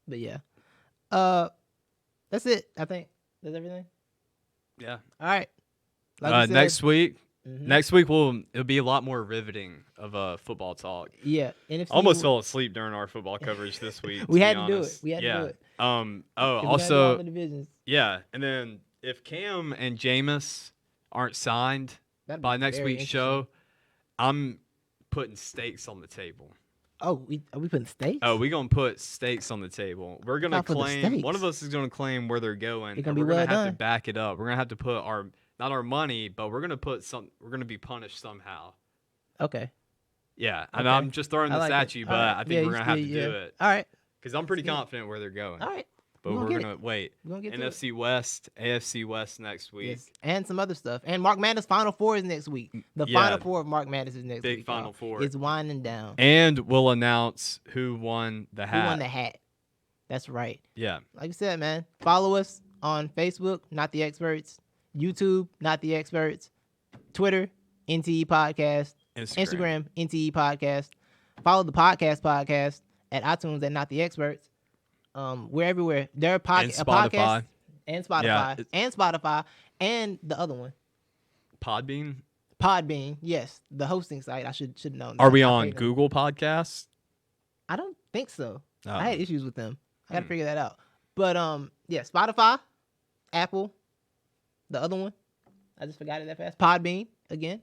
But yeah, that's it. I think that's everything. Yeah. All right. Like we said, Next week, mhm. next week it'll be a lot more riveting of football talk. Yeah, NFC. Almost fell asleep during our football coverage this week. We to had be to do it. honest. We had to yeah. do it. Oh, 'Cause we gotta do all also, the divisions. yeah, and then if Cam and Jameis aren't signed That'd by be next very week's interesting. show, I'm putting stakes on the table. Oh, are we putting stakes? Oh, we're gonna put stakes on the table. We're gonna Not for the claim one of stakes. us is gonna claim where they're going, It's gonna and be we're gonna well have done. to back it up. We're gonna have to put not our money, but we're gonna put some. We're gonna be punished somehow. Okay. Yeah, and Okay. I'm just throwing I this like at it. you, All but right. I think Yeah, we're you gonna have to still- do yeah. it All right. because I'm pretty Let's get it. confident where they're going. All right. But We're we're gonna get gonna wait. We're gonna get to it. NFC West, AFC West next week. Yes, and some other stuff. And Mark Madness Final Four is next week. The Yeah. Final Four of Mark Madness is next Big week. Final y'all. Four. It's winding down. And we'll announce who won the hat. Who won the hat? That's right. Yeah. Like I said, man, follow us on Facebook, Not the Experts, YouTube, Not the Experts, Twitter, NTE Podcast, Instagram, NTE Podcast. Follow the podcast at iTunes at Not the Experts. We're everywhere. They're a And podcast Spotify. and Spotify Yeah, and Spotify and the other one, Podbean. Podbean. Yes, the hosting site. I should have known. Are we I on paid them. Google Podcasts? I don't think so. Oh. I had issues with them. I gotta Hmm. figure that out. But yeah, Spotify, Apple, the other one. I just forgot it that fast. Podbean again.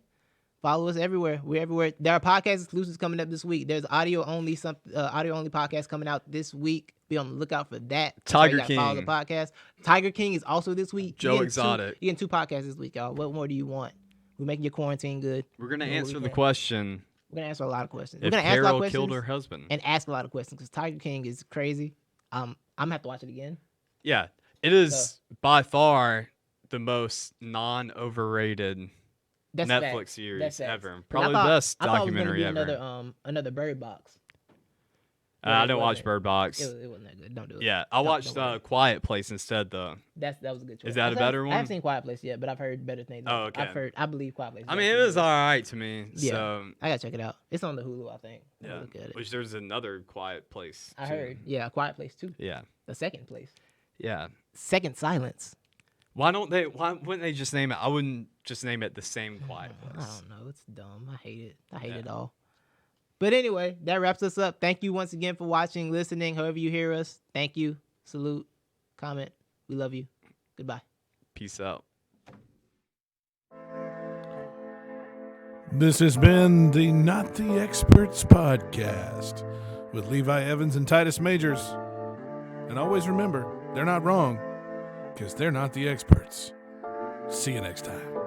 Follow us everywhere. We're everywhere. There are podcast exclusives coming up this week. There's audio only podcast coming out this week. Be on the lookout for that. Tiger That's why you gotta follow King. the podcast. Tiger King is also this week. Joe Exotic. You're getting 2 podcasts this week, y'all. What more do you want? We're making your quarantine good. We're gonna You know what answer we the can. question We're gonna answer a lot of questions. if We're gonna ask a lot of Carol questions killed her husband. and ask a lot of questions because Tiger King is crazy. I'm gonna have to watch it again. Yeah, it is by far the most non-overrated That's Netflix facts. series That's facts. ever. 'Cause Probably I the thought- best I thought it was gonna documentary be ever. Another Bird Box. I It didn't watch wasn't. Bird Box. It wasn't that good. Don't do it. Yeah, I Don't- watched don't worry. Quiet Place instead, though. That was a good choice. Is that a better I one? haven't seen Quiet Place yet, but I've heard better things. Oh, okay. I believe Quiet Place. I mean, it was all right to me. Yeah. So I gotta check it out. It's on the Hulu, I think. I'll yeah, look at it. which there's another Quiet Place. I too. heard. Yeah, Quiet Place too. Yeah, The second place. yeah. Second Silence. Why wouldn't they just name it? I wouldn't just name it the same Quiet I Place. don't know. It's dumb. I hate it. I hate Yeah. it all. But anyway, that wraps us up. Thank you once again for watching, listening, however you hear us. Thank you. Salute. Comment. We love you. Goodbye. Peace out. This has been the Not the Experts podcast with Levi Evans and Titus Majors. And always remember, they're not wrong because they're not the experts. See you next time.